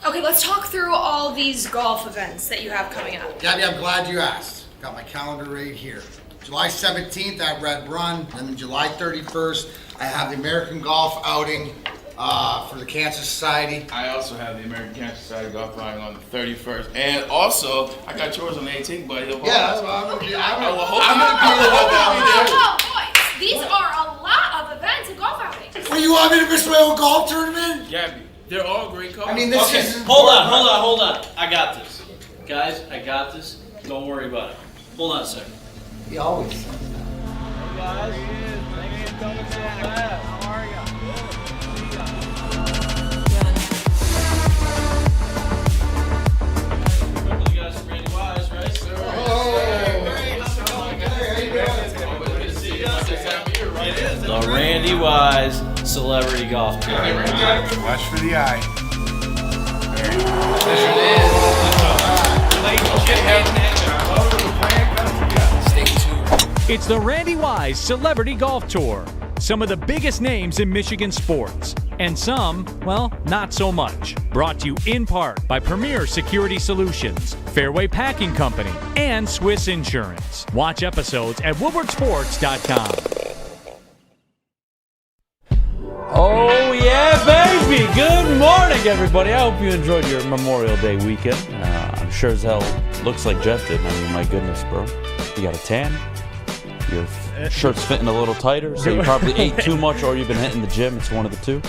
Okay, let's talk through all these golf events that you have coming up. Gabby, I'm glad you asked. Got my calendar right here. July 17th at Red Run, and then July 31st, I have the American Golf Outing for the Cancer Society. I also have the American Cancer Society golf outing on the 31st, and also I got yours on the 18th, buddy. Yeah, I'm gonna be Boys, these are a lot of events and golf outings. Well, you want me to miss my own golf tournament? Gabby, they're all great calls. I mean, this is Hold on. I got this. Guys, I got this. Don't worry about it. Hold on a second. He always says that. Hey guys, thanks for coming so fast. How are ya? Remember the guys from Randy Wise, right? The Randy Wise Celebrity Golf Tour. Watch for the eye. It's the Randy Wise Celebrity Golf Tour. Some of the biggest names in Michigan sports. And some, well, not so much. Brought to you in part by Premier Security Solutions, Fairway Packing Company, and Swiss Insurance. Watch episodes at woodwardsports.com. Oh yeah, baby! Good morning, everybody. I hope you enjoyed your Memorial Day weekend. I'm sure as hell looks like Jeff did. I mean, my goodness, bro. You got a tan. Your shirt's fitting a little tighter, so you probably ate too much or you've been hitting the gym. It's one of the two.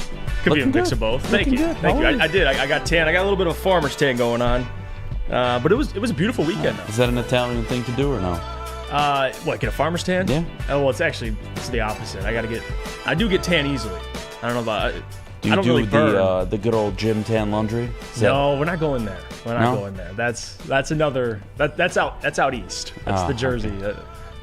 Could be a mix of both. Thank you. I did. I got tan. I got a little bit of a farmer's tan going on. But it was a beautiful weekend, though. Is that an Italian thing to do or no? What, get a farmer's tan? Yeah. Oh, well, it's the opposite. I do get tan easily. I don't know about Do you I don't do really burn. the good old gym tan laundry? No, we're not going there. We're not going there. That's another that's out east. That's the Jersey.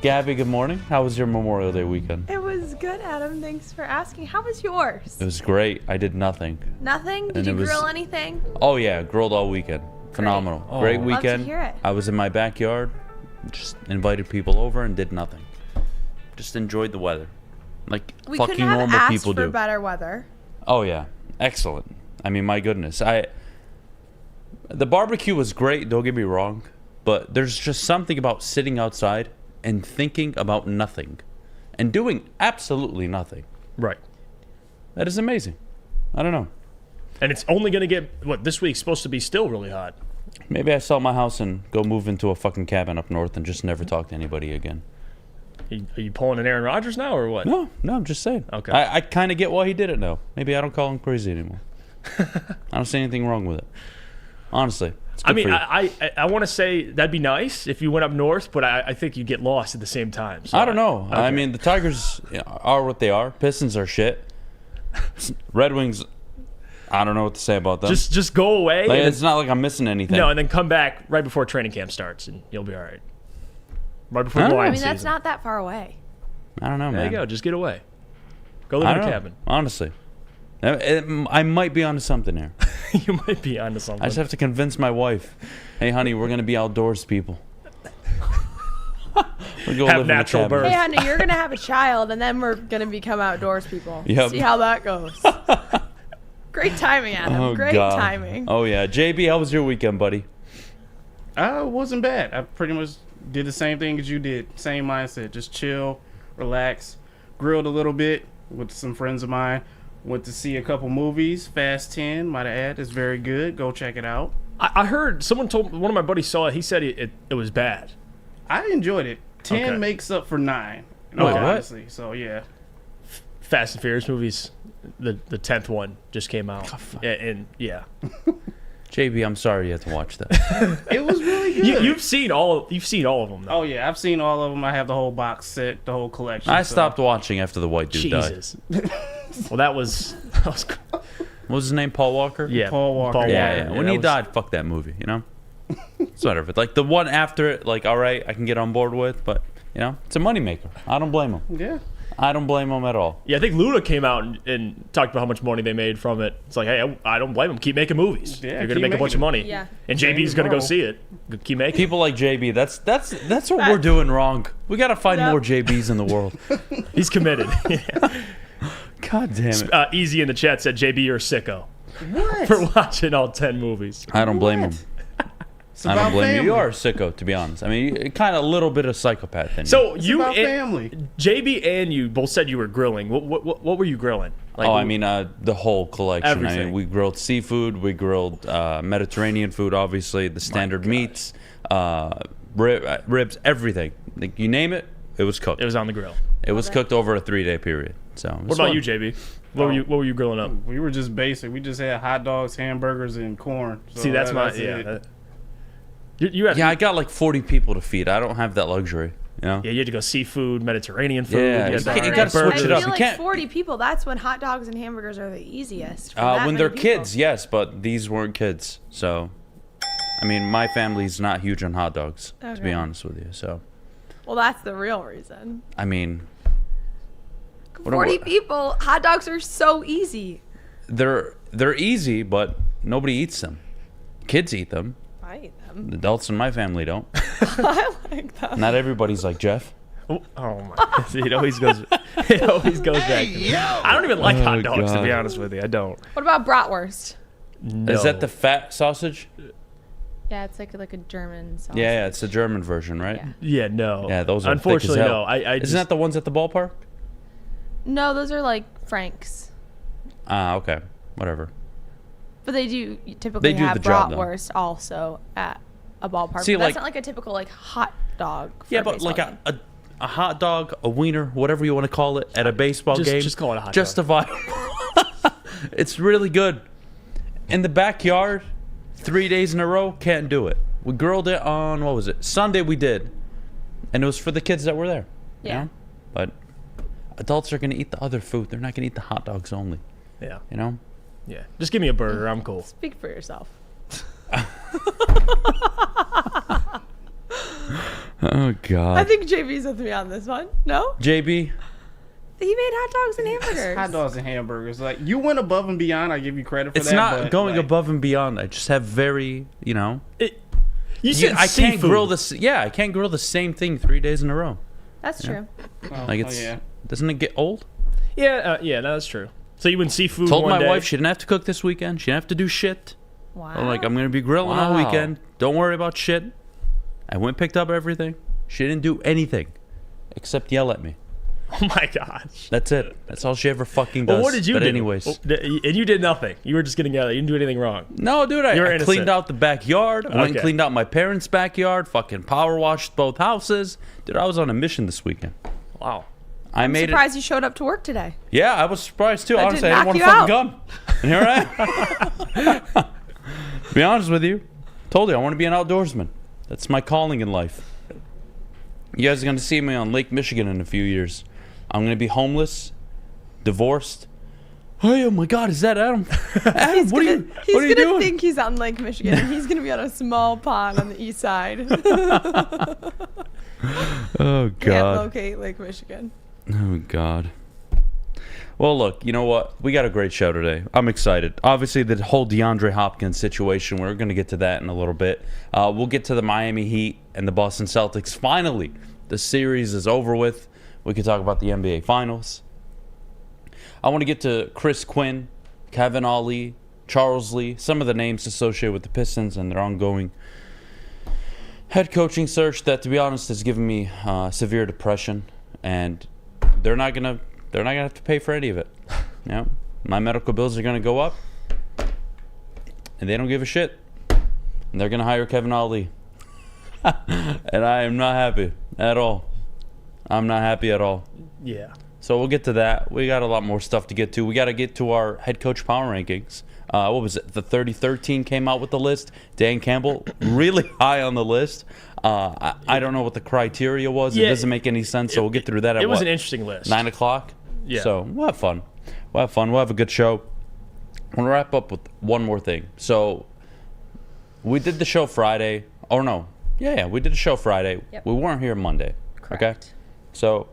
Gabby, good morning. How was your Memorial Day weekend? It was good, Adam. Thanks for asking. How was yours? It was great. I did nothing. Nothing? Did And you it was- grill anything? Oh yeah, grilled all weekend. Phenomenal. Great Love to weekend. hear it. I was in my backyard, just invited people over and did nothing. Just enjoyed the weather. Like We fucking couldn't have normal asked people for do. better weather. Oh yeah. Excellent. I mean, my goodness. The barbecue was great, don't get me wrong, but there's just something about sitting outside and thinking about nothing and doing absolutely nothing. Right. That is amazing. I don't know. And it's only going to get, this week's supposed to be still really hot. Maybe I sell my house and go move into a fucking cabin up north and just never talk to anybody again. Are you pulling an Aaron Rodgers now or what? No, I'm just saying. Okay. I kind of get why he did it now. Maybe I don't call him crazy anymore. I don't see anything wrong with it. Honestly. It's good for you. I want to say that'd be nice if you went up north, but I think you'd get lost at the same time. So I don't know. Okay. I mean, the Tigers are what they are. Pistons are shit. Red Wings, I don't know what to say about them. Just go away. Like, and it's not like I'm missing anything. No, and then come back right before training camp starts, and you'll be all right. Right before I the don't know. Lions I mean, that's season. not that far away. I don't know, There man. you go. Just get away. Go live I in a don't know, cabin. honestly. I might be onto something here. You might be onto something. I just have to convince my wife. Hey, honey, we're going to be outdoors people. We'll go Have live in a natural cabin. birth. Hey, honey, you're going to have a child, and then we're going to become outdoors people. Yep. See how that goes. Great timing, Adam. Oh, Great God. timing. Oh, yeah. JB, how was your weekend, buddy? It wasn't bad. I pretty much did the same thing as you did. Same mindset. Just chill, relax. Grilled a little bit with some friends of mine. Went to see a couple movies. Fast 10, might add, is very good. Go check it out. I heard someone told one of my buddies saw it. He said it was bad. I enjoyed it. 10 Okay. makes up for 9. Wait, what? Honestly. So, yeah. Fast and Furious movies. The 10th one just came out. And yeah. JB, I'm sorry you had to watch that. It was really good. You've seen all of them though. Oh, yeah. I've seen all of them. I have the whole box set, the whole collection. I so- stopped watching after the white dude died. Jesus. Well, that was What was his name? Paul Walker? yeah. Paul Walker. Yeah. When that he was- died, fuck that movie, you know? It's whatever. Like, the one after it, like, all right, I can get on board with, but, you know, it's a moneymaker. I don't blame him. Yeah. I don't blame him at all. Yeah, I think Luda came out and talked about how much money they made from it. It's like, hey, I don't blame them. Keep making movies. Yeah, You're gonna keep make a bunch of making money. Yeah. And Same JB's as gonna go Marvel. see it. Keep making. People like JB, that's what we're doing wrong. We got to find Yep. more JBs in the world. He's committed. God damn it. Easy in the chat said, JB, you're a sicko. for watching all 10 movies. I don't blame him. It's I don't about blame family. you. You are a sicko, to be honest. I mean, kind of a little bit of psychopath in you. So It's you, about family. JB, and you both said you were grilling. What were you grilling? Like, Oh, I mean, the whole collection. I Everything. mean, we grilled seafood, we grilled Mediterranean food, obviously, the standard meats, ribs, everything. Like, you name it, it was cooked. it was on the grill. It was cooked over a 3-day period. So it was What about fun. you, JB? What were you grilling up? We were just basic. We just had hot dogs, hamburgers, and corn. So See, that's my it. You had Yeah, I got like 40 people to feed. I don't have that luxury, you know? yeah, you had to go seafood, Mediterranean food. Yeah, you you had can't- the you gotta switch I it feel up. You like can't- 40 people, that's when hot dogs and hamburgers are the easiest. for that When many they're people. kids, yes, but these weren't kids. So, I mean, my family's not huge on hot dogs, to be Okay. honest with you. So, Well, that's the real reason. I mean, what- 40 people, hot dogs are so easy. they're easy, but nobody eats them. Kids eat them. I eat them. The adults in my family don't. I like them. Not everybody's like Jeff. Oh my! See, it always goes. It always goes back. To me. I don't even like hot dogs, to be God. honest with you. I don't. What about bratwurst? No. Is that the fat sausage? Yeah, it's like a German sauce. Yeah, it's the German version, right? Yeah. Yeah, no. Yeah, those are unfortunately thick as no. hell. I Isn't just, that the ones at the ballpark? No, those are like Frank's. Okay, whatever. But they do typically They do have the job, though. bratwurst also at a ballpark. See, but that's like- not like a typical like hot dog. For Yeah, a but baseball like game. a hot dog, a wiener, whatever you want to call it, at a baseball game. Just call it a hot dog. Justifiable. It's really good. In the backyard, 3 days in a row, can't do it. We grilled it on, what was it? Sunday we did. And it was for the kids that were there. you Yeah. know? But adults are going to eat the other food. They're not going to eat the hot dogs only, Yeah. you know? Yeah. Just give me a burger. I'm cool. Speak for yourself. Oh, God. I think JB's with me on this one. No? JB? He made hot dogs and hamburgers. Hot dogs and hamburgers. Like, you went above and beyond. I give you credit for It's that. not but, going like, above and beyond. I just have very, you know... You said I can't seafood. grill this. Yeah, I can't grill the same thing 3 days in a row. That's true. Like it's doesn't it get old? Yeah, yeah, no, that's true. So you went seafood Told one my day. wife she didn't have to cook this weekend. She didn't have to do shit. Wow. I'm like, I'm gonna be grilling all Wow. weekend. Don't worry about shit. I went and picked up everything. She didn't do anything except yell at me. Oh my gosh. That's it. That's all she ever fucking does. Well, what did you but do? anyways, And you did nothing. You were just getting yelled at. You didn't do anything wrong. no, dude, You're I innocent. cleaned out the backyard. I went and Okay. cleaned out my parents' backyard. Fucking power washed both houses. Dude, I was on a mission this weekend. Wow. I made it. Surprised you showed up to work today. Yeah, I was surprised too. That Honestly, did I didn't knock want to you fucking come. And here I am. To be honest with you, told you I want to be an outdoorsman. That's my calling in life. You guys are gonna see me on Lake Michigan in a few years. I'm gonna be homeless, divorced. Hey, oh my God, is that Adam? Adam, what are you He's gonna doing? think he's on Lake Michigan. And he's gonna be on a small pond on the east side. Oh Can't God. locate Lake Michigan. Oh, God. Well, look, you know what? We got a great show today. I'm excited. Obviously, the whole DeAndre Hopkins situation, we're going to get to that in a little bit. We'll get to the Miami Heat and the Boston Celtics. Finally, the series is over with. We can talk about the NBA Finals. I want to get to Chris Quinn, Kevin Ollie, Charles Lee, some of the names associated with the Pistons and their ongoing head coaching search that, to be honest, has given me severe depression, and they're not gonna have to pay for any of it. You know, my medical bills are gonna go up, and they don't give a shit. And they're gonna hire Kevin Ollie, and I am not happy at all. I'm not happy at all. Yeah. So we'll get to that. We got a lot more stuff to get to. We got to get to our head coach power rankings. What was it? The 30-13 came out with the list. Dan Campbell, really high on the list. I don't know what the criteria was. Yeah, it doesn't make any sense, so we'll get through that at It was what, an interesting list. 9 o'clock? Yeah. So we'll have fun. We'll have a good show. I want to wrap up with one more thing. So we did the show Friday. Oh, no. Yeah, we did a show Friday. Yep. We weren't here Monday. Okay? Correct. So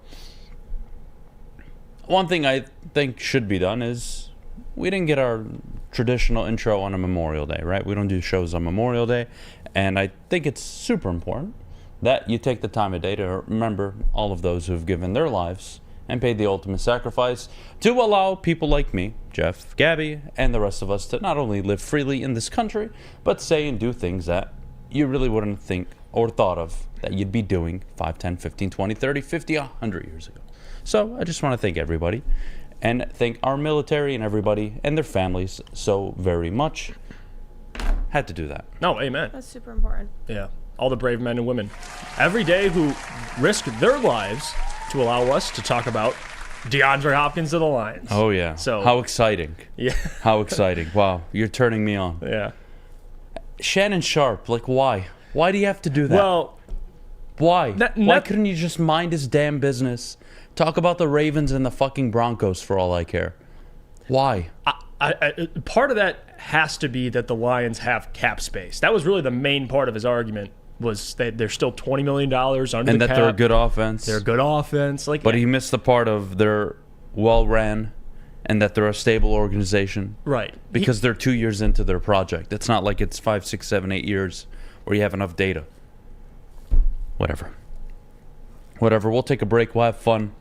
one thing I think should be done is we didn't get our traditional intro on a Memorial Day, right? We don't do shows on Memorial Day, and I think it's super important that you take the time of day to remember all of those who have given their lives and paid the ultimate sacrifice to allow people like me, Jeff, Gabby, and the rest of us to not only live freely in this country, but say and do things that you really wouldn't think or thought of that you'd be doing 5, 10, 15, 20, 30, 50, 100 years ago. So I just want to thank everybody and thank our military and everybody and their families so very much. Had to do that. No, amen. That's super important. Yeah. All the brave men and women every day who risk their lives to allow us to talk about DeAndre Hopkins of the Lions. Oh, yeah. So how exciting. Yeah. How exciting. Wow. You're turning me on. Yeah. Shannon Sharp, like, why? Why do you have to do that? Well, why? Why couldn't you just mind his damn business? Talk about the Ravens and the fucking Broncos for all I care. Why? Part of that has to be that the Lions have cap space. That was really the main part of his argument, was that they're still $20 million under the cap. And that they're a good offense. They're a good offense. But he missed the part of they're well-ran and that they're a stable organization. Right. Because they're 2 years into their project. It's not like it's 5, 6, 7, 8 years where you have enough data. Whatever. We'll take a break. We'll have fun.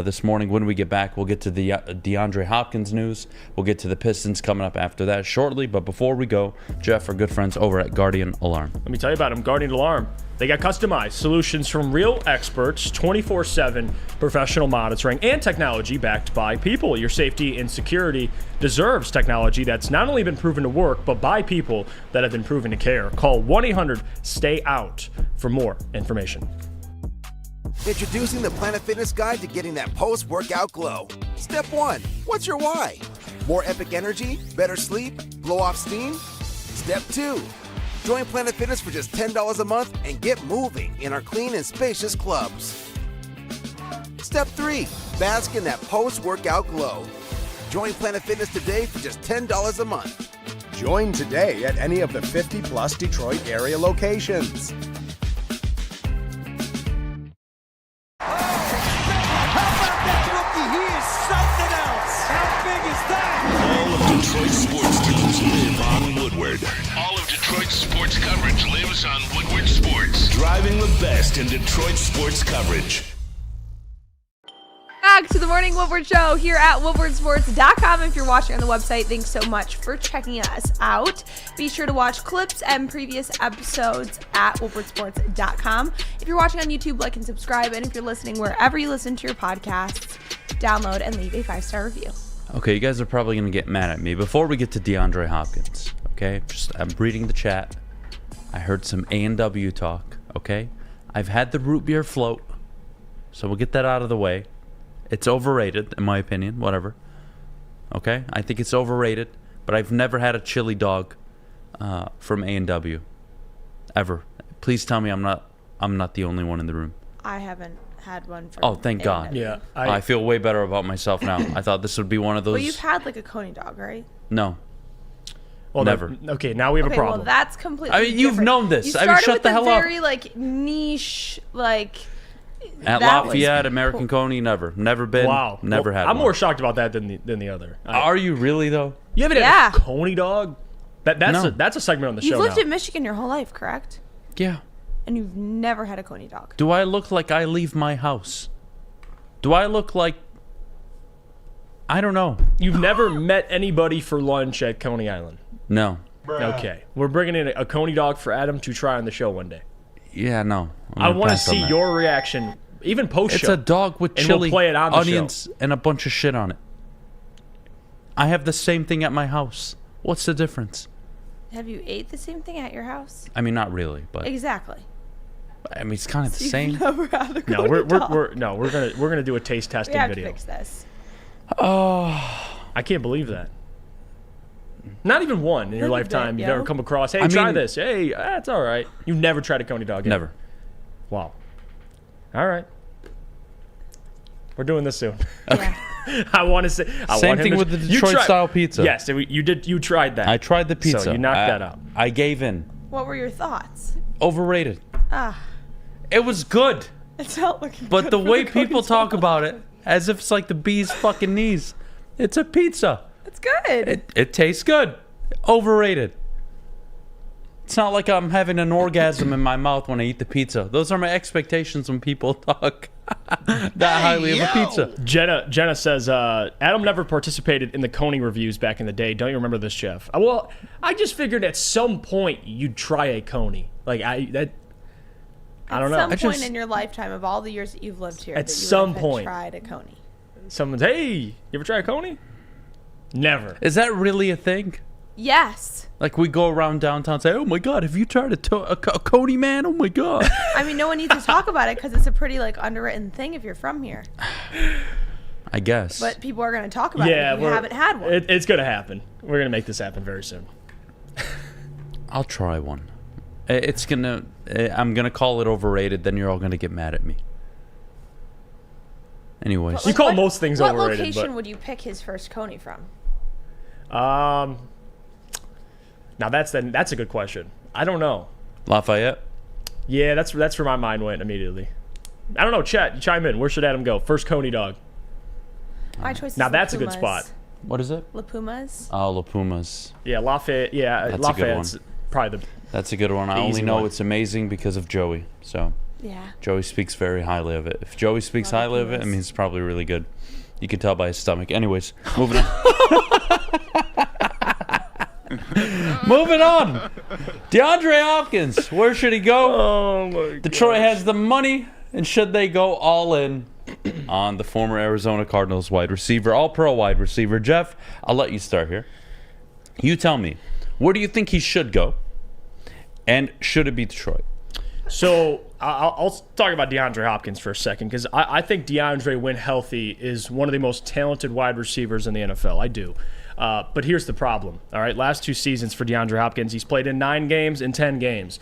This morning when we get back, we'll get to the DeAndre Hopkins news. We'll get to the Pistons coming up after that shortly. But before we go, Jeff, our good friends over at Guardian Alarm. Let me tell you about them. Guardian Alarm. They got customized solutions from real experts, 24/7 professional monitoring, and technology backed by people. Your safety and security deserves technology that's not only been proven to work, but by people that have been proven to care. Call 1-800-STAY-OUT for more information. Introducing the Planet Fitness Guide to getting that post-workout glow. Step 1. What's your why? More epic energy? Better sleep? Blow off steam? Step 2. Join Planet Fitness for just $10 a month and get moving in our clean and spacious clubs. Step 3. Bask in that post-workout glow. Join Planet Fitness today for just $10 a month. Join today at any of the 50-plus Detroit area locations. Detroit sports teams live on Woodward. All of Detroit's sports coverage lives on Woodward Sports. Driving the best in Detroit sports coverage. Back to the Morning Woodward Show here at woodwardsports.com. If you're watching on the website, thanks so much for checking us out. Be sure to watch clips and previous episodes at woodwardsports.com. If you're watching on YouTube, like and subscribe. And if you're listening wherever you listen to your podcasts, download and leave a 5-star review. Okay, you guys are probably going to get mad at me. Before we get to DeAndre Hopkins, okay? I'm reading the chat. I heard some A&W talk, okay? I've had the root beer float, so we'll get that out of the way. It's overrated, in my opinion, whatever. Okay? I think it's overrated, but I've never had a chili dog from A&W. Ever. Please tell me I'm not the only one in the room. I haven't had one for. Oh, thank God. Yeah. I feel way better about myself now. I thought this would be one of those. Well, you've had like a coney dog, right? No. Well, never. Okay, now we have a problem. Well, that's completely I mean, you've different. known this. You I mean, started shut with the hell up. very like niche, like. At that Lafayette, was American Coney, never been. Wow. Never had I'm one. more shocked about that than the other. Are you really though? You haven't had a coney dog? That's a segment on the show You've lived now. in Michigan your whole life, correct? Yeah. And you've never had a coney dog. Do I look like I leave my house? Do I look like... I don't know. You've never met anybody for lunch at Coney Island? No. Okay. We're bringing in a coney dog for Adam to try on the show one day. Yeah, no. I want to see your reaction, even post-show. It's a dog with and chili, we'll play it on the onions, show. and a bunch of shit on it. I have the same thing at my house. What's the difference? Have you ate the same thing at your house? I mean, not really, but... Exactly. I mean, it's kind of the You've same. never had a No, coney dog. we're gonna do a taste testing We have video. to fix this. Oh, I can't believe that. Not even one in your Look at lifetime that, you've yo. ever come across. Hey, I try mean- this. Hey, that's all right. You've never tried a coney dog yet? never. Wow. All right. We're doing this soon. Yeah. I want to say. Same thing with the Detroit-style pizza. Yes, you tried that. I tried the pizza. So you knocked that out. I gave in. What were your thoughts? Overrated. Ah, It was good. it's not looking But good the for way coney people talk dog. about it, as if it's like the bee's fucking knees. It's a pizza. It's good. It tastes good. Overrated. It's not like I'm having an orgasm in my mouth when I eat the pizza. Those are my expectations when people talk. that highly of a pizza. Jenna says, Adam never participated in the Coney reviews back in the day. Don't you remember this, Jeff? Well, I just figured at some point you'd try a Coney. Like, I don't know. At some point in your lifetime of all the years that you've lived here, At that you some would have point. tried a Coney. Someone's, hey, you ever try a Coney? Never. Is that really a thing? Yes. Like we go around downtown and say, oh my God, have you tried a Coney, man? Oh my God. I mean, no one needs to talk about it because it's a pretty like underwritten thing if you're from here. I guess. But people are going to talk about it if you haven't had one. It's going to happen. We're going to make this happen very soon. I'll try one. I'm gonna call it overrated. Then you're all gonna get mad at me. Anyways, you call most things what overrated. What location but, would you pick his first Coney from? Now that's a good question. I don't know. Lafayette. Yeah, that's where my mind went immediately. I don't know. Chet, you chime in. Where should Adam go? First Coney dog. My choice. Now is that's La a good Pumas. spot. What is it? La Pumas. Oh, La Pumas. Yeah, Lafayette. Yeah, That's Lafayette's a good one. probably the. That's a good one. I only know it's amazing because of Joey. So yeah, Joey speaks very highly of it. If Joey speaks highly of it, I mean it's probably really good. You can tell by his stomach. Anyways, moving on. Moving on. DeAndre Hopkins. Where should he go? Oh my God. Detroit has the money, and should they go all in on the former Arizona Cardinals wide receiver, all-pro wide receiver? Jeff, I'll let you start here. You tell me, where do you think he should go? And should it be Detroit? So I'll talk about DeAndre Hopkins for a second because I think DeAndre, when healthy, is one of the most talented wide receivers in the NFL. I do. But here's the problem. All right, last 2 seasons for DeAndre Hopkins, he's played in 9 games and 10 games.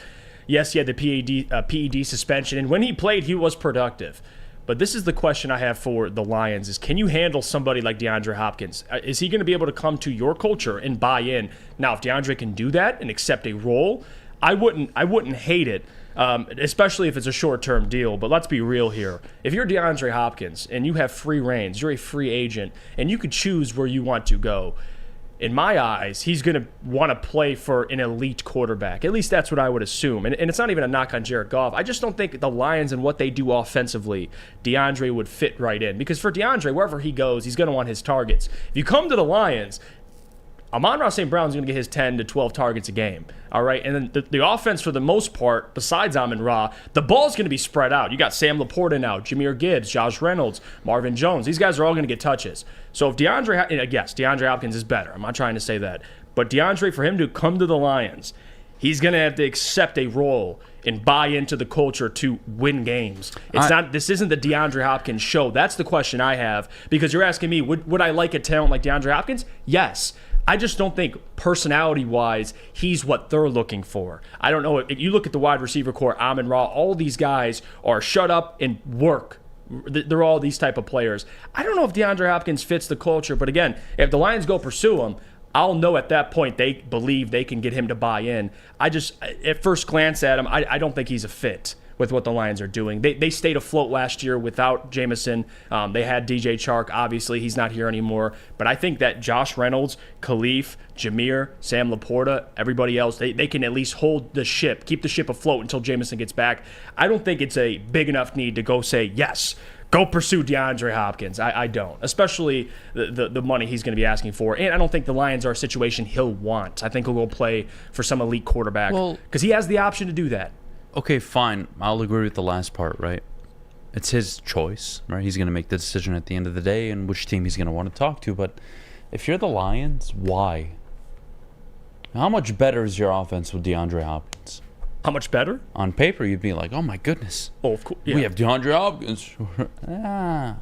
Yes, he had the PED suspension, and when he played, he was productive. But this is the question I have for the Lions is, can you handle somebody like DeAndre Hopkins? Is he going to be able to come to your culture and buy in? Now, if DeAndre can do that and accept a role, I wouldn't hate it, especially if it's a short-term deal. But let's be real here. If you're DeAndre Hopkins and you have free reins, you're a free agent, and you could choose where you want to go, in my eyes, he's going to want to play for an elite quarterback. At least that's what I would assume. And it's not even a knock on Jared Goff. I just don't think the Lions and what they do offensively, DeAndre would fit right in. Because for DeAndre, wherever he goes, he's going to want his targets. If you come to the Lions, Amon-Ra St. Brown's going to get his 10 to 12 targets a game. All right, and then the offense, for the most part, besides Amon-Ra, the ball's going to be spread out. You got Sam Laporta now, Jahmyr Gibbs, Josh Reynolds, Marvin Jones. These guys are all going to get touches. So if DeAndre Hopkins is better. I'm not trying to say that. But DeAndre, for him to come to the Lions, he's going to have to accept a role and buy into the culture to win games. This isn't the DeAndre Hopkins show. That's the question I have, because you're asking me, would I like a talent like DeAndre Hopkins? Yes. I just don't think personality-wise he's what they're looking for. I don't know. If you look at the wide receiver core, Amon-Ra, all these guys are shut up and work. They're all these type of players. I don't know if DeAndre Hopkins fits the culture, but again, if the Lions go pursue him, I'll know at that point they believe they can get him to buy in. At first glance at him, I don't think he's a fit with what the Lions are doing. They stayed afloat last year without Jameson. They had DJ Chark. Obviously, he's not here anymore. But I think that Josh Reynolds, Khalif, Jahmyr, Sam Laporta, everybody else, they can at least hold the ship, keep the ship afloat until Jameson gets back. I don't think it's a big enough need to go say, yes, go pursue DeAndre Hopkins. I don't, especially the money he's going to be asking for. And I don't think the Lions are a situation he'll want. I think he'll go play for some elite quarterback because he has the option to do that. Okay, fine. I'll agree with the last part, right? It's his choice, right? He's going to make the decision at the end of the day and which team he's going to want to talk to. But if you're the Lions, why? How much better is your offense with DeAndre Hopkins? How much better? On paper, you'd be like, oh my goodness. Oh, of course. Yeah. We have DeAndre Hopkins. I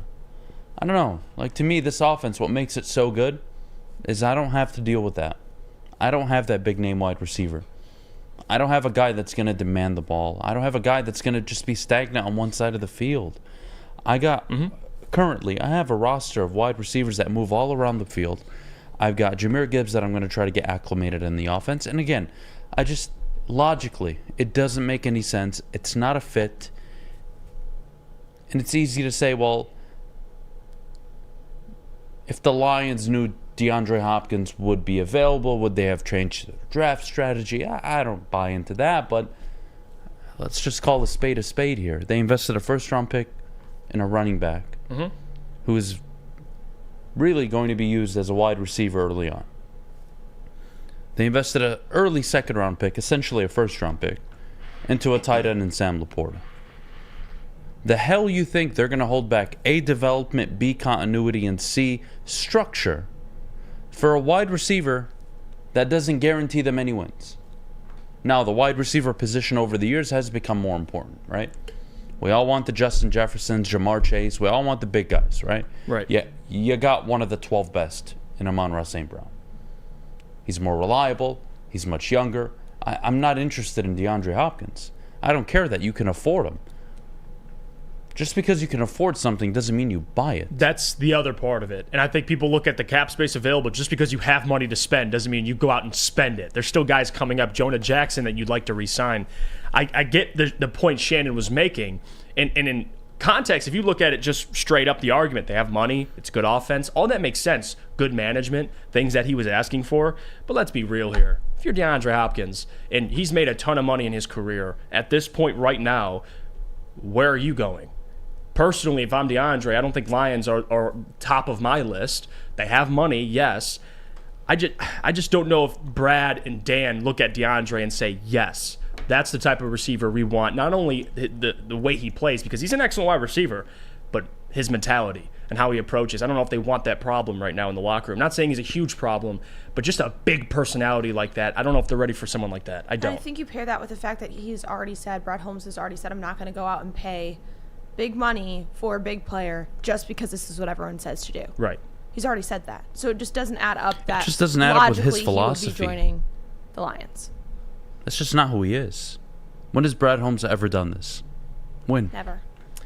don't know. Like, to me, this offense, what makes it so good is I don't have to deal with that. I don't have that big name wide receiver. I don't have a guy that's going to demand the ball. I don't have a guy that's going to just be stagnant on one side of the field. Currently, I have a roster of wide receivers that move all around the field. I've got Jahmyr Gibbs that I'm going to try to get acclimated in the offense. And again, logically, it doesn't make any sense. It's not a fit. And it's easy to say, well, if the Lions knew DeAndre Hopkins would be available, would they have changed their draft strategy? I don't buy into that, but let's just call a spade here. They invested a first-round pick in a running back who is really going to be used as a wide receiver early on. They invested an early second-round pick, essentially a first-round pick, into a tight end in Sam Laporta. The hell you think they're going to hold back A, development, B, continuity, and C, structure for a wide receiver that doesn't guarantee them any wins? Now, the wide receiver position over the years has become more important, right? We all want the Justin Jeffersons, Jamar Chase. We all want the big guys, right? Right. Yeah, you got one of the 12 best in Amon-Ra St. Brown. He's more reliable. He's much younger. I'm not interested in DeAndre Hopkins. I don't care that you can afford him. Just because you can afford something doesn't mean you buy it. That's the other part of it. And I think people look at the cap space available. Just because you have money to spend doesn't mean you go out and spend it. There's still guys coming up, Jonah Jackson, that you'd like to re-sign. I get the point Shannon was making. And in context, if you look at it just straight up, the argument, they have money, it's good offense, all that makes sense. Good management, things that he was asking for. But let's be real here. If you're DeAndre Hopkins, and he's made a ton of money in his career, at this point right now, where are you going? Personally, if I'm DeAndre, I don't think Lions are top of my list. They have money, yes. I just don't know if Brad and Dan look at DeAndre and say, yes, that's the type of receiver we want. Not only the way he plays, because he's an excellent wide receiver, but his mentality and how he approaches. I don't know if they want that problem right now in the locker room. Not saying he's a huge problem, but just a big personality like that. I don't know if they're ready for someone like that. I don't. And I think you pair that with the fact that Brad Holmes has already said, I'm not going to go out and pay big money for a big player just because this is what everyone says to do. Right. He's already said that. So it just doesn't add up that it just doesn't add up with his philosophy. He would be joining the Lions. That's just not who he is. When has Brad Holmes ever done this? When? Never.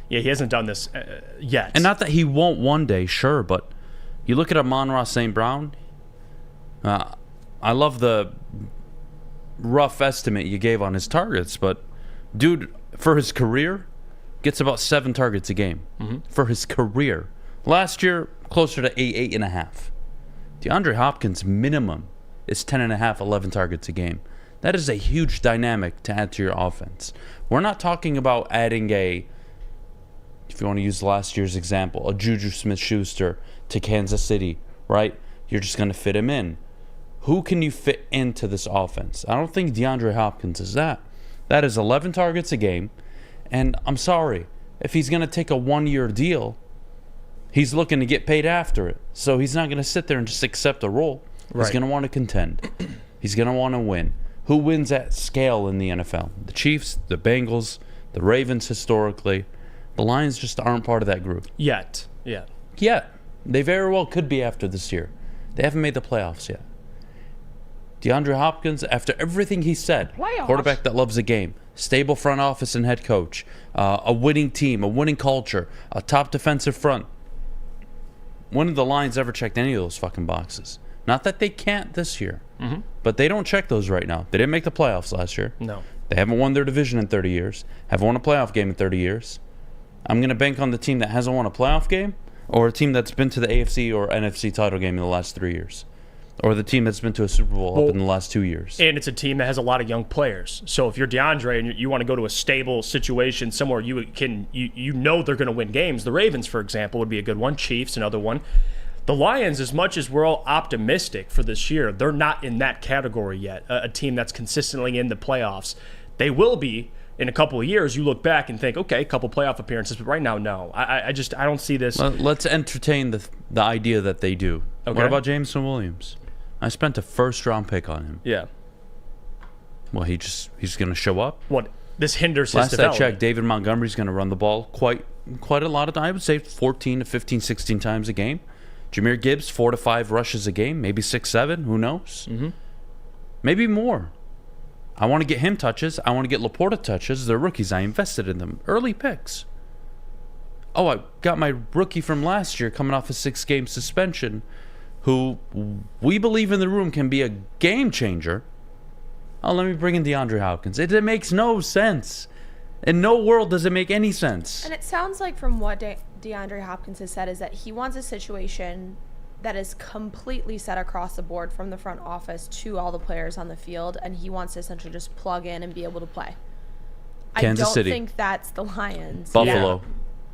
Yeah, he hasn't done this yet. And not that he won't one day, sure, but you look at Amon-Ra St. Brown, I love the rough estimate you gave on his targets, but dude, for his career, gets about 7 targets a game. For his career. Last year, closer to 8.5. DeAndre Hopkins' minimum is 10.5, 11 targets a game. That is a huge dynamic to add to your offense. We're not talking about adding if you want to use last year's example, a Juju Smith-Schuster to Kansas City, right? You're just going to fit him in. Who can you fit into this offense? I don't think DeAndre Hopkins is that. That is 11 targets a game. And I'm sorry, if he's going to take a 1-year deal, he's looking to get paid after it. So he's not going to sit there and just accept a role. Right. He's going to want to contend. He's going to want to win. Who wins at scale in the NFL? The Chiefs, the Bengals, the Ravens historically. The Lions just aren't part of that group. Yet. Yeah. Yet. They very well could be after this year. They haven't made the playoffs yet. DeAndre Hopkins, after everything he said, quarterback that loves the game, stable front office and head coach, a winning team, a winning culture, a top defensive front. When did the Lions ever checked any of those fucking boxes? Not that they can't this year, but they don't check those right now. They didn't make the playoffs last year. No. They haven't won their division in 30 years, haven't won a playoff game in 30 years. I'm going to bank on the team that hasn't won a playoff game or a team that's been to the AFC or NFC title game in the last 3 years. Or the team that's been to a Super Bowl up in the last 2 years. And it's a team that has a lot of young players. So if you're DeAndre and you want to go to a stable situation somewhere you know they're going to win games, the Ravens, for example, would be a good one. Chiefs, another one. The Lions, as much as we're all optimistic for this year, they're not in that category yet. A team that's consistently in the playoffs. They will be in a couple of years. You look back and think, okay, a couple playoff appearances, but right now, no. I don't see this. Let's entertain the idea that they do. Okay. What about Jameson Williams? I spent a first-round pick on him. Yeah. Well, he's going to show up. What? This hinders his Last development. I checked, David Montgomery's going to run the ball quite a lot of times. I would say 14 to 15, 16 times a game. Jahmyr Gibbs, 4 to 5 rushes a game, maybe 6, 7. Who knows? Maybe more. I want to get him touches. I want to get Laporta touches. They're rookies. I invested in them. Early picks. Oh, I got my rookie from last year coming off a 6-game suspension, who we believe in the room can be a game changer. Oh, let me bring in DeAndre Hopkins. It makes no sense. In no world does it make any sense. And it sounds like from what DeAndre Hopkins has said is that he wants a situation that is completely set across the board from the front office to all the players on the field, and he wants to essentially just plug in and be able to play. Kansas City. I don't think that's the Lions. Buffalo.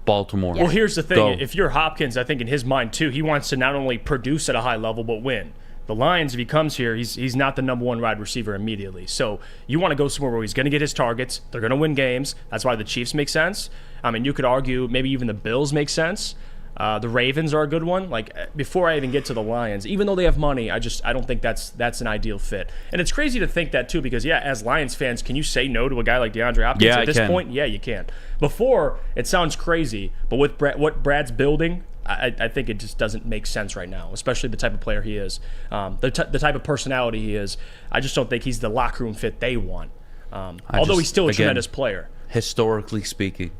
Baltimore. Well, here's the thing. Go. If you're Hopkins, I think in his mind, too, he wants to not only produce at a high level, but win. The Lions, if he comes here, he's not the number one wide receiver immediately. So you want to go somewhere where he's going to get his targets. They're going to win games. That's why the Chiefs make sense. I mean, you could argue maybe even the Bills make sense. The Ravens are a good one. Like, before I even get to the Lions, even though they have money, I don't think that's an ideal fit. And it's crazy to think that, too, because, yeah, as Lions fans, can you say no to a guy like DeAndre Hopkins at this point? Yeah, you can. Before, it sounds crazy, but with what Brad's building, I think it just doesn't make sense right now, especially the type of player he is, the type of personality he is. I just don't think he's the locker room fit they want, although he's still a tremendous player. Historically speaking,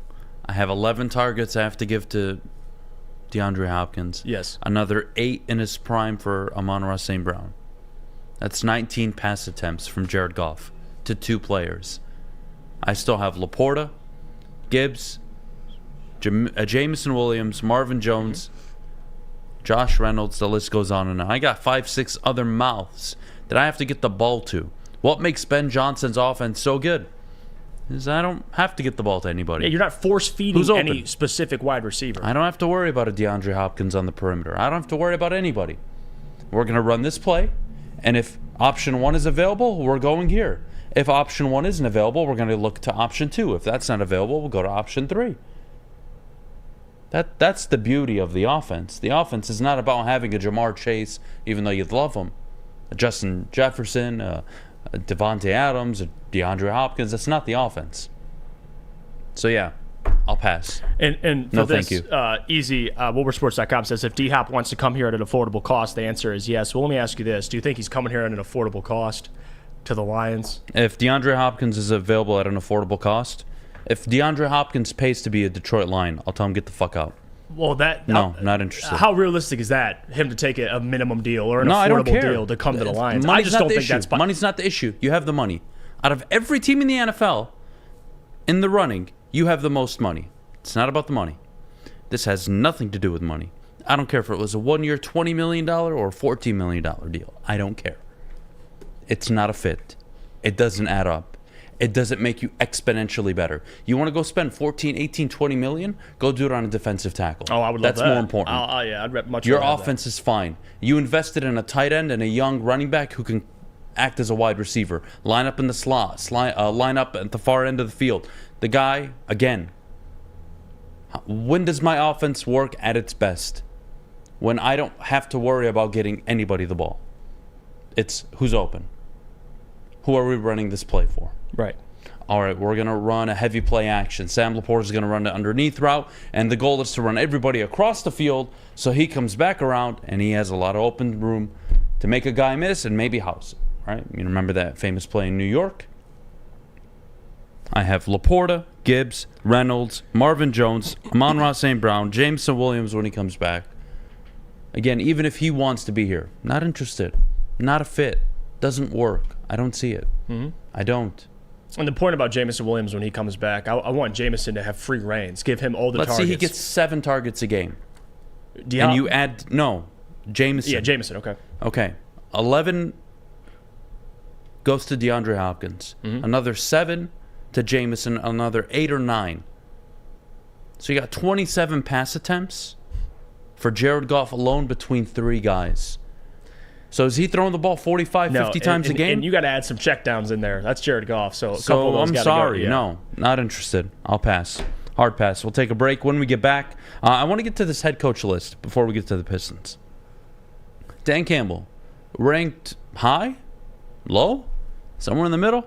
I have 11 targets I have to give to DeAndre Hopkins. Yes. Another 8 in his prime for Amon-Ra St. Brown. That's 19 pass attempts from Jared Goff to 2 players. I still have Laporta, Gibbs, Jameson Williams, Marvin Jones, Josh Reynolds, the list goes on and on. I got 5-6 other mouths that I have to get the ball to. What makes Ben Johnson's offense so good is I don't have to get the ball to anybody. Yeah, you're not force-feeding any specific wide receiver. I don't have to worry about a DeAndre Hopkins on the perimeter. I don't have to worry about anybody. We're going to run this play, and if option 1 is available, we're going here. If option 1 isn't available, we're going to look to option 2. If that's not available, we'll go to option 3. That's the beauty of the offense. The offense is not about having a Jamar Chase, even though you'd love him, a Justin Jefferson, Devontae Adams, or DeAndre Hopkins. That's not the offense. So, yeah, I'll pass. And for this, thank you. Easy, WoodwardSports.com says, if D-Hop wants to come here at an affordable cost, the answer is yes. Well, let me ask you this. Do you think he's coming here at an affordable cost to the Lions? If DeAndre Hopkins is available at an affordable cost, if DeAndre Hopkins pays to be a Detroit Lion, I'll tell him get the fuck out. Well, not interested. How realistic is that? Him to take a minimum deal or an affordable deal to come to the Lions? I just don't think that's money's not the issue. You have the money. Out of every team in the NFL, in the running, you have the most money. It's not about the money. This has nothing to do with money. I don't care if it was a 1-year $20 million or $14 million deal. I don't care. It's not a fit. It doesn't add up. It doesn't make you exponentially better. You want to go spend 14, 18, 20 million? Go do it on a defensive tackle. Oh, I would love that. That's more important. Yeah, I'd much Your rather offense is fine. You invested in a tight end and a young running back who can act as a wide receiver. Line up in the slot. Line up at the far end of the field. The guy, again, when does my offense work at its best? When I don't have to worry about getting anybody the ball. It's who's open. Who are we running this play for? Right. All right, we're going to run a heavy play action. Sam Laporta is going to run the underneath route, and the goal is to run everybody across the field so he comes back around and he has a lot of open room to make a guy miss and maybe house it. Right? You remember that famous play in New York? I have Laporta, Gibbs, Reynolds, Marvin Jones, Amon-Ra St. Brown, Jameson Williams when he comes back. Again, even if he wants to be here, not interested, not a fit, doesn't work. I don't see it. Mm-hmm. I don't. And the point about Jameson Williams when he comes back, I want Jameson to have free reins. Give him all the targets. Let's see he gets 7 targets a game. And you add... No, Jameson. Yeah, Jameson, okay. Okay. 11 goes to DeAndre Hopkins. Mm-hmm. Another 7 to Jameson. Another 8 or 9. So you got 27 pass attempts for Jared Goff alone between 3 guys. So is he throwing the ball 45, 50 times a game? And you got to add some checkdowns in there. That's Jared Goff. So a couple of those I'm sorry. No, not interested. I'll pass. Hard pass. We'll take a break. When we get back, I want to get to this head coach list before we get to the Pistons. Dan Campbell, ranked high? Low? Somewhere in the middle?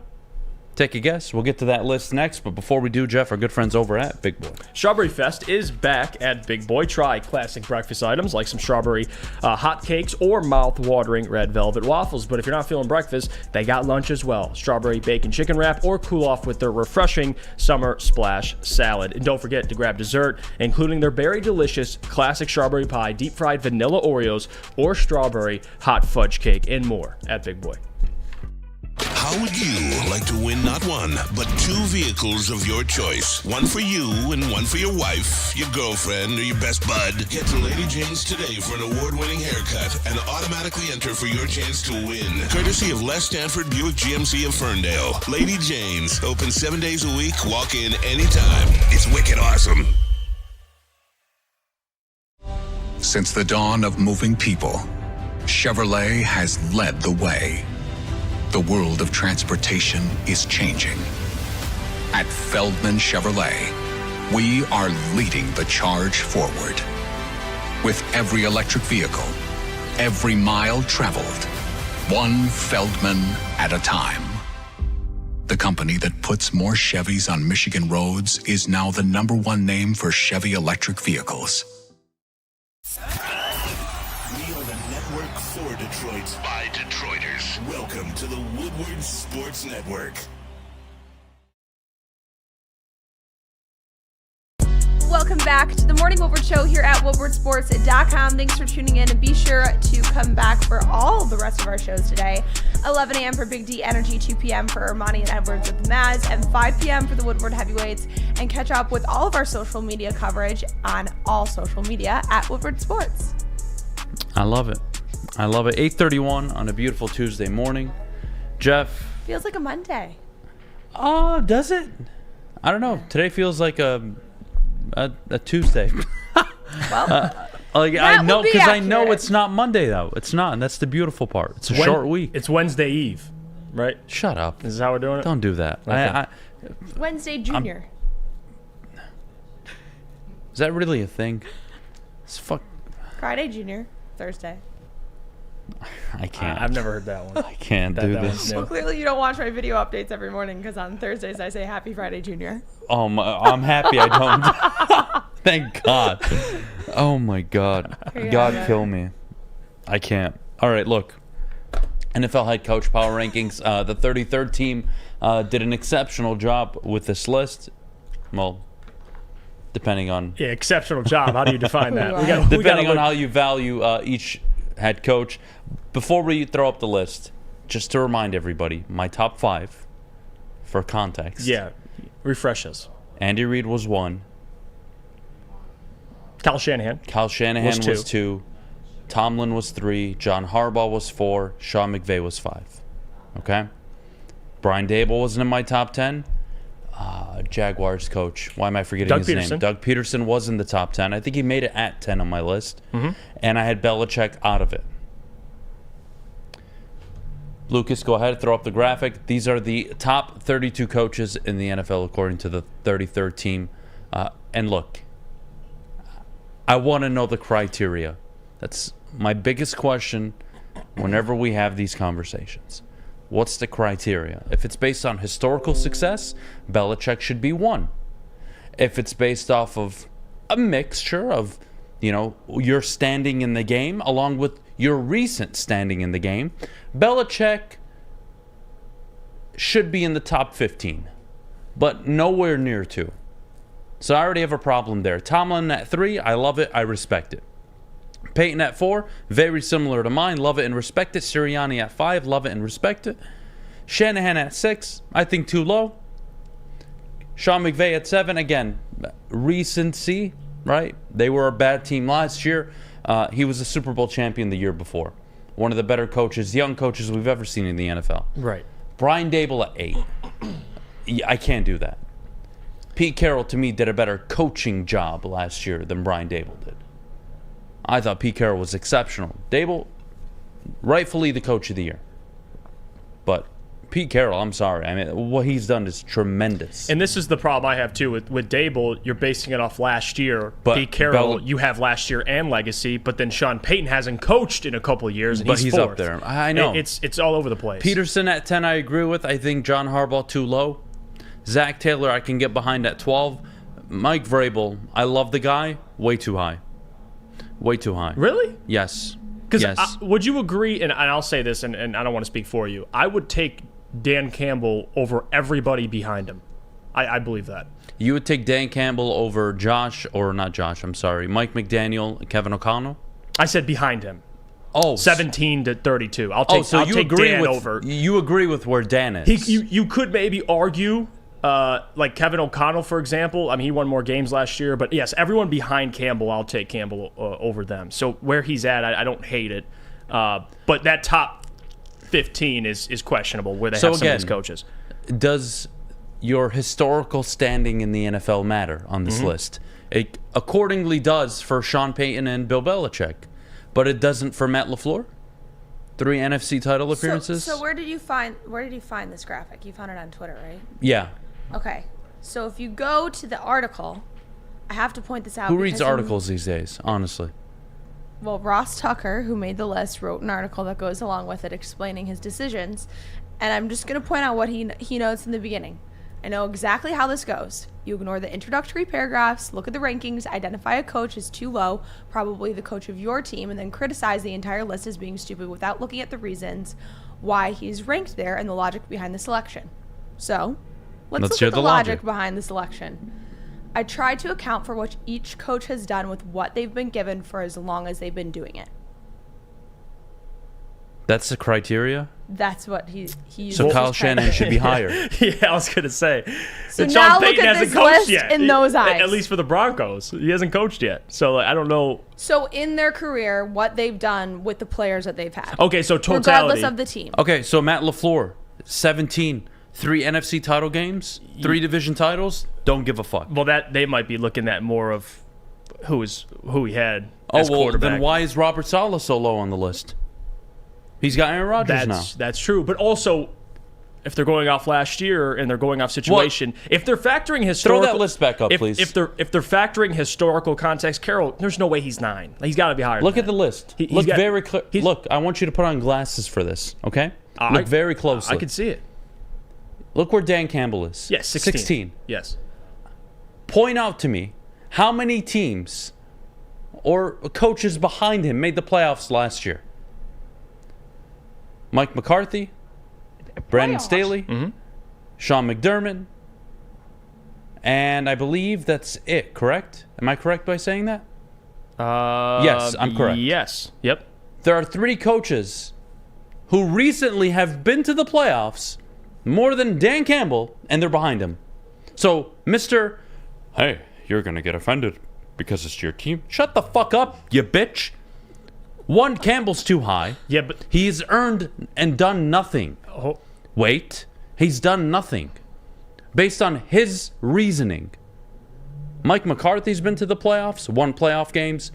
Take a guess. We'll get to that list next. But before we do, Jeff, our good friends over at Big Boy. Strawberry Fest is back at Big Boy. Try classic breakfast items like some strawberry hot cakes or mouth-watering red velvet waffles. But if you're not feeling breakfast, they got lunch as well. Strawberry bacon chicken wrap or cool off with their refreshing summer splash salad. And don't forget to grab dessert, including their berry delicious classic strawberry pie, deep-fried vanilla Oreos, or strawberry hot fudge cake, and more at Big Boy. How would you like to win not one, but 2 vehicles of your choice? One for you and one for your wife, your girlfriend, or your best bud. Get to Lady Jane's today for an award-winning haircut and automatically enter for your chance to win. Courtesy of Les Stanford Buick GMC of Ferndale. Lady Jane's, open 7 days a week, walk in anytime. It's wicked awesome. Since the dawn of moving people, Chevrolet has led the way. The world of transportation is changing. At Feldman Chevrolet, we are leading the charge forward. With every electric vehicle, every mile traveled, one Feldman at a time. The company that puts more Chevys on Michigan roads is now the #1 name for Chevy electric vehicles. We are the network for Detroit by Detroiters. Welcome to the Woodward Sports Network. Welcome back to the Morning Woodward Show here at WoodwardSports.com. Thanks for tuning in, and be sure to come back for all the rest of our shows today. 11 a.m. for Big D Energy, 2 p.m. for Ermanni and Edwards with the Maz, and 5 p.m. for the Woodward Heavyweights. And catch up with all of our social media coverage on all social media at Woodward Sports. I love it. I love it. 8:31 on a beautiful Tuesday morning. Jeff. Feels like a Monday. Oh, does it? I don't know. Today feels like a Tuesday. Well, I know, because I know it's not Monday though. It's not, and that's the beautiful part. It's a short week. It's Wednesday Eve, right? Shut up. Is this how we're doing it? Don't do that. Okay. Wednesday Junior. Is that really a thing? It's Friday Junior. Thursday. I can't. I've never heard that one. I can't do this. Well, clearly you don't watch my video updates every morning, because on Thursdays I say Happy Friday Junior. Oh my, I'm happy I don't. Thank God. Oh my God. God kill me. I can't. All right, look. NFL head coach power rankings. The 33rd team did an exceptional job with this list. Well, depending on... Yeah, exceptional job. How do you define that? Depending on how you value each head coach. Before we throw up the list, just to remind everybody, my top 5 for context. Yeah, refresh us. Andy Reid was 1. Kyle Shanahan was 2. Tomlin was 3. John Harbaugh was 4. Sean McVay was 5. Okay? Brian Dable wasn't in my top 10. Jaguars coach. Why am I forgetting his name? Doug Peterson was in the top 10. I think he made it at 10 on my list. Mm-hmm. And I had Belichick out of it. Lucas, go ahead, throw up the graphic. These are the top 32 coaches in the NFL according to the 33rd team. And look, I want to know the criteria. That's my biggest question whenever we have these conversations. What's the criteria? If it's based on historical success, Belichick should be 1. If it's based off of a mixture of, your standing in the game along with your recent standing in the game, Belichick should be in the top 15, but nowhere near 2. So I already have a problem there. Tomlin at 3, I love it, I respect it. Peyton at 4, very similar to mine, love it and respect it. Sirianni at 5, love it and respect it. Shanahan at 6, I think too low. Sean McVay at 7, again, recency, right? They were a bad team last year. He was a Super Bowl champion the year before. One of the better coaches, young coaches we've ever seen in the NFL. Right. Brian Dable at 8. I can't do that. Pete Carroll, to me, did a better coaching job last year than Brian Dable did. I thought Pete Carroll was exceptional. Dable, rightfully the coach of the year. But Pete Carroll, I'm sorry. I mean, what he's done is tremendous. And this is the problem I have, too. With Dable, you're basing it off last year. But Pete Carroll, you have last year and legacy. But then Sean Payton hasn't coached in a couple of years, and but he's up there. I know. It's all over the place. Peterson at 10, I agree with. I think John Harbaugh too low. Zach Taylor, I can get behind at 12. Mike Vrabel, I love the guy. Way too high. Way too high. Really? Yes. Because would you agree, and I'll say this, and I don't want to speak for you, I would take Dan Campbell over everybody behind him. I believe that. You would take Dan Campbell over Mike McDaniel, Kevin O'Connell? I said behind him. Oh, 17 to 32. I'll take Dan over. You agree with where Dan is? You could maybe argue, like Kevin O'Connell, for example. I mean, he won more games last year. But yes, everyone behind Campbell, I'll take Campbell over them. So where he's at, I don't hate it. But that top 15 is questionable where they have some of these coaches. Does your historical standing in the NFL matter on this list? It accordingly does for Sean Payton and Bill Belichick, but it doesn't for Matt LaFleur. 3 NFC title appearances. So where did you find this graphic? You found it on Twitter, right? Yeah. Okay. So if you go to the article, I have to point this out. Who reads articles these days, honestly? Well, Ross Tucker, who made the list, wrote an article that goes along with it explaining his decisions. And I'm just going to point out what he notes in the beginning. I know exactly how this goes. You ignore the introductory paragraphs, look at the rankings, identify a coach as too low, probably the coach of your team, and then criticize the entire list as being stupid without looking at the reasons why he's ranked there and the logic behind the selection. So, let's look at the logic behind the selection. I tried to account for what each coach has done with what they've been given for as long as they've been doing it. That's the criteria? That's what he used. So Kyle Shanahan should be higher. Yeah, I was going to say. So and now Sean look Payton at hasn't this coached list yet. in those eyes. At least for the Broncos. He hasn't coached yet. So I don't know. So in their career, what they've done with the players that they've had. Okay, so totality. Regardless of the team. Okay, so Matt LaFleur, 17, 3 NFC title games, 3 division titles, don't give a fuck. Well, that they might be looking at more of who he had Oh, as well, quarterback. then why is Robert Saleh so low on the list? He's got Aaron Rodgers now. That's true. But also, if they're going off last year and they're going off situation, if they're factoring historical... Throw that list back up, please. If they're factoring historical context, Carroll, there's no way he's 9. He's got to be higher Look than at the list. He's Look got- very clear. Look, I want you to put on glasses for this, okay? Look very closely. I can see it. Look where Dan Campbell is. Yes, 16. Yes. Point out to me how many teams or coaches behind him made the playoffs last year. Mike McCarthy, Brandon Staley, Sean McDermott, and I believe that's it, correct? Am I correct by saying that? Yes, I'm correct. Yes. Yep. There are 3 coaches who recently have been to the playoffs more than Dan Campbell, and they're behind him. So, hey, you're going to get offended because it's your team. Shut the fuck up, you bitch. 1, Campbell's too high. Yeah, but he's earned and done nothing. Oh. Wait, he's done nothing. Based on his reasoning. Mike McCarthy's been to the playoffs, 1 playoff games.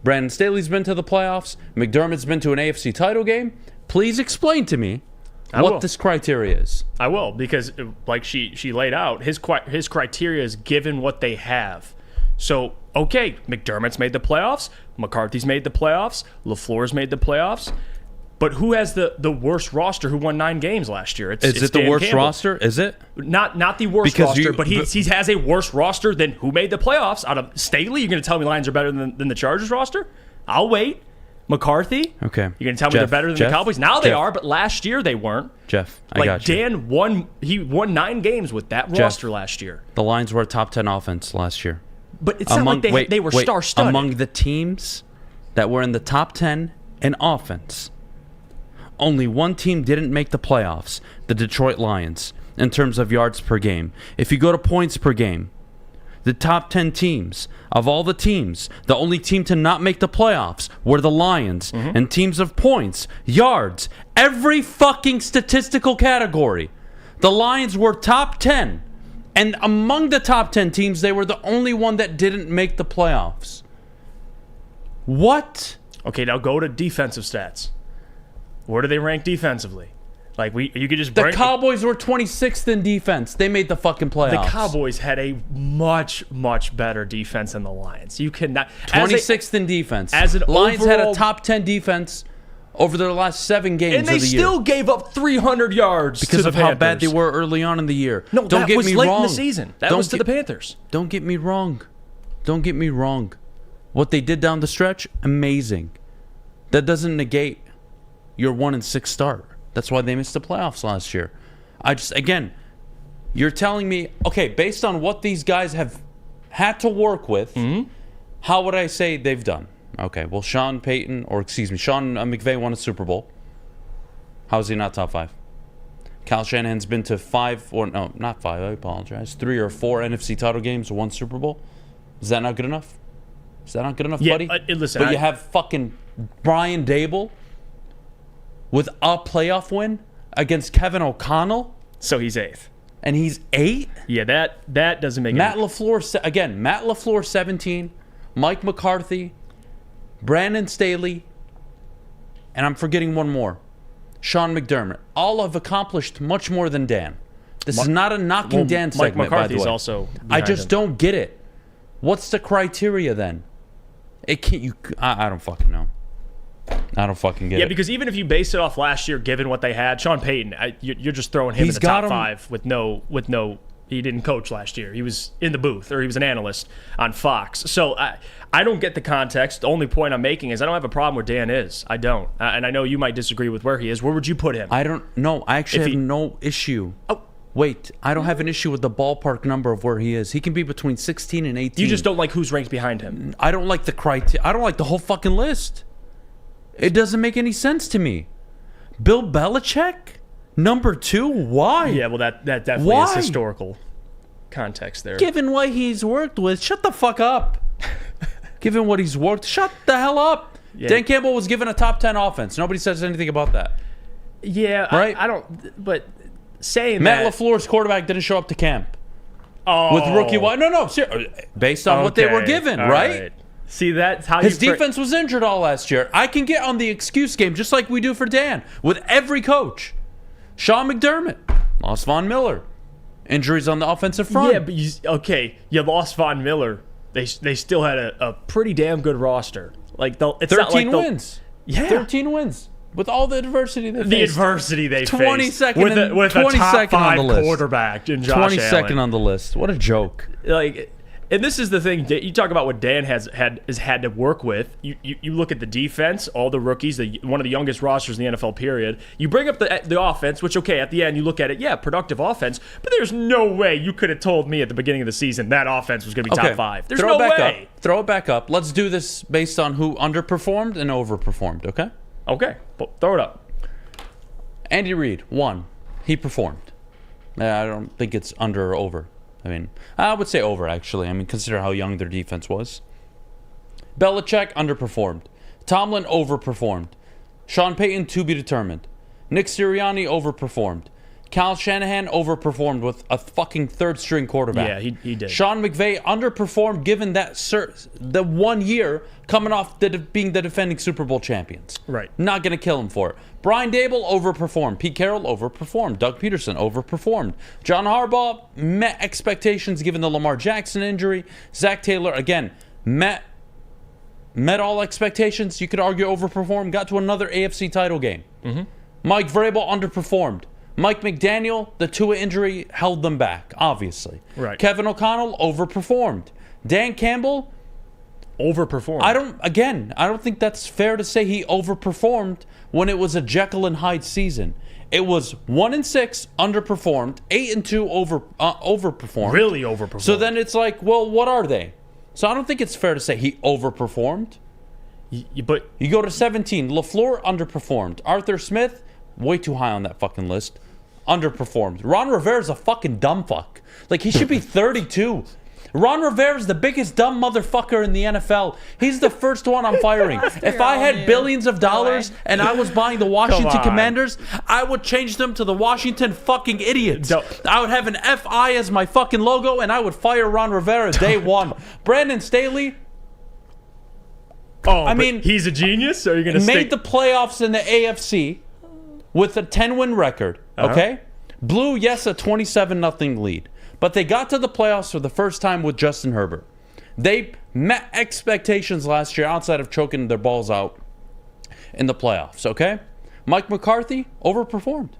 Brandon Staley's been to the playoffs. McDermott's been to an AFC title game. Please explain to me what this criteria is. I will, because like she laid out, his criteria is given what they have. So, okay, McDermott's made the playoffs, McCarthy's made the playoffs, LaFleur's made the playoffs, but who has the worst roster who won 9 games last year? It's it the Dan worst Campbell. roster? Is it? Not the worst roster, but he has a worse roster than who made the playoffs. Out of Staley, you're going to tell me Lions are better than the Chargers roster? I'll wait. McCarthy? Okay. You're going to tell me they're better than the Cowboys? Now they are, but last year they weren't. Jeff, I got you. Dan won 9 games with that roster last year. The Lions were a top 10 offense last year. But it's not like they were star-studded. Among the teams that were in the top 10 in offense, only 1 team didn't make the playoffs, the Detroit Lions, in terms of yards per game. If you go to points per game, the top 10 teams, of all the teams, the only team to not make the playoffs were the Lions. And teams of points, yards, every fucking statistical category. The Lions were top 10. And among the top 10 teams, they were the only one that didn't make the playoffs. What? Okay, now go to defensive stats. Where do they rank defensively? Like you could just the Cowboys were 26th in defense. They made the fucking playoffs. The Cowboys had a much better defense than the Lions. You cannot 26th in defense. As an Lions overall, had a top 10 defense over their last 7 games and they of the year. still gave up 300 yards because to of the how bad they Panthers. were early on in the year. No, don't that get was me late wrong. in the season. That was to the Panthers. Don't get me wrong. Don't get me wrong. What they did down the stretch, amazing. That doesn't negate your 1-6 start. That's why they missed the playoffs last year. Again, you're telling me, okay, based on what these guys have had to work with, how would I say they've done? Okay, well, Sean McVay won a Super Bowl. How is he not top 5? Kyle Shanahan's been to 5, or no, not 5, I apologize, 3 or 4 NFC title games, 1 Super Bowl. Is that not good enough? Is that not good enough, buddy? Listen, but you have fucking Brian Dable with a playoff win against Kevin O'Connell. So he's 8th. and he's 8? Yeah, that doesn't make Matt LaFleur, again, Matt LaFleur 17, Mike McCarthy, Brandon Staley, and I'm forgetting one more, Sean McDermott. All have accomplished much more than Dan. This is not a knocking Dan segment, Mike McCarthy's by the way. also I just don't get it. What's the criteria then? It can't. I don't fucking know. I don't fucking get it. Yeah, because even if you base it off last year, given what they had, Sean Payton, you're just throwing him in the top 5 with no. He didn't coach last year. He was in the booth, or he was an analyst on Fox. So I don't get the context. The only point I'm making is I don't have a problem where Dan is. I don't. And I know you might disagree with where he is. Where would you put him? I don't know. I actually have no issue. Oh. Wait, I don't have an issue with the ballpark number of where he is. He can be between 16 and 18. You just don't like who's ranked behind him. I don't like the criteria. I don't like the whole fucking list. It doesn't make any sense to me. Bill Belichick? Number 2? Why? Yeah, well, that definitely is historical context there. Given what he's worked with, shut the fuck up. Given what he's worked, shut the hell up. Yeah. Dan Campbell was given a top 10 offense. Nobody says anything about that. Yeah, right? I don't, but saying Matt that. LaFleur's quarterback didn't show up to camp. With rookie wide. No, based on what they were given, right? See, that's how his defense was injured all last year. I can get on the excuse game just like we do for Dan with every coach. Sean McDermott lost Von Miller, injuries on the offensive front. Yeah, but you lost Von Miller. They still had a pretty damn good roster. Like it's 13 wins. Yeah, 13 wins. With all the adversity they faced. The adversity they faced. 22nd with a top 5 quarterback in Josh 22nd Allen. On the list. What a joke. And this is the thing. You talk about what Dan has had to work with. You look at the defense, all the rookies, one of the youngest rosters in the NFL, period. You bring up the offense, which, at the end you look at it, productive offense. But there's no way you could have told me at the beginning of the season that offense was going to be top 5. There's no way. Throw it back up. Let's do this based on who underperformed and overperformed, okay? Okay, throw it up. Andy Reid, 1. He performed. I don't think it's under or over. I mean, I would say over, actually. I mean, consider how young their defense was. Belichick underperformed. Tomlin overperformed. Sean Payton, to be determined. Nick Sirianni overperformed. Kyle Shanahan overperformed with a fucking third-string quarterback. Yeah, he did. Sean McVay underperformed given that the 1 year coming off being the defending Super Bowl champions. Right. Not going to kill him for it. Brian Dable overperformed. Pete Carroll overperformed. Doug Peterson overperformed. John Harbaugh met expectations given the Lamar Jackson injury. Zach Taylor, again, met all expectations. You could argue overperformed. Got to another AFC title game. Mm-hmm. Mike Vrabel underperformed. Mike McDaniel, the Tua injury held them back, obviously. Right. Kevin O'Connell overperformed. Dan Campbell overperformed. I don't think that's fair to say he overperformed when it was a Jekyll and Hyde season. It was 1-6 underperformed, 8-2 overperformed. Really overperformed. So then it's like, well, what are they? So I don't think it's fair to say he overperformed. But you go to 17, LaFleur underperformed. Arthur Smith, way too high on that fucking list, underperformed. Ron Rivera's a fucking dumb fuck. Like, he should be 32. Ron Rivera's the biggest dumb motherfucker in the NFL. He's the first one I'm firing. If I had billions of dollars and I was buying the Washington Commanders, I would change them to the Washington fucking Idiots. I would have an FI as my fucking logo, and I would fire Ron Rivera day one. Brandon Staley. I mean, he's a genius. Or are you going to made the playoffs in the AFC with a 10-win record. Okay, blew a 27-0 lead. But they got to the playoffs for the first time with Justin Herbert. They met expectations last year outside of choking their balls out in the playoffs, okay? Mike McCarthy overperformed.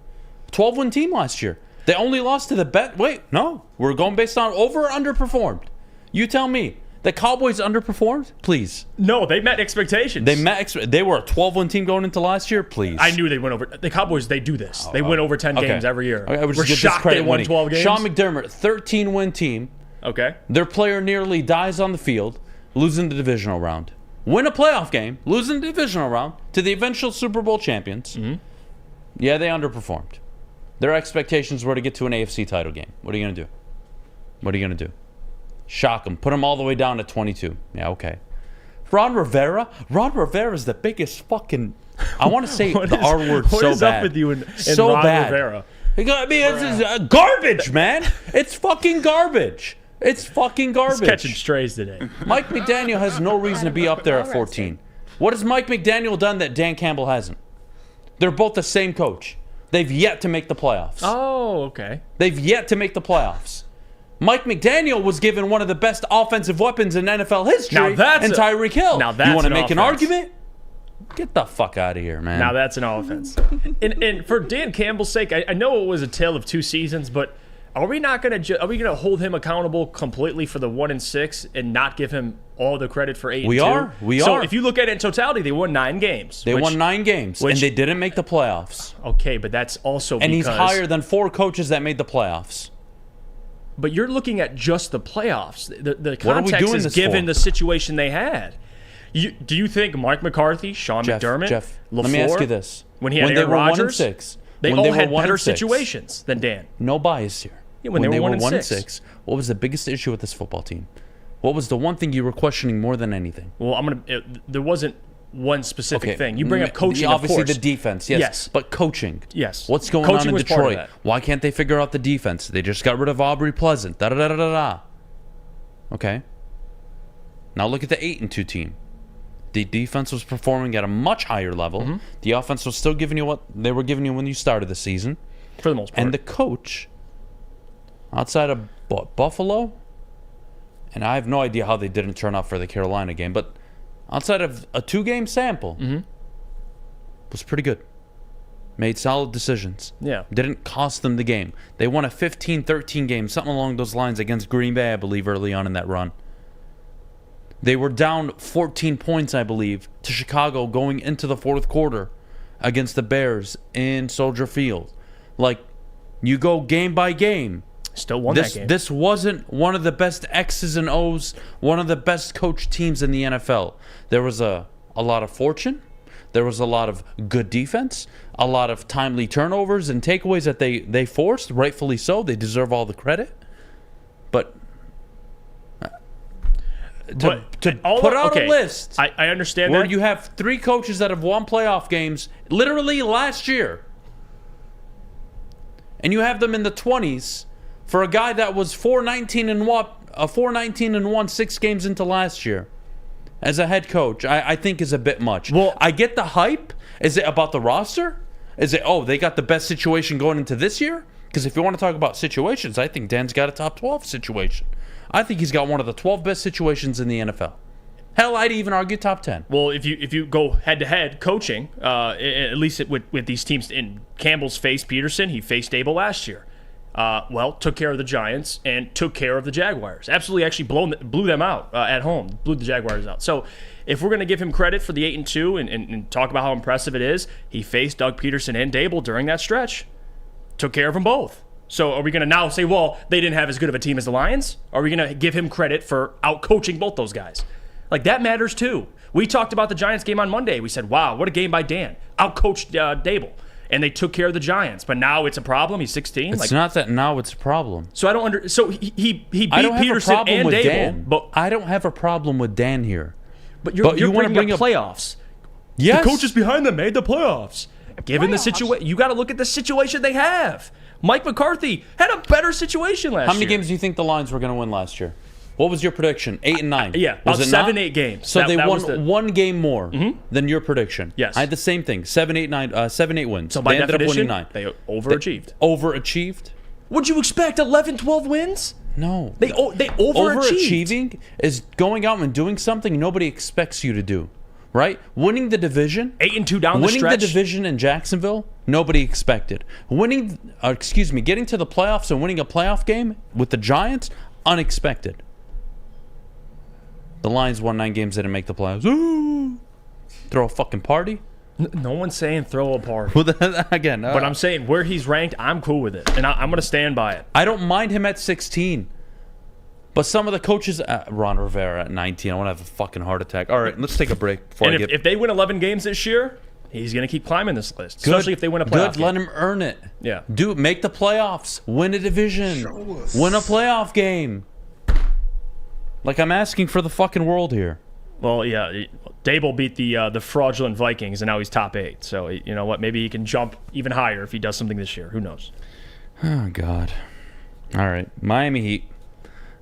12-win team last year. They only lost to the Wait, no. We're going based on over or underperformed. You tell me. The Cowboys underperformed? Please. No, they met expectations. They were a 12-win team going into last year? Please. I knew they went over. The Cowboys, they do this. They win over 10 games every year. Okay, we're shocked they won 12 games. Sean McDermott, 13-win team. Okay. Their player nearly dies on the field, losing the divisional round. Win a playoff game, losing the divisional round to the eventual Super Bowl champions. Mm-hmm. Yeah, they underperformed. Their expectations were to get to an AFC title game. What are you going to do? What are you going to do? Shock them. Put them all the way down to 22. Yeah, okay. Ron Rivera is the biggest fucking... I want to say the R word so bad. What is up with you and so Ron bad. Rivera? It's garbage, man. It's fucking garbage. It's fucking garbage. He's catching strays today. Mike McDaniel has no reason to be up there at 14. What has Mike McDaniel done that Dan Campbell hasn't? They're both the same coach. They've yet to make the playoffs. Oh, okay. They've yet to make the playoffs. Mike McDaniel was given one of the best offensive weapons in NFL history, and Tyreek Hill. Now that's you want to an make an offense. argument? Get the fuck out of here, man. Now that's an offense. and for Dan Campbell's sake, I know it was a tale of two seasons, but are we not going to are we going to hold him accountable completely for the 1-6 and not give him all the credit for 8-2? We are. So if you look at it in totality, they won 9 games. They won 9 games, and they didn't make the playoffs. Okay, but that's also and because... he's higher than 4 coaches that made the playoffs. But you're looking at just the playoffs. The What are we context doing is this given for? the situation they had. Do you think Mike McCarthy, Sean McDermott, Jeff, LaFleur, let me ask you this. When he had When they Aaron were 1 and Rodgers, 6, they when all they were had 1 better and 6. situations than Dan. No bias here. Yeah, when they were 1 and 1 and 6. 6, what was the biggest issue with this football team? What was the one thing you were questioning more than anything? Well, there wasn't one specific thing. You bring up coaching, obviously of course. the defense, yes. But coaching. Yes. What's going Coaching on in was part of Detroit? that. Why can't they figure out the defense? They just got rid of Aubrey Pleasant. Da-da-da-da-da-da. Okay. Now look at the 8-2 team. The defense was performing at a much higher level. Mm-hmm. The offense was still giving you what they were giving you when you started the season. For the most part. And the coach, outside of Buffalo, and I have no idea how they didn't turn out for the Carolina game, but outside of a 2-game sample, was pretty good. Made solid decisions. Yeah. Didn't cost them the game. They won a 15-13 game, something along those lines against Green Bay, I believe, early on in that run. They were down 14 points, I believe, to Chicago going into the fourth quarter against the Bears in Soldier Field. Like, you go game by game. Still won that game. This wasn't one of the best X's and O's, one of the best coached teams in the NFL. There was a lot of fortune. There was a lot of good defense, a lot of timely turnovers and takeaways that they forced, rightfully so. They deserve all the credit. But to put out a list, I understand where that. you have 3 coaches that have won playoff games literally last year, and you have them in the 20s for a guy that was 4-19-1 6 games into last year as a head coach, I think is a bit much. Well, I get the hype. Is it about the roster? Is it, they got the best situation going into this year? Because if you want to talk about situations, I think Dan's got a top 12 situation. I think he's got one of the 12 best situations in the NFL. Hell, I'd even argue top 10. Well, if you go head-to-head coaching, at least with these teams, in Campbell's faced Peterson, he faced Dable last year. Took care of the Giants and took care of the Jaguars. Absolutely, actually blew them out at home. Blew the Jaguars out. So if we're going to give him credit for the 8-2 and talk about how impressive it is, he faced Doug Peterson and Dable during that stretch. Took care of them both. So are we going to now say, well, they didn't have as good of a team as the Lions? Are we going to give him credit for out-coaching both those guys? Like, that matters too. We talked about the Giants game on Monday. We said, wow, what a game by Dan. Out-coached Dable. And they took care of the Giants. But now it's a problem. He's 16. It's not that now it's a problem. So I don't So he beat I don't have Peterson a problem and with Dable. Dan, But I don't have a problem with Dan here. But you're you want to bringing bring up playoffs. Yes. The coaches behind them made the playoffs. Given the situation, you got to look at the situation they have. Mike McCarthy had a better situation last year. How many games do you think the Lions were going to win last year? What was your prediction? 8 and 9. Yeah, was about it 7, not? 8 games. So they that won was the- one game more than your prediction. Yes. I had the same thing. 7, 8 wins. So by they ended up winning definition, 9. they overachieved. Overachieved? Would you expect 11, 12 wins? No. They overachieved. Overachieving is going out and doing something nobody expects you to do. Right? Winning the division. 8-2 down the stretch. Winning the division in Jacksonville, nobody expected. Getting to the playoffs and winning a playoff game with the Giants, unexpected. The Lions won 9 games, didn't make the playoffs. Ooh! Throw a fucking party? No one's saying throw a party. Well, again. But I'm saying where he's ranked, I'm cool with it. And I'm going to stand by it. I don't mind him at 16. But some of the coaches, Ron Rivera at 19, I want to have a fucking heart attack. All right, let's take a break before And if they win 11 games this year, he's going to keep climbing this list. Especially if they win a playoff game. Let him earn it. Yeah. Make the playoffs. Win a division. Win a playoff game. Like, I'm asking for the fucking world here. Well, yeah, Dable beat the fraudulent Vikings, and now he's top 8. So, you know what? Maybe he can jump even higher if he does something this year. Who knows? Oh, God. All right. Miami Heat.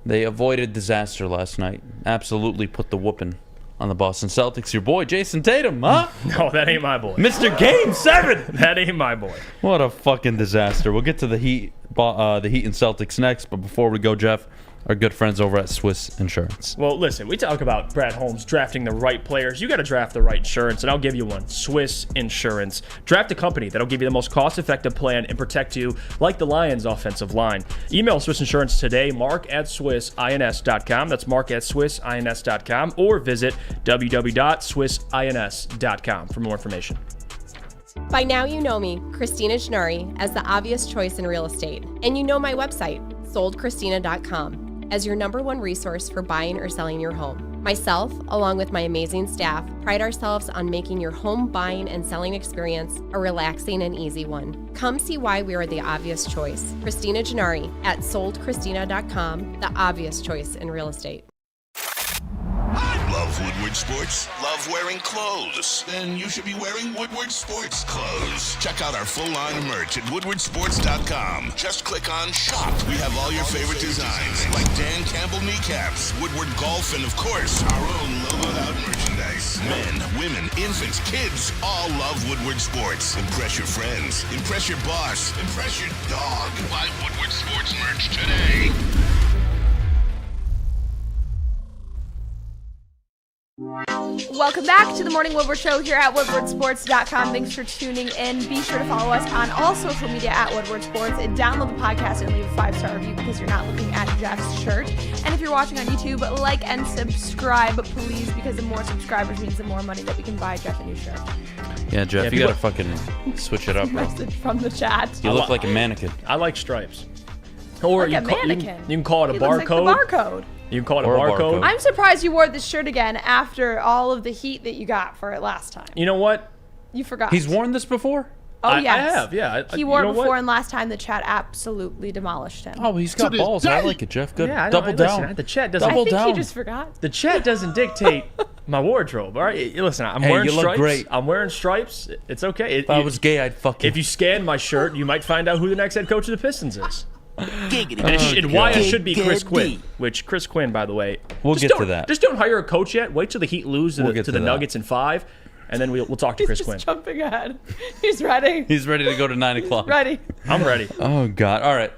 They avoided disaster last night. Absolutely put the whooping on the Boston Celtics. Your boy, Jason Tatum, huh? No, that ain't my boy. Mr. Game 7! That ain't my boy. What a fucking disaster. We'll get to the Heat and Celtics next, but before we go, Jeff, our good friends over at Swiss Insurance. Well, listen, we talk about Brad Holmes drafting the right players. You got to draft the right insurance, and I'll give you one. Swiss Insurance. Draft a company that'll give you the most cost-effective plan and protect you like the Lions' offensive line. Email Swiss Insurance today, mark@swissins.com. That's mark@swissins.com, or visit www.swissins.com for more information. By now you know me, Christina Gennari, as the obvious choice in real estate. And you know my website, soldchristina.com, as your #1 resource for buying or selling your home. Myself, along with my amazing staff, pride ourselves on making your home buying and selling experience a relaxing and easy one. Come see why we are the obvious choice. Christina Gennari at soldchristina.com, the obvious choice in real estate. Love Woodward Sports? Love wearing clothes? Then you should be wearing Woodward Sports clothes. Check out our full line of merch at woodwardsports.com. Just click on shop. We have all your favorite designs, like Dan Campbell kneecaps, Woodward Golf, and of course, our own logoed out merchandise. Men, women, infants, kids, all love Woodward Sports. Impress your friends. Impress your boss. Impress your dog. Buy Woodward Sports merch today. Welcome back to the Morning Woodward Show here at woodwardsports.com. Thanks for tuning in. Be sure to follow us on all social media at Woodward Sports. Download the podcast and leave a 5-star review because you're not looking at Jeff's shirt. And if you're watching on YouTube, like and subscribe, please, because the more subscribers means the more money that we can buy Jeff a new shirt. Yeah, Jeff, you gotta fucking switch it up, bro. Message from the chat. You look like a mannequin. I like stripes. Or Like a mannequin. You can call it a He looks barcode. like the barcode. You can call it a Or a barcode. barcode. I'm surprised you wore this shirt again after all of the heat that you got for it last time. You know what? You forgot. He's worn this before? Oh, I yes. have, yeah. He wore you it know before, what? and last time the chat absolutely demolished him. Oh, he's got balls. I like it, Jeff. Good. Yeah, I Double know. down. Listen, the chat doesn't. I think down. he just forgot. The chat doesn't dictate my wardrobe. All right, listen, I'm Hey, wearing you look stripes. great. I'm wearing stripes. It's okay. If I was gay, I'd fuck you. If you scan my shirt, you might find out who the next head coach of the Pistons is. Giggity. And why it should be Chris Giggity. Quinn. Which Chris Quinn, by the way, We'll just get don't- to that. Just don't hire a coach yet. Wait till the Heat lose to We'll the, get to to the that. Nuggets in 5, and then we'll talk to He's Chris just Quinn. jumping ahead. He's ready. He's ready to go to 9 o'clock. Ready. I'm ready. Oh, God. All right.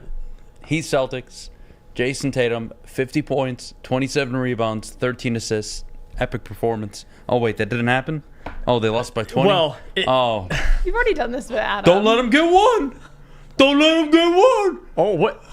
Heat Celtics. Jason Tatum, 50 points, 27 rebounds, 13 assists. Epic performance. Oh, wait, that didn't happen? Oh, they lost by 20? Well, oh. You've already done this with Adam. Don't let him get one. Don't let him get one. Oh, what?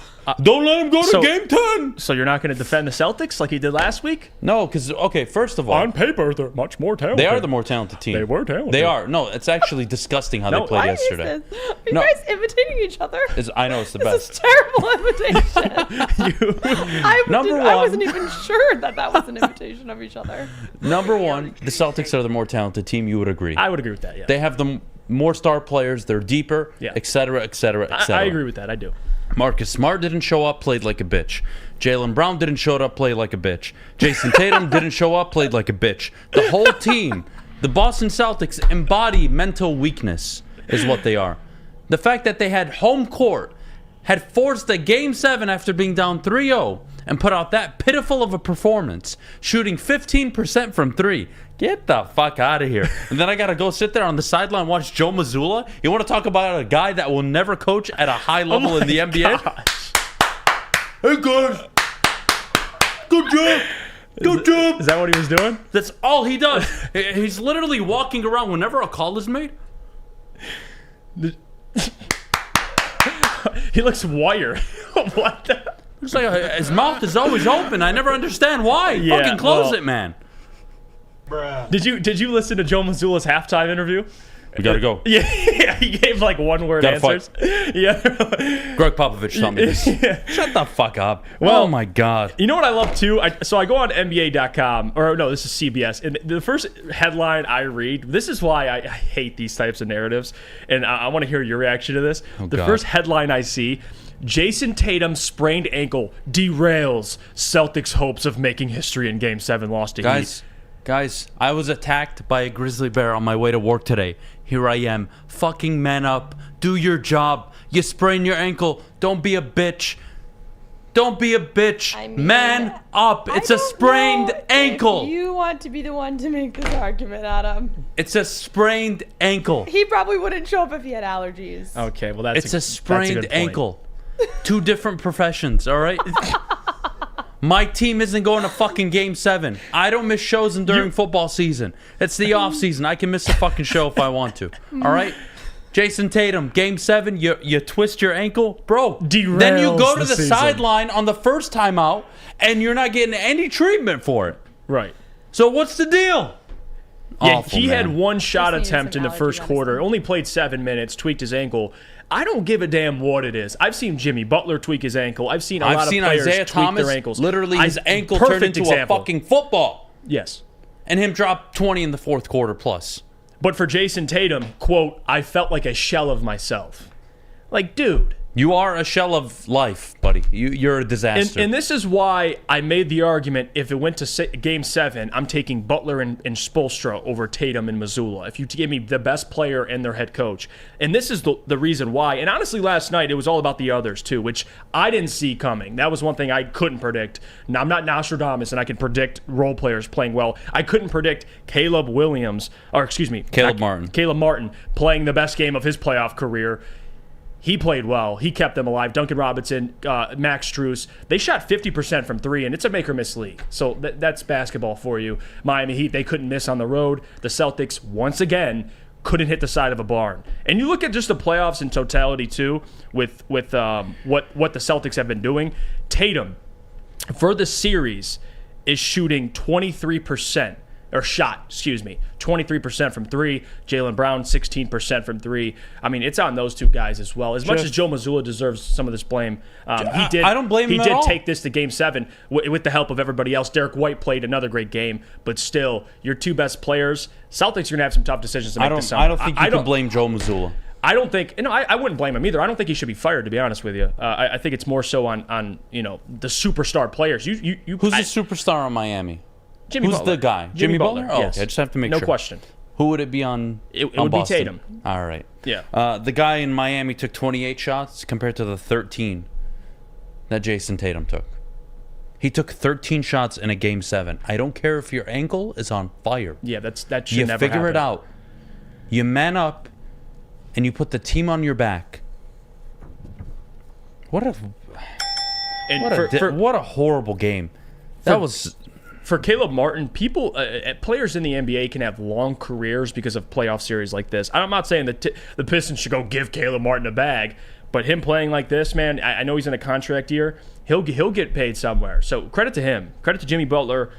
Don't let him go to so- game 10. So you're not going to defend the Celtics like you did last week? No, because, okay, first of all, On paper, they're much more talented. they are the more talented team. They were talented. They are. No, it's actually disgusting how No, they played Why is yesterday. this? Are you No. guys imitating each other? I know it's the This is best. terrible imitation. I Number wasn't one. even sure that was an imitation of each other. Number one, the Celtics are the more talented team. You would agree. I would agree with that, yeah. They have the more star players. They're deeper, Yeah. et cetera, et cetera, et cetera. I agree with that. I do. Marcus Smart didn't show up, played like a bitch. Jaylen Brown didn't show up, played like a bitch. Jason Tatum didn't show up, played like a bitch. The whole team, the Boston Celtics, embody mental weakness is what they are. The fact that they had home court, had forced a Game 7 after being down 3-0, and put out that pitiful of a performance, shooting 15% from 3. Get the fuck out of here. And then I got to go sit there on the sideline and watch Joe Mazzulla. You want to talk about a guy that will never coach at a high level in the NBA? Gosh. Hey, guys. Good job. Good job. Is that what he was doing? That's all he does. He's literally walking around whenever a call is made. He looks wired. What the? It's like his mouth is always open. I never understand why. Yeah, Fucking close well- it, man. Did you listen to Joe Mazzulla's halftime interview? We gotta go. Yeah, he gave like one-word Gotta answers. Yeah. Greg Popovich taught me this. Yeah. Shut the fuck up. Well, oh my god. You know what I love too? So I go on NBA.com, or no, this is CBS, and the first headline I read, this is why I hate these types of narratives, and I want to hear your reaction to this. The God. first headline I see, Jason Tatum's sprained ankle derails Celtics' hopes of making history in Game 7 loss to Heat. Guys, I was attacked by a grizzly bear on my way to work today. Here I am. Fucking man up. Do your job. You sprain your ankle. Don't be a bitch. Don't be a bitch. Man up. It's a sprained ankle. You want to be the one to make this argument, Adam. It's a sprained ankle. He probably wouldn't show up if he had allergies. Okay, well that's It's a sprained good point. ankle. Two different professions, all right? My team isn't going to fucking Game 7. I don't miss shows during football season. It's the off season. I can miss a fucking show if I want to. All right? Jason Tatum, Game 7, you twist your ankle. Bro, then you go to the sideline on the first time out, and you're not getting any treatment for it. Right. So what's the deal? Yeah, Awful, he man. had one shot attempt in the first quarter. Only played 7 minutes, tweaked his ankle. I don't give a damn what it is. I've seen Jimmy Butler tweak his ankle. I've seen a lot of players Isaiah tweak Thomas, their ankles. literally his ankle turned into a fucking football. Yes. And him drop 20 in the fourth quarter plus. But for Jason Tatum, quote, I felt like a shell of myself. Like, dude. You are a shell of life, buddy. You're a disaster. And this is why I made the argument, if it went to Game 7, I'm taking Butler and Spoelstra over Tatum and Missoula. If you give me the best player and their head coach. And this is the reason why. And honestly, last night, it was all about the others, too, which I didn't see coming. That was one thing I couldn't predict. Now, I'm not Nostradamus, and I can predict role players playing well. I couldn't predict Caleb Martin playing the best game of his playoff career. He played well. He kept them alive. Duncan Robinson, Max Strus. They shot 50% from 3, and it's a make-or-miss league. So that's basketball for you. Miami Heat, they couldn't miss on the road. The Celtics, once again, couldn't hit the side of a barn. And you look at just the playoffs in totality, too, with what the Celtics have been doing. Tatum, for the series, is shooting 23%. Or shot, 23% from 3. Jaylen Brown, 16% from 3. I mean, it's on those two guys as well. As much as Joe Mazzulla deserves some of this blame, I don't blame him at all. He did take this to Game 7 with the help of everybody else. Derek White played another great game, but still, your two best players, Celtics are going to have some tough decisions to make this summer. I don't think you can blame Joe Mazzulla. I don't think, I wouldn't blame him either. I don't think he should be fired, to be honest with you. I think it's more so on the superstar players. Who's the superstar on Miami? Jimmy Who's Butler. the guy? Jimmy Butler? Oh, Yes. okay. I just have to make sure. No question. Who would it be on? It on would Boston? be Tatum. All right. Yeah. The guy in Miami took 28 shots compared to the 13 that Jason Tatum took. He took 13 shots in a Game 7. I don't care if your ankle is on fire. Yeah, that should never happen. You figure it out. You man up, and you put the team on your back. What a horrible game. That was. For Caleb Martin, players in the NBA can have long careers because of playoff series like this. I'm not saying that the Pistons should go give Caleb Martin a bag, but him playing like this, man, I know he's in a contract year. He'll get paid somewhere. So credit to him. Credit to Jimmy Butler.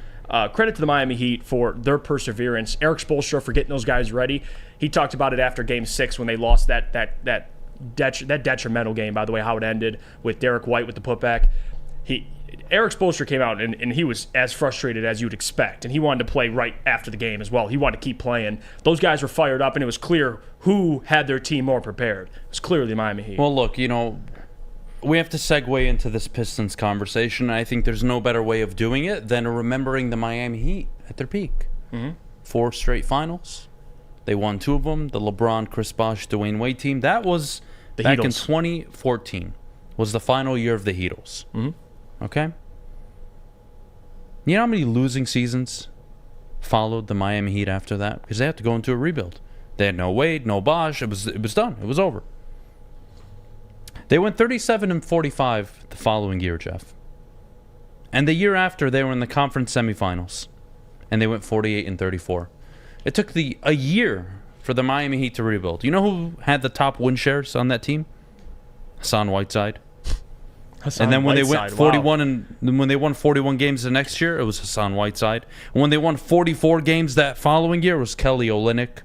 Credit to the Miami Heat for their perseverance. Eric Spoelstra for getting those guys ready. He talked about it after Game 6 when they lost that detrimental game, by the way, how it ended with Derek White with the putback. Eric Spoelstra came out and he was as frustrated as you'd expect, and he wanted to play right after the game as well. He wanted to keep playing. Those guys were fired up, and it was clear who had their team more prepared. It was clearly Miami Heat. Well, look, we have to segue into this Pistons conversation. I think there's no better way of doing it than remembering the Miami Heat at their peak. Mm-hmm. 4 straight finals. They won 2 of them. The LeBron, Chris Bosh, Dwayne Wade team. That was the back Heatles. in 2014. Was the final year of the Heatles. Mm-hmm. Okay? You know how many losing seasons followed the Miami Heat after that? Because they had to go into a rebuild. They had no Wade, no Bosh. It was done. It was over. They went 37-45 the following year, Jeff. And the year after, they were in the conference semifinals. And they went 48-34. It took a year for the Miami Heat to rebuild. You know who had the top win shares on that team? Hassan Whiteside. And then when they went 41 and when they won 41 games the next year, it was Hassan Whiteside. And when they won 44 games that following year, it was Kelly Olynyk.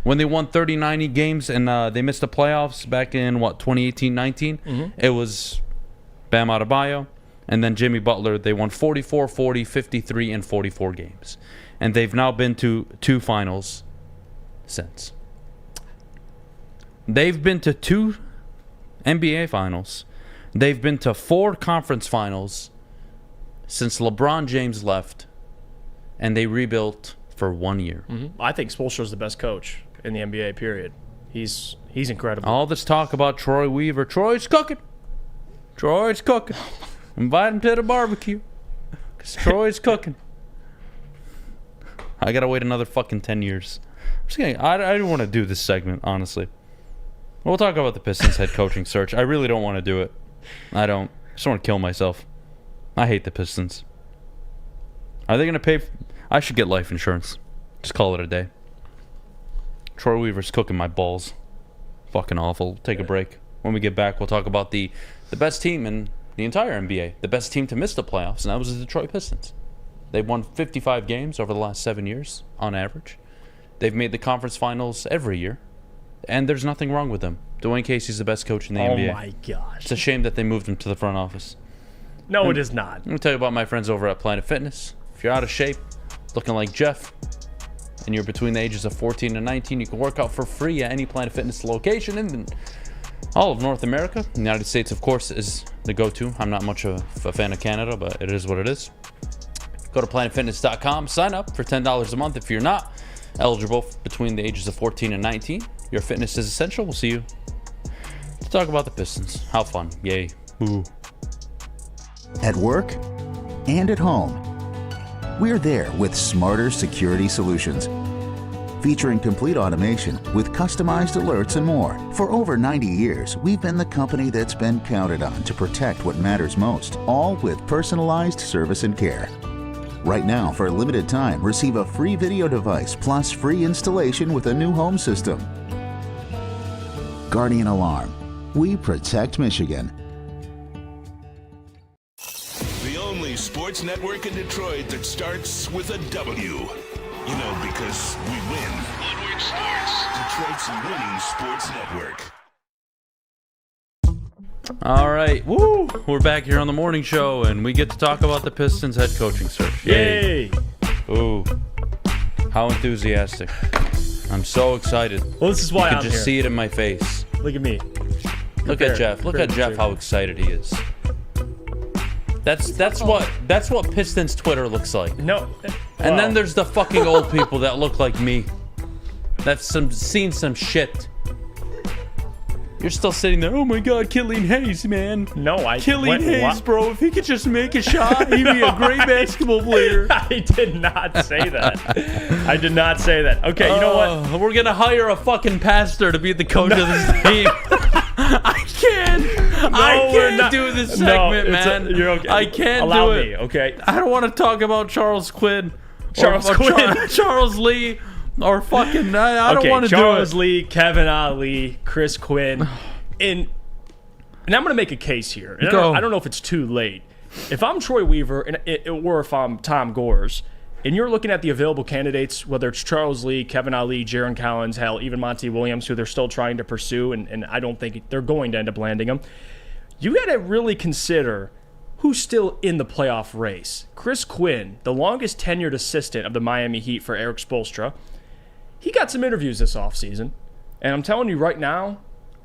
When they won 30-90 games and they missed the playoffs back in 2018-19, it was Bam Adebayo. And then Jimmy Butler, they won 44, 40, 53, and 44 games. And they've now been to 2 finals since. They've been to 2 NBA finals. They've been to 4 conference finals since LeBron James left, and they rebuilt for 1 year. I think Spoelstra's the best coach in the NBA, period. He's incredible. All this talk about Troy Weaver. Troy's cooking. Troy's cooking. Invite him to the barbecue. Because Troy's cooking. I got to wait another fucking 10 years. I'm just kidding. I don't want to do this segment, honestly. We'll talk about the Pistons head coaching search. I really don't want to do it. I don't. I just want to kill myself. I hate the Pistons. Are they going to pay? I should get life insurance. Just call it a day. Troy Weaver's cooking my balls. Fucking awful. Take a break. When we get back, we'll talk about the best team in the entire NBA. The best team to miss the playoffs, and that was the Detroit Pistons. They've won 55 games over the last 7 years, on average. They've made the conference finals every year, and there's nothing wrong with them. Dwayne Casey's the best coach in the NBA. Oh, my gosh. It's a shame that they moved him to the front office. No, it is not. I'm going to tell you about my friends over at Planet Fitness. If you're out of shape, looking like Jeff, and you're between the ages of 14 and 19, you can work out for free at any Planet Fitness location in all of North America. The United States, of course, is the go-to. I'm not much of a fan of Canada, but it is what it is. Go to planetfitness.com, sign up for $10 a month if you're not eligible between the ages of 14 and 19. Your fitness is essential. We'll see you to talk about the Pistons. How fun. Yay. Ooh. At work and at home, we're there with smarter security solutions. Featuring complete automation with customized alerts and more. For over 90 years, we've been the company that's been counted on to protect what matters most, all with personalized service and care. Right now, for a limited time, receive a free video device plus free installation with a new home system. Guardian Alarm. We protect Michigan. The only sports network in Detroit that starts with a W. You know, because we win. Woodward starts Detroit's winning sports network. All right. Woo! We're back here on the morning show, and we get to talk about the Pistons head coaching search. Yay! Ooh. How enthusiastic. I'm so excited. Well, this is why you I'm can just here. see it in my face. Look at me. Look at Jeff. Look at Jeff, how excited he is. That's what Pistons Twitter looks like. No. And then there's the fucking old people that look like me. That's seen some shit. You're still sitting there. Oh my God, Killian Hayes, man. No, Killian Hayes, bro. If he could just make a shot, he'd be a great basketball player. I did not say that. I did not say that. Okay, you know what? We're gonna hire a fucking pastor to be the coach of this team. I can't do this segment, man. You're okay. I can't Allow do it. me, okay? I don't want to talk about Charles Quinn. Charles Quinn. Charles Lee. Or fucking, I don't want to do it. Charles Lee, Kevin Ali, Chris Quinn. And I'm going to make a case here. And I don't know if it's too late. If I'm Troy Weaver, or if I'm Tom Gores, and you're looking at the available candidates, whether it's Charles Lee, Kevin Ali, Jaron Collins, hell, even Monty Williams, who they're still trying to pursue, and I don't think they're going to end up landing them, you got to really consider who's still in the playoff race. Chris Quinn, the longest tenured assistant of the Miami Heat for Eric Spoelstra, he got some interviews this offseason, and I'm telling you right now,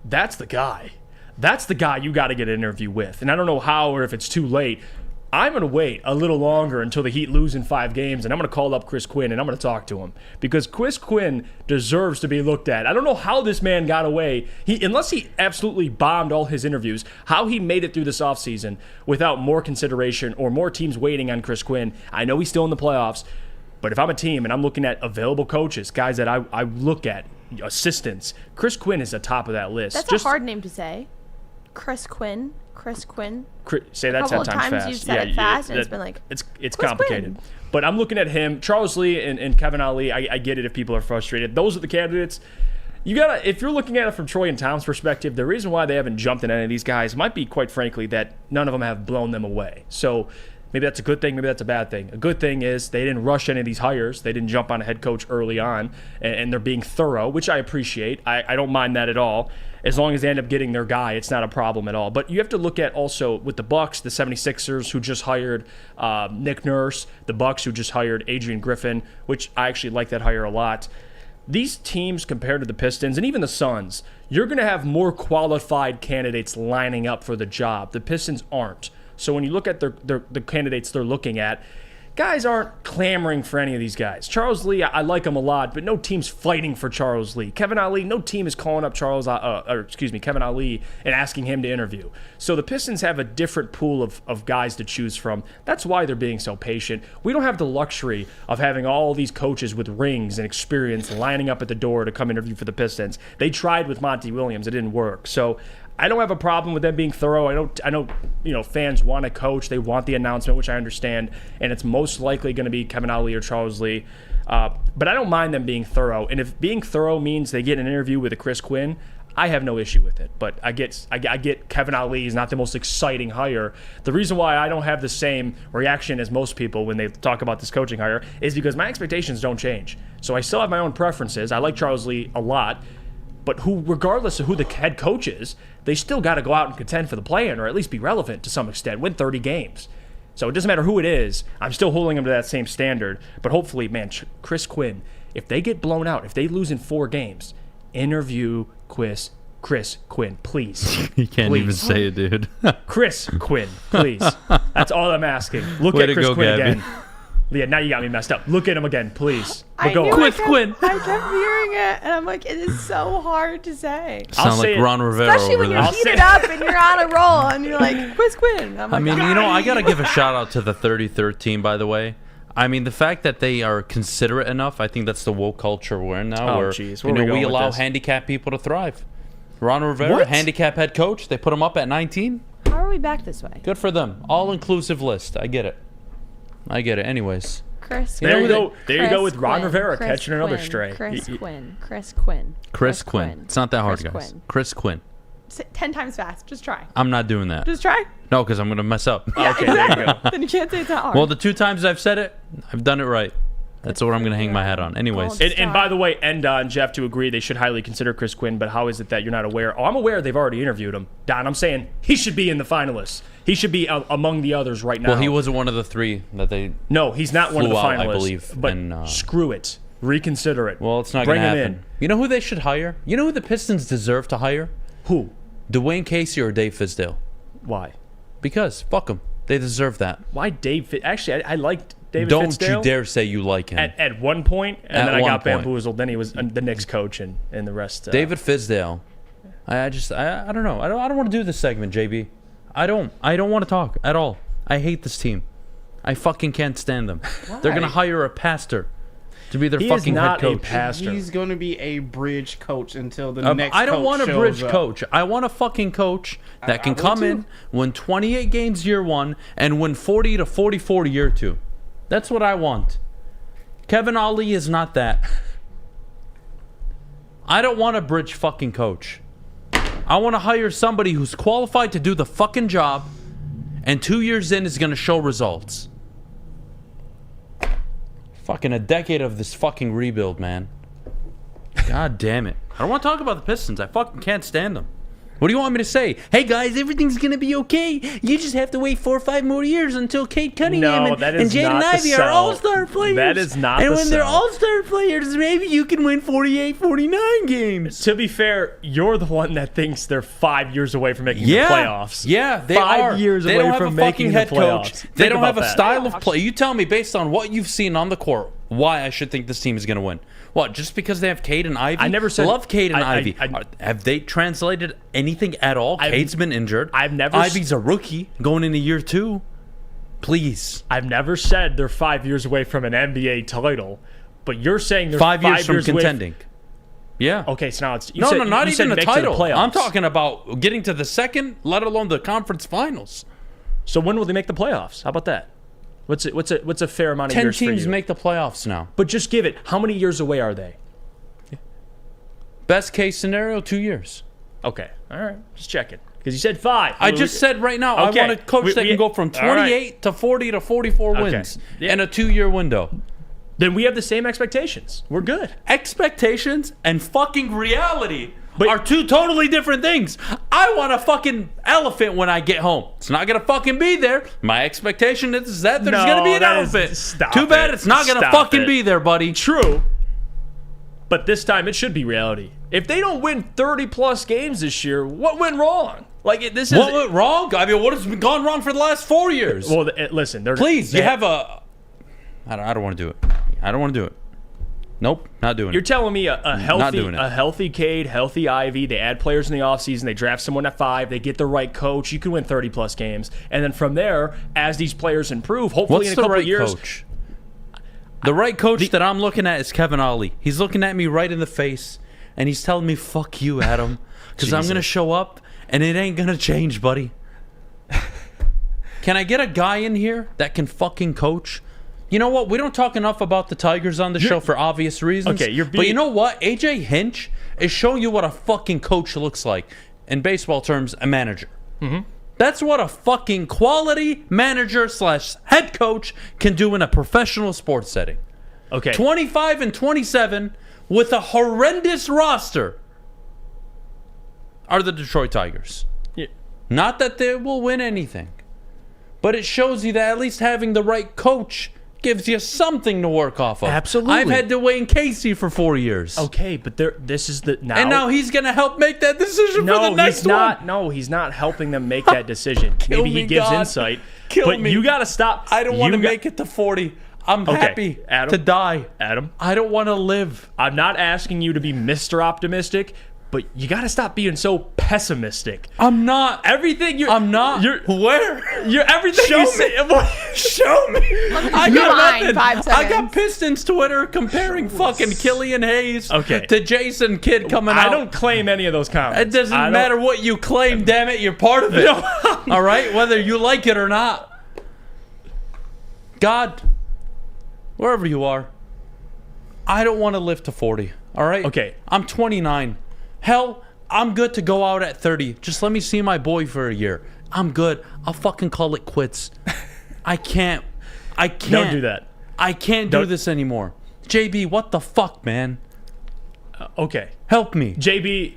that's the guy. That's the guy you got to get an interview with. And I don't know how or if it's too late. I'm going to wait a little longer until the Heat lose in 5 games, and I'm going to call up Chris Quinn, and I'm going to talk to him. Because Chris Quinn deserves to be looked at. I don't know how this man got away. Unless he absolutely bombed all his interviews, how he made it through this offseason without more consideration or more teams waiting on Chris Quinn. I know he's still in the playoffs, but if I'm a team and I'm looking at available coaches, guys that I look at, assistants, Chris Quinn is at the top of that list. That's a hard name to say. Chris Quinn. Say that 10 times fast. You've said it fast, and it's been like, it's complicated. But I'm looking at him, Charles Lee and Kevin Ali. I get it if people are frustrated. Those are the candidates. If you're looking at it from Troy and Tom's perspective, the reason why they haven't jumped in any of these guys might be, quite frankly, that none of them have blown them away. So maybe that's a good thing, maybe that's a bad thing. A good thing is they didn't rush any of these hires. They didn't jump on a head coach early on, and they're being thorough, which I appreciate. I don't mind that at all. As long as they end up getting their guy, it's not a problem at all. But you have to look at also with the Bucks, the 76ers, who just hired Nick Nurse, the Bucks, who just hired Adrian Griffin, which I actually like that hire a lot. These teams, compared to the Pistons and even the Suns, you're going to have more qualified candidates lining up for the job. The Pistons aren't. So when you look at the candidates they're looking at, guys aren't clamoring for any of these guys. Charles Lee, I like him a lot, but no team's fighting for Charles Lee. Kevin Ali, no team is calling up Kevin Ali and asking him to interview. So the Pistons have a different pool of guys to choose from. That's why they're being so patient. We don't have the luxury of having all these coaches with rings and experience lining up at the door to come interview for the Pistons. They tried with Monty Williams. It didn't work. So I don't have a problem with them being thorough. I know fans want a coach. They want the announcement, which I understand, and it's most likely going to be Kevin Ali or Charles Lee. But I don't mind them being thorough. And if being thorough means they get an interview with a Chris Quinn, I have no issue with it. But I get Kevin Ali is not the most exciting hire. The reason why I don't have the same reaction as most people when they talk about this coaching hire is because my expectations don't change. So I still have my own preferences. I like Charles Lee a lot. But regardless of who the head coach is, they still got to go out and contend for the play-in, or at least be relevant to some extent, win 30 games. So it doesn't matter who it is. I'm still holding them to that same standard. But hopefully, man, Chris Quinn, if they get blown out, if they lose in 4 games, interview Chris Quinn, please. You can't even say it, dude. Chris Quinn, please. That's all I'm asking. Look at Chris Quinn again. Yeah, now you got me messed up. Look at him again, please. Chris Quinn. I kept hearing it, and I'm like, it is so hard to say. Sound like Ron Rivera. Especially when you're heated up and you're on a roll, and you're like, Chris Quinn. I'm like, I got to give a shout-out to the 33rd team, by the way. I mean, the fact that they are considerate enough, I think that's the woke culture we're in now. Oh, jeez. We allow handicapped people to thrive. Ron Rivera, handicap head coach, they put him up at 19. How are we back this way? Good for them. All-inclusive list. I get it. Anyways. Chris. There you go with Ron Rivera catching another stray. Chris Quinn. It's not that hard, guys. Chris Quinn. 10 times fast. Just try. I'm not doing that. Just try. No, because I'm going to mess up. Yeah, okay, there you go. Then you can't say it's not hard. Well, the 2 times I've said it, I've done it right. That's what I'm going to hang my hat on. Anyways. And by the way, and Jeff to agree, they should highly consider Chris Quinn, but how is it that you're not aware? Oh, I'm aware they've already interviewed him. Don, I'm saying he should be in the finalists. He should be among the others right now. Well, he wasn't one of the 3 that they No, he's not one of the finalists. I believe. But screw it. Reconsider it. Well, it's not going to happen. You know who they should hire? You know who the Pistons deserve to hire? Who? Dwayne Casey or Dave Fizdale. Why? Because, fuck them. They deserve that. Why Dave? Actually, I liked David Don't Fizdale. Don't you dare say you like him. At one point, and then I got bamboozled. Then he was the Knicks coach, and the rest. David Fizdale. I don't know. I don't want to do this segment, JB. I don't want to talk at all. I hate this team. I fucking can't stand them. Why? They're gonna hire a pastor to be their fucking head coach. A pastor. He's going to be a bridge coach until the next. I don't want a bridge up. coach. I want a fucking coach that can come in, win 28 games year 1, and win 40 to 44 year 2. That's what I want. Kevin Ali is not that. I don't want a bridge fucking coach. I want to hire somebody who's qualified to do the fucking job, and 2 years in is going to show results. Fucking a decade of this fucking rebuild, man. God damn it. I don't want to talk about the Pistons. I fucking can't stand them. What do you want me to say? Hey, guys, everything's going to be okay. You just have to wait 4 or 5 more years until Kate Cunningham and Jaden Ivey are all-star players. That is not and when they're all-star players, maybe you can win 48, 49 games. To be fair, you're the one that thinks they're 5 years away from making the playoffs. Yeah, they 5 are. years they away don't have from a making fucking the head playoffs. coach. They don't have a style of play. You tell me, based on what you've seen on the court, why I should think this team is going to win. What, just because they have Cade and Ivy? I never said... Love Cade and Ivy. Have they translated anything at all? Cade's been injured. Ivy's a rookie going into year 2. Please. I've never said they're 5 years away from an NBA title, but you're saying they're 5 years from contending. Yeah. Okay, so now it's... not even the title. The I'm talking about getting to the second, let alone the conference finals. So when will they make the playoffs? How about that? What's a fair amount of years for you? 10 teams make the playoffs now. But just give it. How many years away are they? Best case scenario, 2 years. Okay. All right. Just checking. Because you said 5. I just said right now, okay. I want a coach that can go from 28 to 40 to 44 wins in a 2-year window. Then we have the same expectations. We're good. Expectations and fucking reality are 2 totally different things. I want a fucking elephant when I get home. It's not going to fucking be there. My expectation is that there's going to be an elephant. Too bad it's not going to fucking be there, buddy. True. But this time it should be reality. If they don't win 30-plus games this year, what went wrong? What went wrong? I mean, what has gone wrong for the last 4 years? Well, listen. Please, you have a... I don't want to do it. I don't want to do it. Nope, not doing You're it. telling me a healthy, doing it. a healthy Cade, healthy Ivy, they add players in the offseason, they draft someone at 5, they get the right coach, you can win 30-plus games. And then from there, as these players improve, hopefully What's in a the couple right of years. coach? The right coach that I'm looking at is Kevin Ollie. He's looking at me right in the face, and he's telling me, fuck you, Adam, because I'm going to show up, and it ain't going to change, buddy. Can I get a guy in here that can fucking coach? You know what? We don't talk enough about the Tigers on the show for obvious reasons. Okay, but you know what? AJ Hinch is showing you what a fucking coach looks like. In baseball terms, a manager. Mm-hmm. That's what a fucking quality manager / head coach can do in a professional sports setting. Okay. 25 and 27 with a horrendous roster are the Detroit Tigers. Yeah. Not that they will win anything, but it shows you that at least having the right coach gives you something to work off of. Absolutely. I've had Dwayne Casey for 4 years. Okay, but this is the now. And now he's going to help make that decision for the next he's not. one. No, he's not helping them make that decision. Kill Maybe he me, gives God. insight. Kill but me. you got to stop. I don't want to You got- make it to 40. I'm Okay, happy Adam, to die. Adam, I don't want to live. I'm not asking you to be Mr. Optimistic, but you got to stop being so pessimistic. I'm not. Everything you. I'm not. Where? You're everything Show you me. say. Show me. I got Rewind 5 nothing. I got seconds. Pistons Twitter comparing fucking Killian Hayes to Jason Kidd coming out. I don't claim any of those comments. It doesn't matter what you claim, damn it. You're part of it. All right? Whether you like it or not. God, wherever you are, I don't want to live to 40. All right? Okay. I'm 29. Hell, I'm good to go out at 30. Just let me see my boy for a year. I'm good. I'll fucking call it quits. I can't. Don't do that. I can't do this anymore. JB, what the fuck, man? Okay. Help me. JB.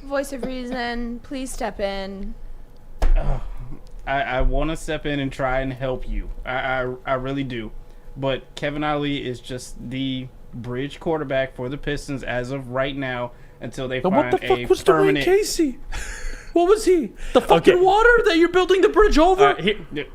Voice of reason, please step in. I want to step in and try and help you. I really do. But Kevin Ollie is just the bridge quarterback for the Pistons as of right now until they And find what the fuck a was permanent. Dwayne Casey? What was he? The fucking water that you're building the bridge over?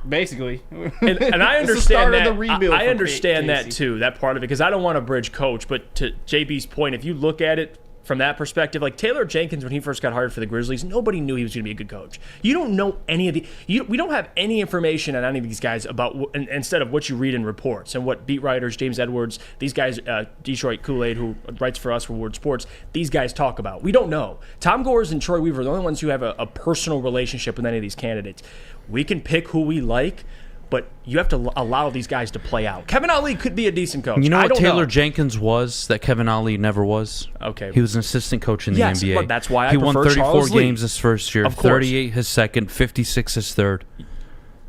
Basically. And I It's the start understand of that. the rebuild I for understand that Casey. too, that part of it, because I don't want to bridge coach. But to JB's point, if you look at it from that perspective, like Taylor Jenkins, when he first got hired for the Grizzlies, nobody knew he was going to be a good coach. You don't know any of the. We don't have any information on any of these guys about instead of what you read in reports and what beat writers, James Edwards, these guys, Detroit Kool-Aid, who writes for us for Woodward Sports, these guys talk about. We don't know. Tom Gores and Troy Weaver are the only ones who have a personal relationship with any of these candidates. We can pick who we like, but you have to allow these guys to play out. Kevin Ollie could be a decent coach. You know I what don't Taylor know. Jenkins was that Kevin Ollie never was? Okay. He was an assistant coach in the Yes, NBA. but that's why I he won prefer 34 Charles Lee. games his first year, Of course. 38 his second, 56 his third.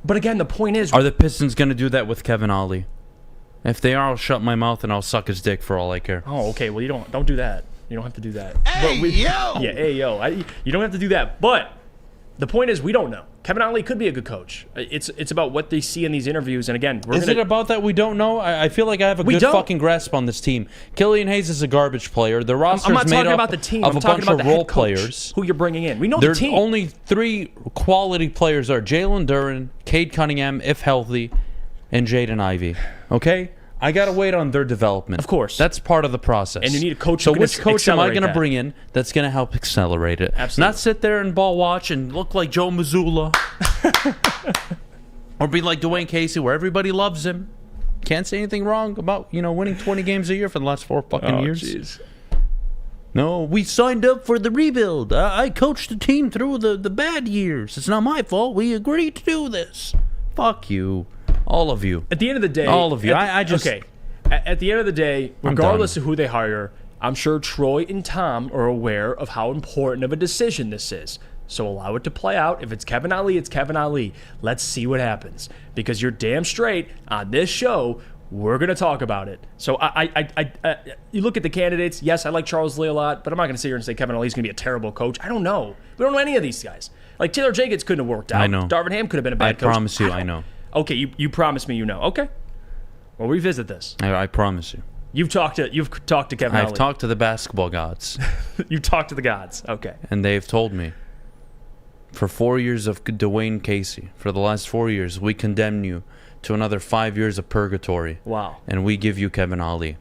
But again, the point is, Are the Pistons going to do that with Kevin Ollie? If they are, I'll shut my mouth and I'll suck his dick for all I care. oh, okay. Well, you don't do that. You don't have to do that. Hey, yo! Yeah, hey, yo. You don't have to do that. But the point is, we don't know. Kevin Ollie could be a good coach. It's about what they see in these interviews. And again, Is it about that we don't know? I feel like I have a We good don't. fucking grasp on this team. Killian Hayes is a garbage player. The roster's I'm not made talking up about the team. of I'm a talking bunch about of the role head coach, players. who you're bringing in. We know There's the team. only 3 quality players are Jalen Duren, Cade Cunningham, if healthy, and Jaden Ivey. Okay? I got to wait on their development. Of course. That's part of the process. And you need a coach So who can which coach am I accelerate going to that. bring in that's going to help accelerate it? Absolutely. Not sit there and ball watch and look like Joe Mazzulla. Or be like Dwayne Casey where everybody loves him. Can't say anything wrong about, winning 20 games a year for the last 4 fucking years. Jeez. No, we signed up for the rebuild. I coached the team through the bad years. It's not my fault. We agreed to do this. Fuck you. All of you. At the end of the day, All of you. Okay. At the end of the day, I'm regardless done. of who they hire, I'm sure Troy and Tom are aware of how important of a decision this is. So allow it to play out. If it's Kevin Ollie, it's Kevin Ollie. Let's see what happens. Because you're damn straight on this show, we're going to talk about it. So you look at the candidates. Yes, I like Charles Lee a lot, but I'm not going to sit here and say Kevin Ollie's going to be a terrible coach. I don't know. We don't know any of these guys. Like Taylor Jenkins couldn't have worked out. I know. Darvin Ham could have been a bad coach. I promise you, I know. Okay, you promise me you know. Okay. We'll revisit this. I promise you. You've talked to Kevin Ollie. I've talked to the basketball gods. You've talked to the gods. Okay. And they've told me, for 4 years of Dwayne Casey, for the last 4 years, we condemn you to another 5 years of purgatory. Wow. And we give you Kevin Ollie.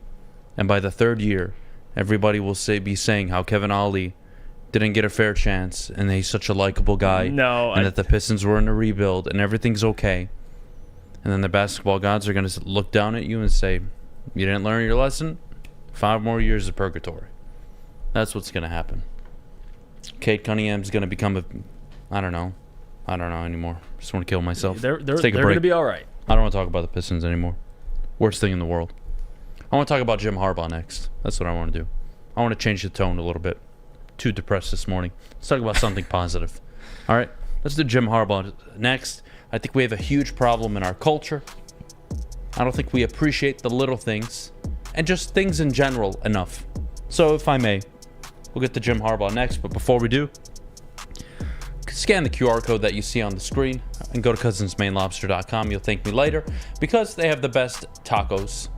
And by the third year, everybody will be saying how Kevin Ollie didn't get a fair chance and he's such a likable guy. No. And that the Pistons were in a rebuild and everything's okay. And then the basketball gods are going to look down at you and say, you didn't learn your lesson? 5 more years of purgatory. That's what's going to happen. Kate Cunningham's going to become I don't know anymore. Just want to kill myself. They're Let's take a break. going to be all right. I don't want to talk about the Pistons anymore. Worst thing in the world. I want to talk about Jim Harbaugh next. That's what I want to do. I want to change the tone a little bit. Too depressed this morning. Let's talk about something positive. All right? Let's do Jim Harbaugh next. I think we have a huge problem in our culture. I don't think we appreciate the little things and just things in general enough. So if I may, we'll get to Jim Harbaugh next. But before we do, scan the QR code that you see on the screen and go to cousinsmainlobster.com. You'll thank me later because they have the best tacos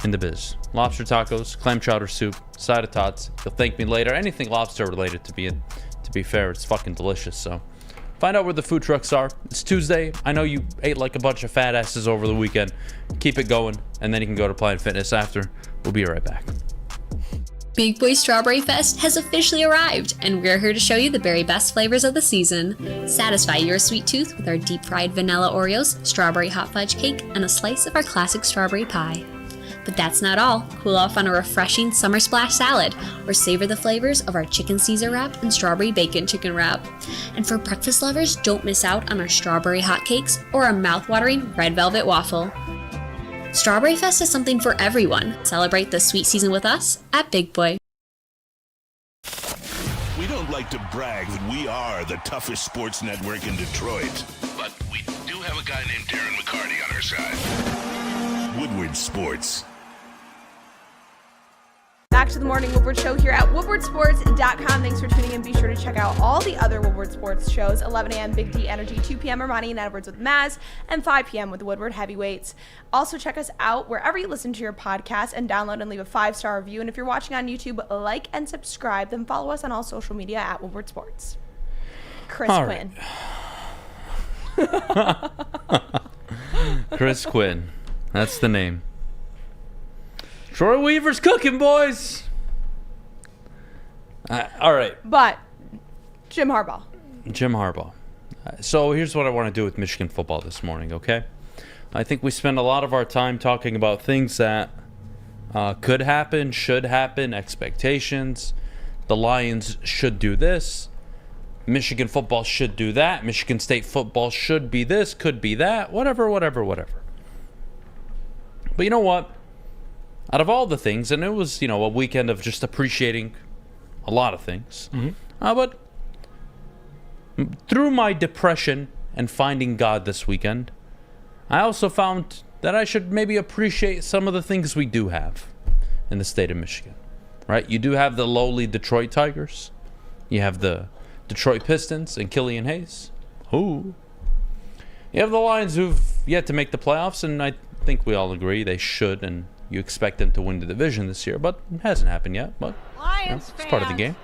in the biz. Lobster tacos, clam chowder soup, side of tots. You'll thank me later. Anything lobster related, to be fair, it's fucking delicious. So find out where the food trucks are. It's Tuesday. I know you ate like a bunch of fat asses over the weekend. Keep it going, and then you can go to Planet Fitness after. We'll be right back. Big Boy Strawberry Fest has officially arrived, and we're here to show you the very best flavors of the season. Satisfy your sweet tooth with our deep-fried vanilla Oreos, strawberry hot fudge cake, and a slice of our classic strawberry pie. But that's not all. Cool off on a refreshing summer splash salad, or savor the flavors of our chicken Caesar wrap and strawberry bacon chicken wrap. And for breakfast lovers, don't miss out on our strawberry hotcakes or our mouth-watering red velvet waffle. Strawberry Fest is something for everyone. Celebrate the sweet season with us at Big Boy. We don't like to brag that we are the toughest sports network in Detroit, but we do have a guy named Darren McCarty on our side. Woodward Sports. Back to the Morning Woodward Show here at woodwardsports.com. Thanks for tuning in. Be sure to check out all the other Woodward Sports shows. 11 a.m. Big D Energy, 2 p.m. Ermanni and Edwards with Maz, and 5 p.m. with Woodward Heavyweights. Also check us out wherever you listen to your podcast and download and leave a 5-star review. And if you're watching on YouTube, like and subscribe. Then follow us on all social media at Woodward Sports. Chris all Quinn. Right. Chris Quinn. That's the name. Troy Weaver's cooking, boys. All right. But Jim Harbaugh. Jim Harbaugh. So here's what I want to do with Michigan football this morning, okay? I think we spend a lot of our time talking about things that could happen, should happen, expectations. The Lions should do this. Michigan football should do that. Michigan State football should be this, could be that, whatever. But you know what? Out of all the things, and it was, a weekend of just appreciating a lot of things. Mm-hmm. But through my depression and finding God this weekend, I also found that I should maybe appreciate some of the things we do have in the state of Michigan. Right? You do have the lowly Detroit Tigers. You have the Detroit Pistons and Killian Hayes. Ooh. You have the Lions who've yet to make the playoffs, and I think we all agree they should, and you expect them to win the division this year, but it hasn't happened yet. But it's part of the game.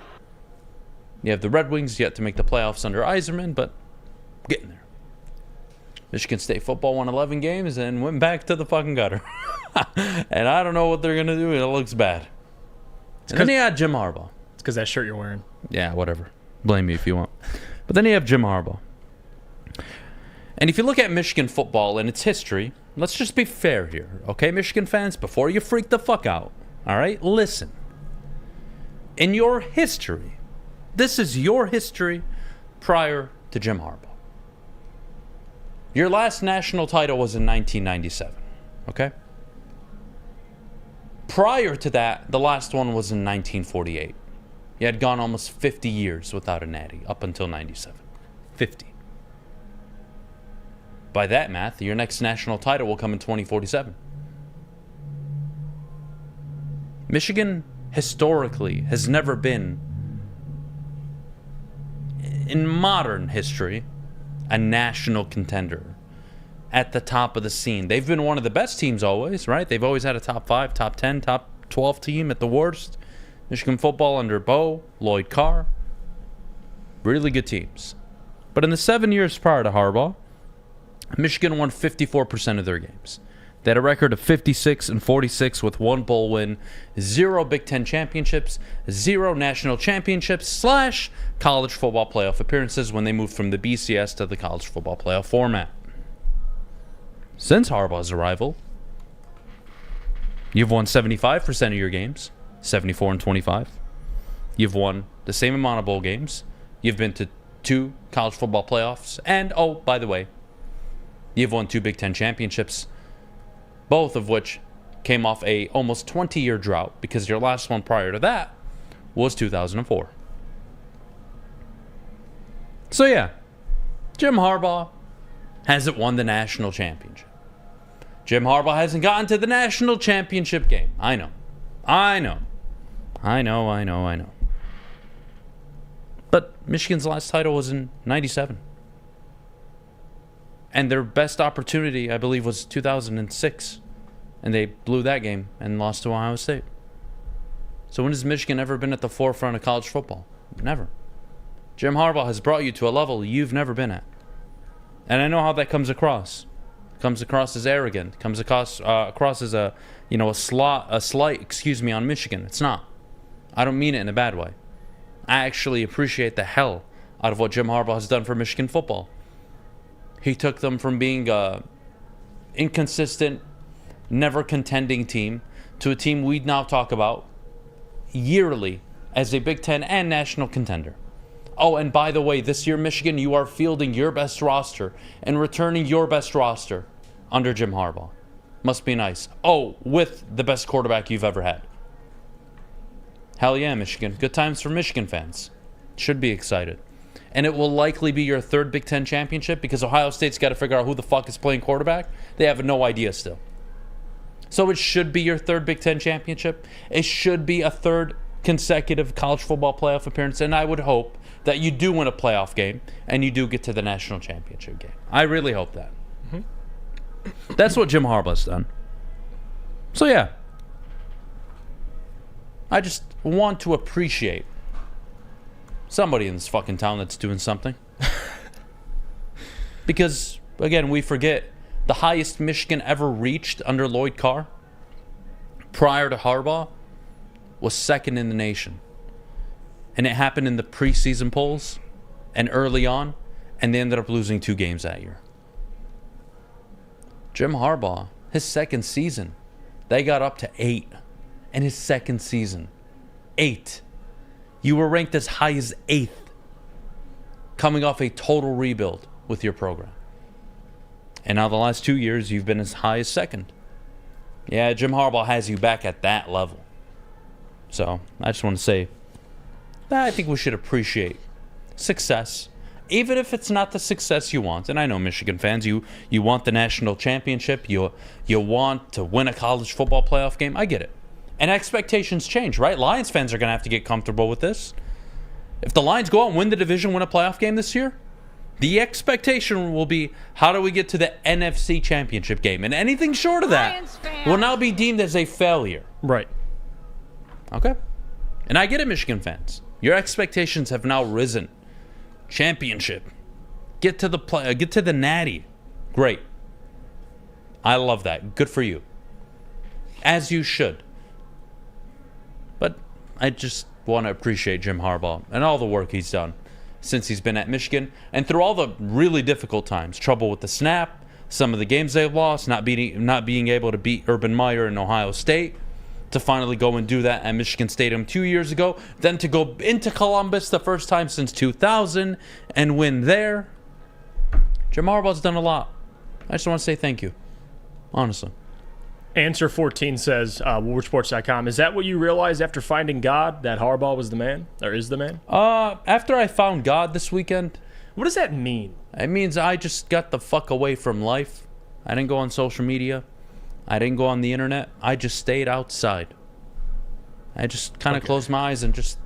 You have the Red Wings yet to make the playoffs under Yzerman, but getting there. Michigan State football won 11 games and went back to the fucking gutter. And I don't know what they're going to do. It looks bad. And then you had Jim Harbaugh. It's because that shirt you're wearing. Yeah, whatever. Blame me if you want. But then you have Jim Harbaugh. And if you look at Michigan football and its history, let's just be fair here, okay, Michigan fans? Before you freak the fuck out, all right? Listen. In your history, this is your history prior to Jim Harbaugh. Your last national title was in 1997, okay? Prior to that, the last one was in 1948. You had gone almost 50 years without a natty, up until 97. 50. By that math, your next national title will come in 2047. Michigan, historically, has never been, in modern history, a national contender at the top of the scene. They've been one of the best teams always, right? They've always had a top 5, top 10, top 12 team at the worst. Michigan football under Bo, Lloyd Carr. Really good teams. But in the 7 years prior to Harbaugh, Michigan won 54% of their games. They had a record of 56-46 with 1 bowl win, 0 Big Ten championships, 0 national championships / college football playoff appearances when they moved from the BCS to the college football playoff format. Since Harbaugh's arrival, you've won 75% of your games, 74-25. You've won the same amount of bowl games. You've been to 2 college football playoffs. And, oh, by the way, you've won 2 Big Ten championships, both of which came off a almost 20-year drought because your last one prior to that was 2004. So, yeah, Jim Harbaugh hasn't won the national championship. Jim Harbaugh hasn't gotten to the national championship game. I know. But Michigan's last title was in 97. And their best opportunity, I believe, was 2006. And they blew that game and lost to Ohio State. So when has Michigan ever been at the forefront of college football? Never. Jim Harbaugh has brought you to a level you've never been at. And I know how that comes across. Comes across as arrogant. Comes across as a slight on Michigan. It's not. I don't mean it in a bad way. I actually appreciate the hell out of what Jim Harbaugh has done for Michigan football. He took them from being a inconsistent, never contending team to a team we'd now talk about yearly as a Big Ten and national contender. Oh, and by the way, this year, Michigan, you are fielding your best roster and returning your best roster under Jim Harbaugh. Must be nice. Oh, with the best quarterback you've ever had. Hell yeah, Michigan. Good times for Michigan fans. Should be excited. And it will likely be your 3rd Big Ten championship because Ohio State's got to figure out who the fuck is playing quarterback. They have no idea still. So it should be your 3rd Big Ten championship. It should be a 3rd consecutive college football playoff appearance. And I would hope that you do win a playoff game and you do get to the national championship game. I really hope that. Mm-hmm. That's what Jim Harbaugh's done. So yeah. I just want to appreciate somebody in this fucking town that's doing something. Because, again, we forget the highest Michigan ever reached under Lloyd Carr prior to Harbaugh was 2nd in the nation. And it happened in the preseason polls and early on, and they ended up losing 2 games that year. Jim Harbaugh, his 2nd season, they got up to 8. In his 2nd season, 8. You were ranked as high as 8th, coming off a total rebuild with your program. And now the last 2 years, you've been as high as 2nd. Yeah, Jim Harbaugh has you back at that level. So, I just want to say that I think we should appreciate success, even if it's not the success you want. And I know Michigan fans, you want the national championship, you want to win a college football playoff game. I get it. And expectations change, right? Lions fans are going to have to get comfortable with this. If the Lions go out and win the division, win a playoff game this year, the expectation will be, how do we get to the NFC championship game? And anything short of that will now be deemed as a failure. Right. Okay. And I get it, Michigan fans. Your expectations have now risen. Championship. Get to the natty. Great. I love that. Good for you. As you should. But I just want to appreciate Jim Harbaugh and all the work he's done since he's been at Michigan, and through all the really difficult times, trouble with the snap, some of the games they've lost, not being able to beat Urban Meyer in Ohio State, to finally go and do that at Michigan Stadium 2 years ago, then to go into Columbus the first time since 2000 and win there. Jim Harbaugh's done a lot. I just want to say thank you, honestly. Answer 14 says, WoodwardSports.com, is that what you realized after finding God, that Harbaugh was the man, or is the man? After I found God this weekend. What does that mean? It means I just got the fuck away from life. I didn't go on social media. I didn't go on the internet. I just stayed outside. I just kind of closed my eyes and just,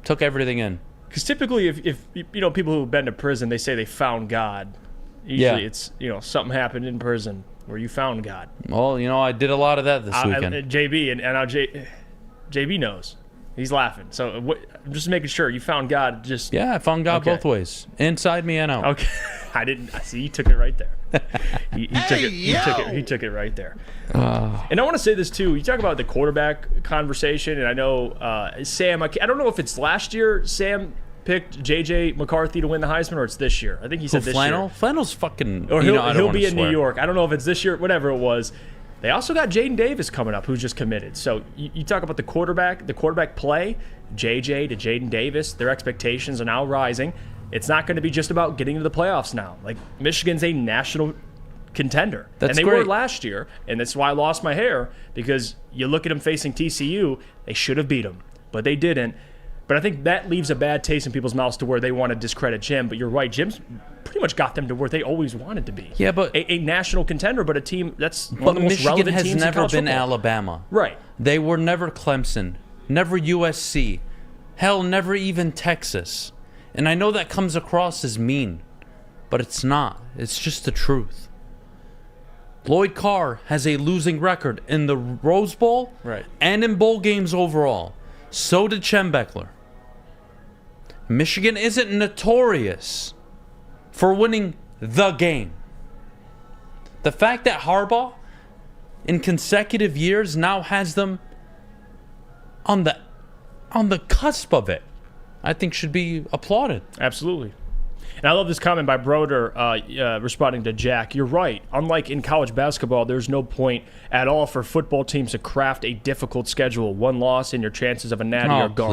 took everything in. Because typically, if people who've been to prison, they say they found God. Usually it's, something happened in prison where you found God. Well, I did a lot of that this weekend. JB, and now JB knows. He's laughing. So I'm just making sure you found God. Yeah, I found God both ways, inside me and out. Okay, I didn't. I see. You took it right there. He took it right there. And I want to say this too. You talk about the quarterback conversation, and I know Sam. I don't know if it's last year Sam picked J.J. McCarthy to win the Heisman, or it's this year. I think he said this year. Flannel's fucking. Or he'll be in New York. I don't know if it's this year. Whatever it was. They also got Jaden Davis coming up, who's just committed. So you talk about the quarterback play, JJ to Jaden Davis. Their expectations are now rising. It's not going to be just about getting to the playoffs now. Like, Michigan's a national contender. That's and they great. were last year, and that's why I lost my hair, because you look at them facing TCU, they should have beat them, but they didn't. But I think that leaves a bad taste in people's mouths to where they want to discredit Jim. But you're right, Jim's pretty much got them to where they always wanted to be. Yeah, but a national contender, but a team that's one of the most Michigan relevant has teams in never college been football. Alabama. Right. They were never Clemson, never USC, hell, never even Texas. And I know that comes across as mean, but it's not. It's just the truth. Lloyd Carr has a losing record in the Rose Bowl and in bowl games overall. So did Schembechler. Michigan isn't notorious for winning the game. The fact that Harbaugh in consecutive years now has them on the cusp of it, I think should be applauded. Absolutely. And I love this comment by Broder responding to Jack. You're right. Unlike in college basketball, there's no point at all for football teams to craft a difficult schedule. One loss and your chances of a natty are gone.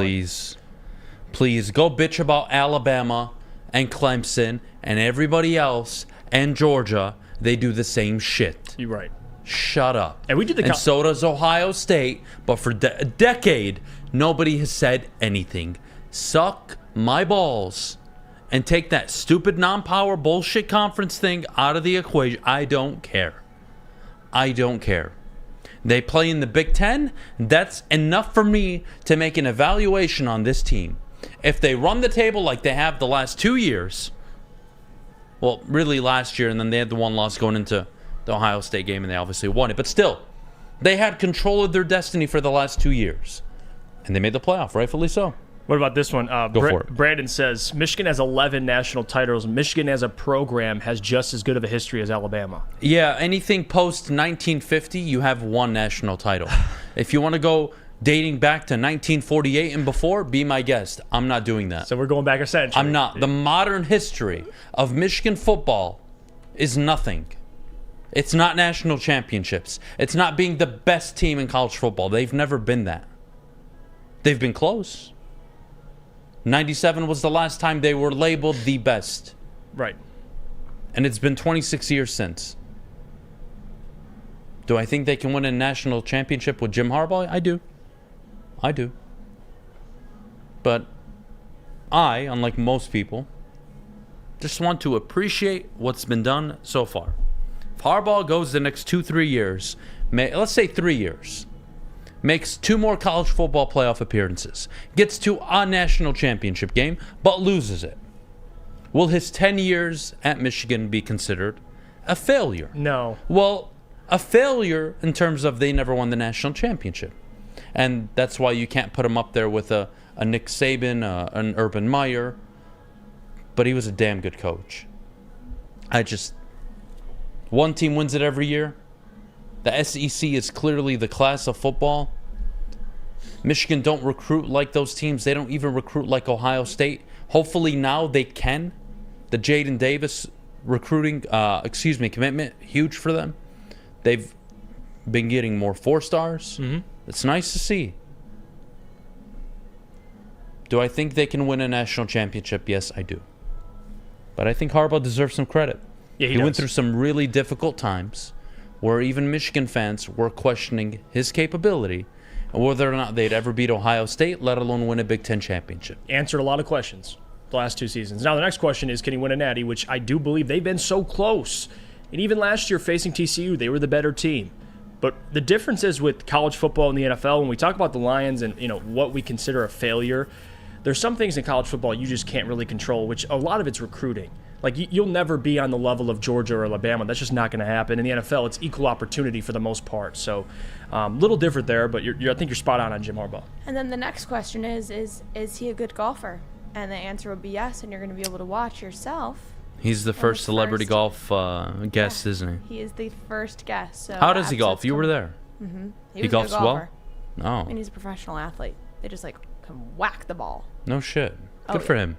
Please, go bitch about Alabama and Clemson and everybody else and Georgia. They do the same shit. You're right. Shut up. And we did and so does Ohio State, but for a decade, nobody has said anything. Suck my balls and take that stupid non-power bullshit conference thing out of the equation. I don't care. They play in the Big Ten. That's enough for me to make an evaluation on this team. If they run the table like they have the last 2 years, well, really last year, and then they had the one loss going into the Ohio State game, and they obviously won it. But still, they had control of their destiny for the last 2 years, and they made the playoff, rightfully so. What about this one? Go for it. Brandon says, Michigan has 11 national titles. Michigan as a program has just as good of a history as Alabama. Yeah, anything post-1950, you have one national title. If you want to go dating back to 1948 and before, be my guest. I'm not doing that. So we're going back a century. I'm not. The modern history of Michigan football is nothing. It's not national championships. It's not being the best team in college football. They've never been that. They've been close. 97 was the last time they were labeled the best. Right. And it's been 26 years since. Do I think they can win a national championship with Jim Harbaugh? I do. But I, unlike most people, just want to appreciate what's been done so far. If Harbaugh goes the next 2-3 years, let's say 3 years, makes 2 more college football playoff appearances, gets to a national championship game, but loses it, will his 10 years at Michigan be considered a failure? No. Well, a failure in terms of they never won the national championship. And that's why you can't put him up there with a Nick Saban, an Urban Meyer. But he was a damn good coach. One team wins it every year. The SEC is clearly the class of football. Michigan don't recruit like those teams. They don't even recruit like Ohio State. Hopefully now they can. The Jaden Davis commitment, huge for them. They've been getting more 4-stars. Mm-hmm. It's nice to see. Do I think they can win a national championship? Yes, I do. But I think Harbaugh deserves some credit. Yeah, he went through some really difficult times where even Michigan fans were questioning his capability and whether or not they'd ever beat Ohio State, let alone win a Big Ten championship. Answered a lot of questions the last 2 seasons. Now the next question is, can he win a natty, which I do believe they've been so close. And even last year facing TCU, they were the better team. But the difference is with college football and the NFL, when we talk about the Lions and what we consider a failure, there's some things in college football you just can't really control, which a lot of it's recruiting. Like, you'll never be on the level of Georgia or Alabama. That's just not going to happen. In the NFL, it's equal opportunity for the most part. So, little different there, but I think you're spot on Jim Harbaugh. And then the next question is he a good golfer? And the answer would be yes, and you're going to be able to watch yourself. He's the first celebrity golf guest, isn't he? He is the first guest. So how does he golf? You were there. Mm-hmm. He golfs well? Oh. I mean, he's a professional athlete. They just, can whack the ball. No shit. Good for him.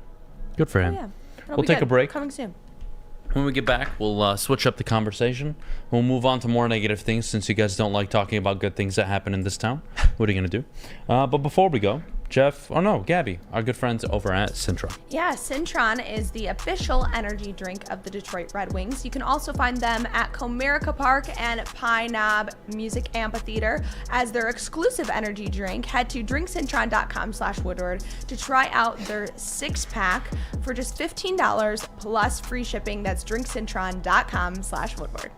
Good for him. Yeah. We'll take a break. Coming soon. When we get back, we'll switch up the conversation. We'll move on to more negative things since you guys don't like talking about good things that happen in this town. What are you going to do? But before we go, Gabby, our good friends over at Cintron. Yeah, Cintron is the official energy drink of the Detroit Red Wings. You can also find them at Comerica Park and Pine Knob Music Amphitheater as their exclusive energy drink. Head to drinkcintron.com/Woodward to try out their 6-pack for just $15 plus free shipping. That's drinkcintron.com/Woodward.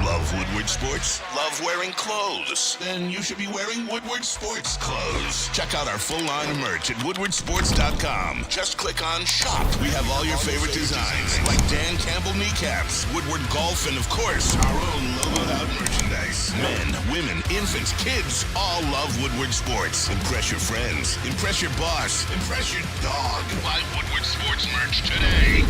Love Woodward Sports? Love wearing clothes? Then you should be wearing Woodward Sports clothes. Check out our full line of merch at woodwardsports.com. Just click on Shop. We have all your favorite designs, like Dan Campbell kneecaps, Woodward Golf, and of course, our own logoed out merchandise. Men, women, infants, kids all love Woodward Sports. Impress your friends. Impress your boss. Impress your dog. Buy Woodward Sports merch today.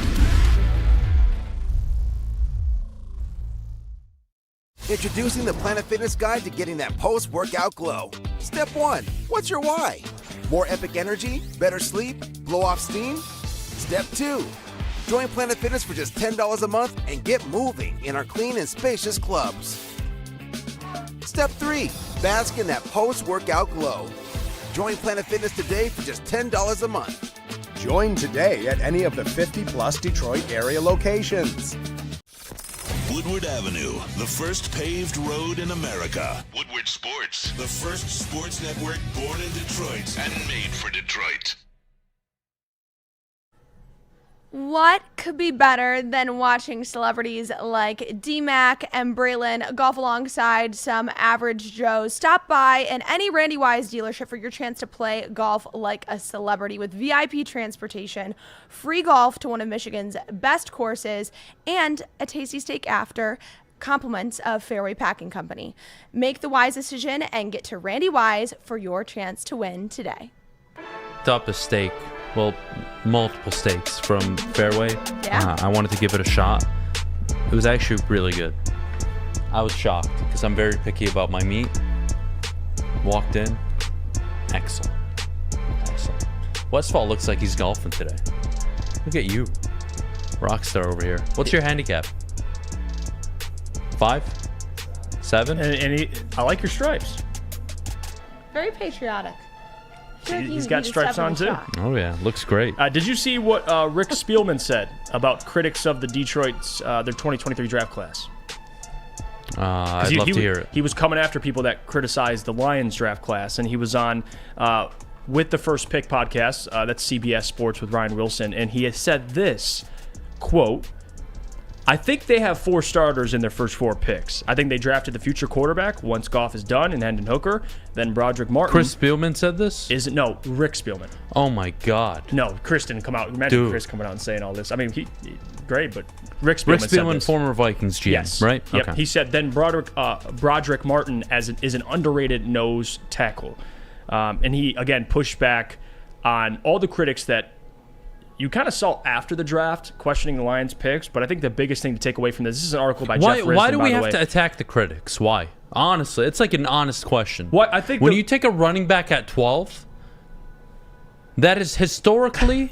Introducing the Planet Fitness Guide to getting that post-workout glow. Step 1. What's your why? More epic energy? Better sleep? Blow off steam? Step 2. Join Planet Fitness for just $10 a month and get moving in our clean and spacious clubs. Step 3. Bask in that post-workout glow. Join Planet Fitness today for just $10 a month. Join today at any of the 50-plus Detroit area locations. Woodward Avenue, the first paved road in America. Woodward Sports, the first sports network born in Detroit and made for Detroit. What could be better than watching celebrities like D-Mac and Braylon golf alongside some average Joes? Stop by any Randy Wise dealership for your chance to play golf like a celebrity with VIP transportation, free golf to one of Michigan's best courses, and a tasty steak after. Compliments of Fairway Packing Company. Make the wise decision and get to Randy Wise for your chance to win today. Up a steak. Well, multiple steaks from Fairway. Yeah. I wanted to give it a shot. It was actually really good. I was shocked because I'm very picky about my meat. Walked in. Excellent. Excellent. Westfall looks like he's golfing today. Look at you. Rockstar over here. What's your handicap? 5? 7? I like your stripes. Very patriotic. He's got stripes on too. Oh yeah, looks great. Did you see what Rick Spielman said about critics of the Detroit's their 2023 draft class? I'd love to hear it. He was coming after people that criticized the Lions draft class, and he was on with the First Pick podcast. That's CBS Sports with Ryan Wilson, and he has said this quote: I think they have 4 starters in their first 4 picks. I think they drafted the future quarterback once Goff is done and Hendon Hooker, then Broderick Martin. Chris Spielman said this? No, Rick Spielman. Oh my God. No, Chris didn't come out. Imagine Chris coming out and saying all this. I mean, he great, but Rick Spielman said this. Former Vikings GM, yes. Right? Yep. Okay. He said then Broderick Martin is an underrated nose tackle. And he, again, pushed back on all the critics that you kind of saw after the draft, questioning the Lions' picks, but I think the biggest thing to take away from this is an article by Jeff Risdon. Why do we have to attack the critics? Why? Honestly, it's like an honest question. I think when you take a running back at 12, that is historically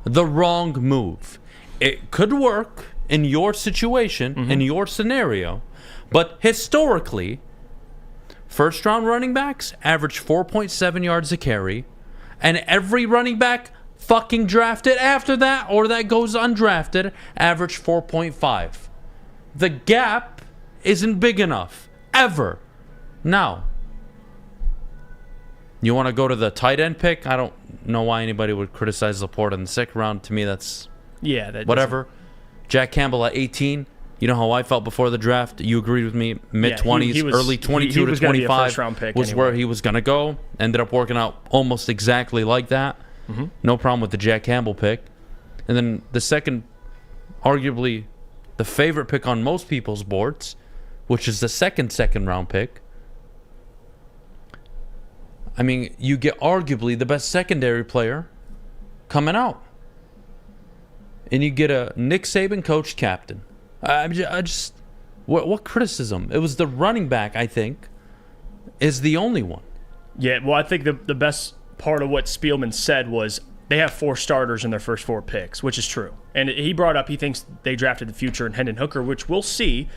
the wrong move. It could work in your situation, in your scenario, but historically, first-round running backs average 4.7 yards a carry, and every running back fucking drafted after that or that goes undrafted average 4.5. The gap isn't big enough ever. Now, you want to go to the tight end pick? I don't know why anybody would criticize Laporte in the 2nd round. To me, that's whatever. Jack Campbell at 18. You know how I felt before the draft. You agreed with me. Mid-20s, early 22 to 25 was where he was going to go. Ended up working out almost exactly like that. No problem with the Jack Campbell pick. And then the second, arguably the favorite pick on most people's boards, which is the second round pick. I mean, you get arguably the best secondary player coming out. And you get a Nick Saban coached captain. What criticism? It was the running back, I think, is the only one. Yeah, well, I think the best part of what Spielman said was they have 4 starters in their first 4 picks, which is true. And he brought up he thinks they drafted the future in Hendon Hooker, which we'll see.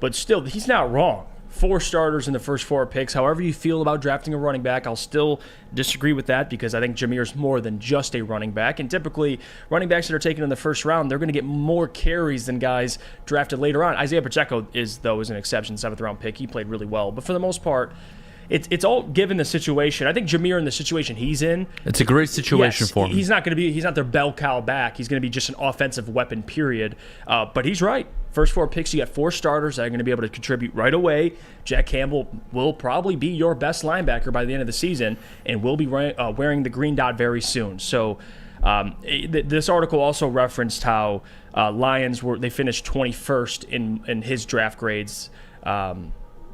But still, he's not wrong. 4 starters in the first 4 picks. However you feel about drafting a running back, I'll still disagree with that because I think Jameer's more than just a running back. And typically, running backs that are taken in the first round, they're going to get more carries than guys drafted later on. Isaiah Pacheco is an exception, 7th round pick. He played really well. But for the most part, it's all given the situation. I think Jameer in the situation he's in, it's a great situation for him. He's not their bell cow back. He's going to be just an offensive weapon, period. But he's right. First 4 picks, you got 4 starters that are going to be able to contribute right away. Jack Campbell will probably be your best linebacker by the end of the season and will be wearing the green dot very soon. So this article also referenced how Lions they finished 21st in his draft grades.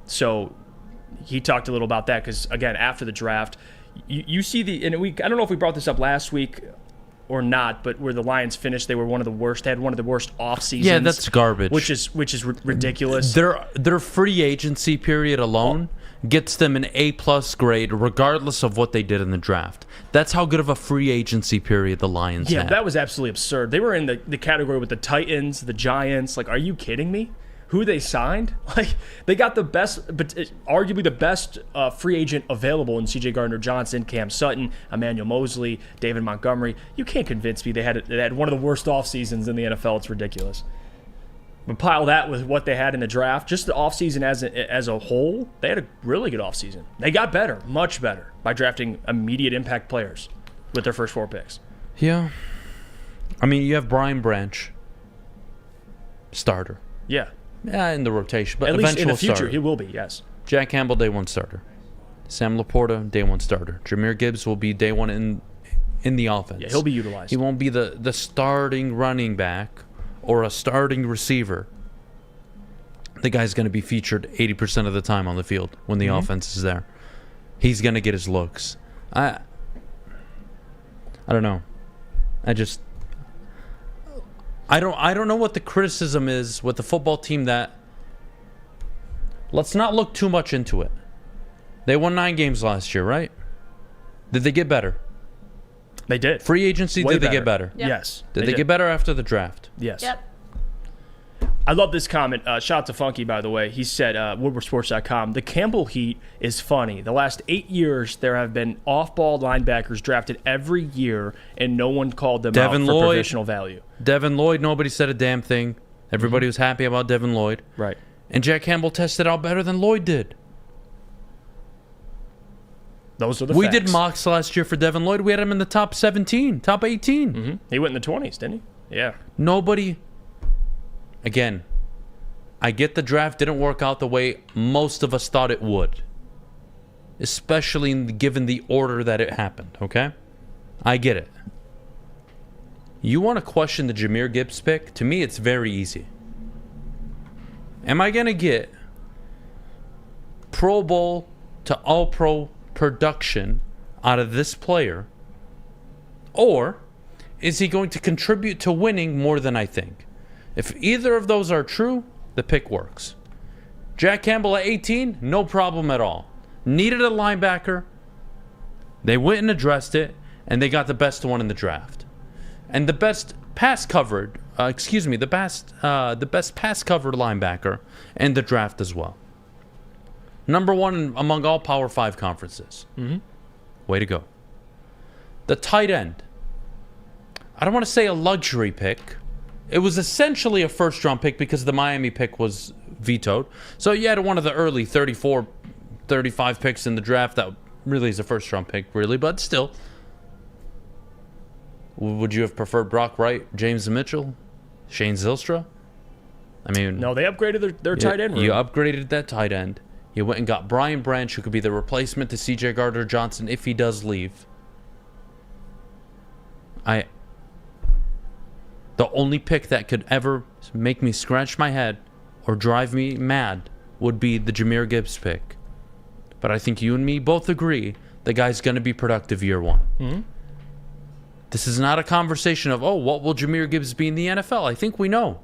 So he talked a little about that because, again, after the draft, you see I don't know if we brought this up last week or not, but where the Lions finished, they were one of the worst. They had one of the worst off seasons. Yeah, that's garbage. Which is ridiculous. Their free agency period alone gets them an A+ grade, regardless of what they did in the draft. That's how good of a free agency period the Lions had. That was absolutely absurd. They were in the category with the Titans, the Giants. Like, are you kidding me? Who they signed? Like, they got the best, but arguably the best free agent available in C.J. Gardner-Johnson, Cam Sutton, Emmanuel Mosley, David Montgomery. You can't convince me they had one of the worst off seasons in the NFL. It's ridiculous. But pile that with what they had in the draft, just the offseason as a whole, they had a really good offseason. They got better, much better, by drafting immediate impact players with their first 4 picks. Yeah. I mean, you have Brian Branch, starter. Yeah. Yeah, in the rotation, but at least in the future, starter. he will be, yes. Jack Campbell, day 1 starter. Sam Laporta, day 1 starter. Jameer Gibbs will be day 1 in the offense. Yeah, he'll be utilized. He won't be the starting running back or a starting receiver. The guy's going to be featured 80% of the time on the field when the offense is there. He's going to get his looks. I don't know. I don't know what the criticism is with the football team that... Let's not look too much into it. They won 9 games last year, right? Did they get better? They did. Free agency, Way did better. they get better? Yep. Yes. Did they get better after the draft? Yes. Yep. I love this comment. Shout out to Funky, by the way. He said, WoodwardSports.com, the Campbell heat is funny. The last 8 years, there have been off-ball linebackers drafted every year, and no one called them out for positional value. Devin Lloyd, nobody said a damn thing. Everybody was happy about Devin Lloyd. Right. And Jack Campbell tested out better than Lloyd did. Those are the We facts. did mocks last year for Devin Lloyd. We had him in the top 17, top 18. Mm-hmm. He went in the 20s, didn't he? Yeah. Nobody... Again, I get the draft didn't work out the way most of us thought it would. Especially given the order that it happened, okay? I get it. You want to question the Jameer Gibbs pick? To me, it's very easy. Am I going to get Pro Bowl to All-Pro production out of this player? Or is he going to contribute to winning more than I think? If either of those are true, the pick works. Jack Campbell at 18, no problem at all. Needed a linebacker. They went and addressed it, and they got the best one in the draft. And the best pass covered, the best pass covered linebacker in the draft as well. Number 1 among all Power 5 conferences. Mm-hmm. Way to go. The tight end. I don't want to say a luxury pick. It was essentially a first-round pick because the Miami pick was vetoed. So you had one of the early 34, 35 picks in the draft that really is a first-round pick, really. But still, would you have preferred Brock Wright, James Mitchell, Shane Zylstra? I mean... No, they upgraded their tight end room. You upgraded that tight end. You went and got Brian Branch, who could be the replacement to C.J. Gardner-Johnson if he does leave. The only pick that could ever make me scratch my head or drive me mad would be the Jahmyr Gibbs pick. But I think you and me both agree the guy's going to be productive year one. Mm-hmm. This is not a conversation of, what will Jahmyr Gibbs be in the NFL? I think we know.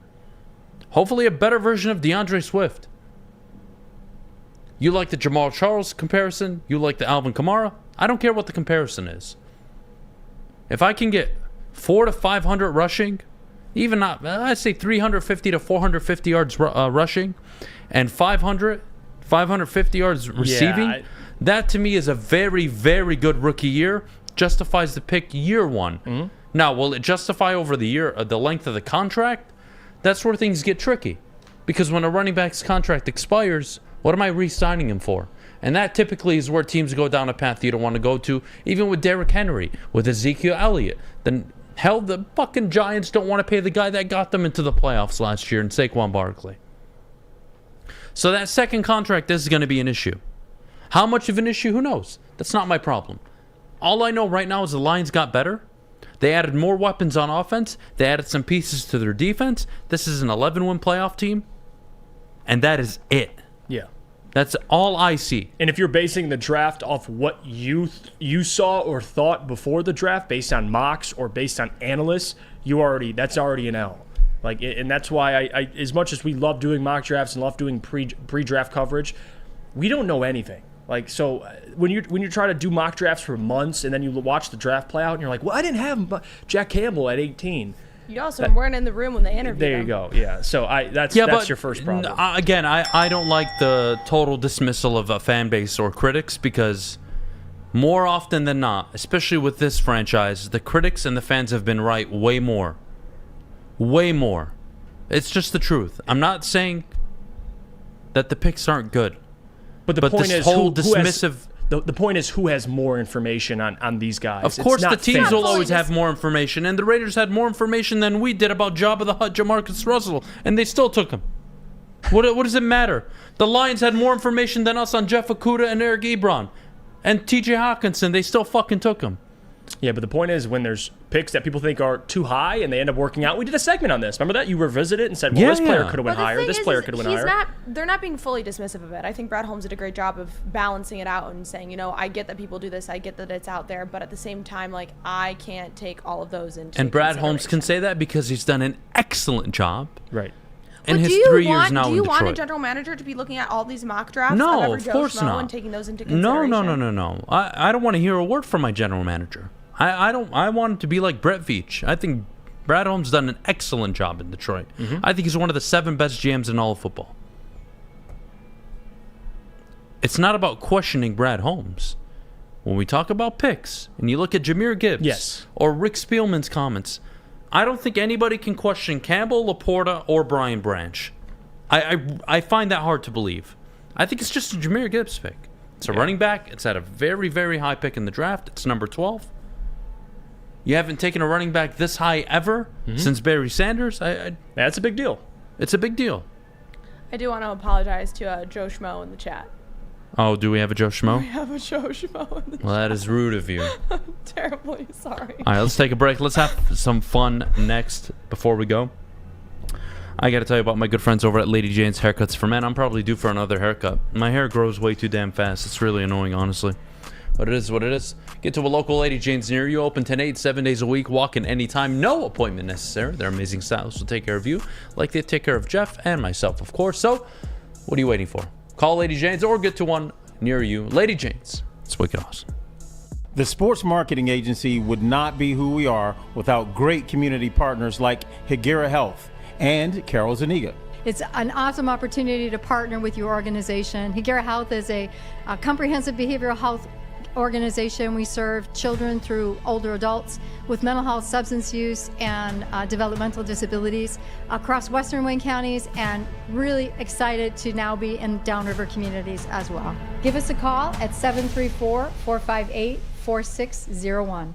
Hopefully a better version of DeAndre Swift. You like the Jamal Charles comparison? You like the Alvin Kamara? I don't care what the comparison is. If I can get 400 to 500 rushing, even not, I'd say 350 to 450 yards rushing, and 550 yards receiving, that to me is a very, very good rookie year. Justifies the pick year one. Mm-hmm. Now, will it justify over the year, the length of the contract? That's where things get tricky. Because when a running back's contract expires, what am I re-signing him for? And that typically is where teams go down a path you don't want to go to, even with Derrick Henry, with Ezekiel Elliott. Then, hell, the fucking Giants don't want to pay the guy that got them into the playoffs last year in Saquon Barkley. So that second contract is going to be an issue. How much of an issue? Who knows? That's not my problem. All I know right now is the Lions got better. They added more weapons on offense. They added some pieces to their defense. This is an 11-win playoff team. And that is it. Yeah. That's all I see. And if you're basing the draft off what you saw or thought before the draft, based on mocks or based on analysts, that's already an L. And that's why I as much as we love doing mock drafts and love doing pre-draft coverage, we don't know anything. So when you try to do mock drafts for months and then you watch the draft play out and you're like, well, I didn't have Jack Campbell at 18. You also weren't in the room when they interviewed There you him. go. Yeah. So that's your first problem. Again, I don't like the total dismissal of a fan base or critics, because more often than not, especially with this franchise, the critics and the fans have been right way more. Way more. It's just the truth. I'm not saying that the picks aren't good. But the point is whole who dismissive. The point is who has more information on these guys. Of course, the teams will always have more information, and the Raiders had more information than we did about Jabba the Hutt, Jamarcus Russell, and they still took him. What does it matter? The Lions had more information than us on Jeff Okudah and Eric Ebron, and T.J. Hawkinson. They still fucking took him. Yeah, but the point is, when there's picks that people think are too high and they end up working out, we did a segment on this. Remember that? You revisited it and said, well, this player could have went higher, this player could have went higher. They're not being fully dismissive of it. I think Brad Holmes did a great job of balancing it out and saying, I get that people do this, I get that it's out there, but at the same time, I can't take all of those into And Brad Holmes can say that because he's done an excellent job. Right. In his 3 years now in Detroit. Do you want a general manager to be looking at all these mock drafts No, of every of Joe course Schmo not. and taking those into consideration? No. I don't want to hear a word from my general manager. I want it to be like Brett Veach. I think Brad Holmes done an excellent job in Detroit. Mm-hmm. I think he's one of the 7 best GMs in all of football. It's not about questioning Brad Holmes. When we talk about picks, and you look at Jahmyr Gibbs or Rick Spielman's comments, I don't think anybody can question Campbell, Laporta, or Brian Branch. I find that hard to believe. I think it's just a Jahmyr Gibbs pick. It's a running back. It's at a very, very high pick in the draft. It's number 12. You haven't taken a running back this high ever since Barry Sanders. That's a big deal. It's a big deal. I do want to apologize to Joe Schmo in the chat. Oh, do we have a Joe Schmo? We have a Joe Schmo in the chat. Well, that is rude of you. I'm terribly sorry. All right, let's take a break. Let's have some fun next before we go. I got to tell you about my good friends over at Lady Jane's Haircuts for Men. I'm probably due for another haircut. My hair grows way too damn fast. It's really annoying, honestly. But it is what it is. Get to a local Lady Jane's near you. Open 10 to 8, 7 days a week. Walk in anytime. No appointment necessary. Their amazing stylists will take care of you like they take care of Jeff and myself, of course. So, what are you waiting for? Call Lady Jane's or get to one near you. Lady Jane's. It's wicked awesome. The sports marketing agency would not be who we are without great community partners like Higuera Health and Carol Zaniga. It's an awesome opportunity to partner with your organization. Higuera Health is a comprehensive behavioral health organization. We serve children through older adults with mental health, substance use, and developmental disabilities across Western Wayne counties, and really excited to now be in downriver communities as well. Give us a call at 734-458-4601.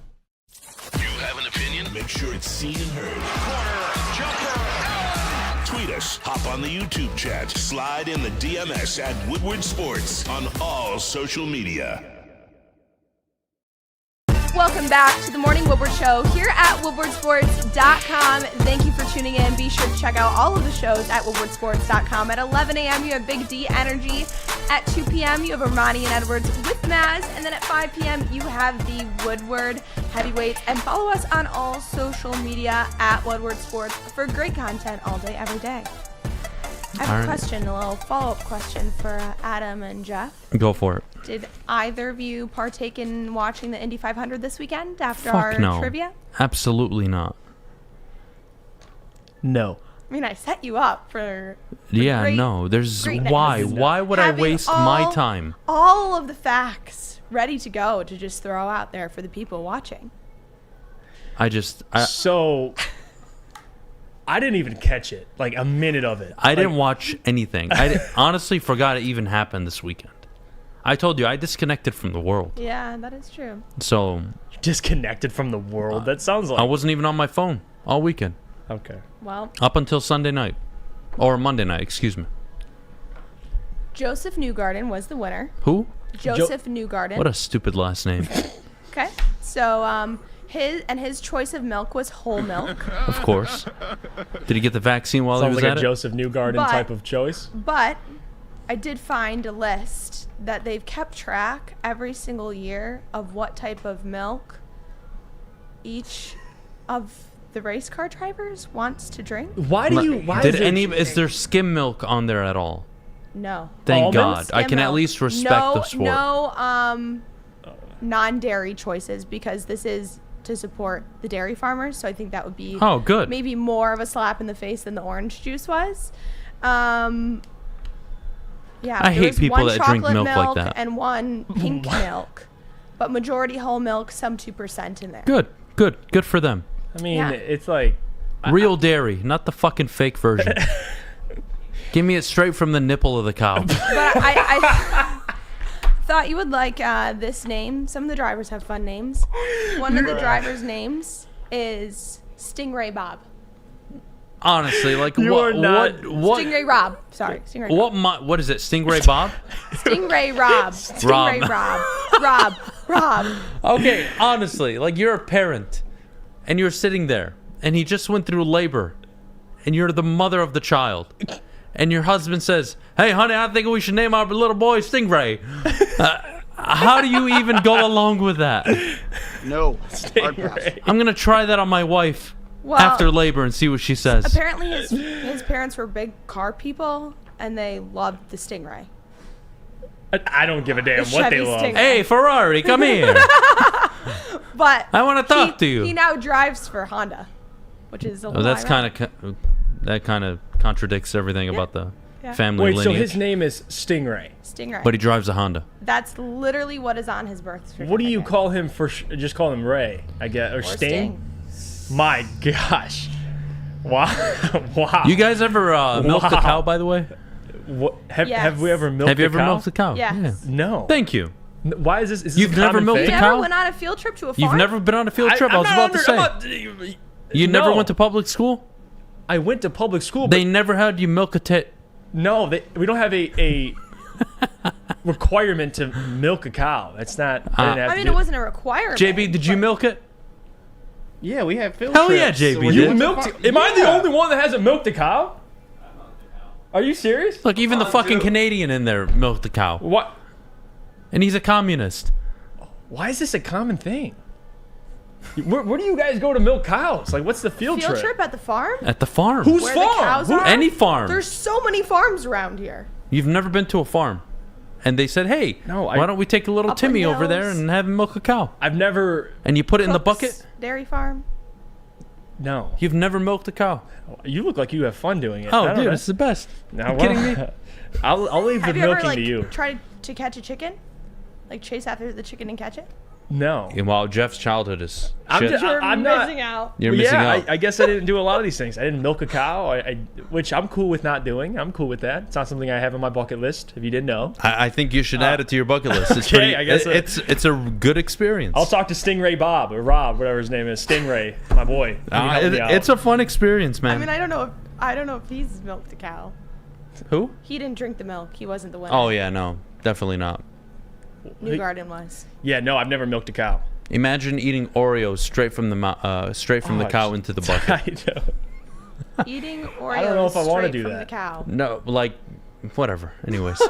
You have an opinion? Make sure it's seen and heard. Corner, jumper, tweet us, hop on the YouTube chat, slide in the DMS at Woodward Sports on all social media. Welcome back to the Morning Woodward Show here at woodwardsports.com. Thank you for tuning in. Be sure to check out all of the shows at woodwardsports.com. At 11 a.m., you have Big D Energy. At 2 p.m., you have Ermanni and Edwards with Maz. And then at 5 p.m., you have the Woodward Heavyweights. And follow us on all social media at Woodward Sports for great content all day, every day. I have a question, a little follow-up question for Adam and Jeff. Go for it. Did either of you partake in watching the Indy 500 this weekend after Fuck our no. trivia? Absolutely not. No. I mean, I set you up for Yeah, great, no. There's greatness. why? Why would I Having waste my time? All of the facts ready to go to just throw out there for the people watching. So I didn't even catch it, like a minute of it. I didn't watch anything. I honestly forgot it even happened this weekend. I told you, I disconnected from the world. Yeah, that is true. So disconnected from the world? That sounds like I wasn't even on my phone all weekend. Okay. Well, Up until Sunday night. Or Monday night, excuse me. Joseph Newgarden was the winner. Who? Joseph Newgarden. What a stupid last name. Okay. So, his choice of milk was whole milk. Of course. Did he get the vaccine while he Sounds was like at a it? Joseph Newgarden But- type of choice. But I did find a list that they've kept track every single year of what type of milk each of the race car drivers wants to drink. Is there skim milk on there at all? No. Thank God. Almonds? I can Skim at milk. least respect the sport. No non-dairy choices, because this is to support the dairy farmers, so I think that would be good. Maybe more of a slap in the face than the orange juice was. Yeah, I there hate was people one that drink chocolate milk like that. and one pink milk, but majority whole milk, some 2% in there. Good for them. I mean, Yeah. it's like Real dairy, not the fucking fake version. Give me it straight from the nipple of the cow. But I thought you would like this name. Some of the drivers have fun names. One of the drivers' names is Stingray Bob. Honestly, like You what? are not- What? Stingray Rob. Sorry, Stingray Bob. What is it? Stingray Bob? Stingray Rob. Stingray Rob. Rob. Okay, honestly, like you're a parent, and you're sitting there, and he just went through labor, and you're the mother of the child, and your husband says, "Hey, honey, I think we should name our little boy Stingray." How do you even go along with that? No. I'm gonna try that on my wife Well, after labor and see what she says. Apparently, his parents were big car people, and they loved the Stingray. I don't give a damn The what Chevy they love. Stingray. Hey, Ferrari, come here. But I want to talk to you. He now drives for Honda, which is a Oh, little that's ironic. kind of contradicts everything about the Yeah. family Wait, so lineage. his name is Stingray. Stingray. But he drives a Honda. That's literally what is on his birth certificate. What do you call him for? Just call him Ray, I guess, or Sting? My gosh! Wow! Wow! You guys ever milked a cow, by the way? What, have Yes. we ever milked? Have you ever a cow? milked a cow? Yes. Yeah. No. Thank you. Why is this? Is this You've a never common milked thing? a You cow? never went on a field trip to a farm? You've never been on a field trip? I was about to say. You never No. went to public school? I went to public school. But They never had you milk a tit. no, we don't have a requirement to milk a cow. That's not. I didn't have I to mean, do it wasn't a requirement. JB, did you milk it? Yeah, we had field Hell trips. yeah, JB So You did. milked it. Am I the only one that hasn't milked a cow? Are you serious? Look, even the fucking Canadian in there milked the cow. What? And he's a communist. Why is this a common thing? Where do you guys go to milk cows? Like, what's the field trip at the farm? At the farm. Whose Where farm? the cows are? Any farm. There's so many farms around here. You've never been to a farm. And they said, hey, why don't we take a little Upland Timmy over there Hills. and have him milk a cow? I've never. And you put it in the Cook's bucket? Dairy farm. No. You've never milked a cow. You look like you have fun doing it. Oh, I don't dude, know. it's the best. Now, You kidding me? I'll leave the Have you ever milking to you. tried to catch a chicken? Like chase after the chicken and catch it? No. And while Jeff's childhood is I'm shit. just- You're I'm not- missing out. You're Well, missing yeah, out. I guess I didn't do a lot of these things. I didn't milk a cow, which I'm cool with not doing. I'm cool with that. It's not something I have on my bucket list, if you didn't know. I think you should add it to your bucket list. It's okay, pretty, I guess it's a good experience. I'll talk to Stingray Bob, or Rob, whatever his name is. Stingray, my boy. He helped me out. It's a fun experience, man. I mean, I don't know if he's milked a cow. Who? He didn't drink the milk. He wasn't the winner. Oh, yeah, no. Definitely not. Newgarden was. Yeah, no, I've never milked a cow. Imagine eating Oreos straight from the cow into the bucket. I know. Eating Oreos I don't know if I want to straight do from that. the cow. No, like, whatever. Anyways.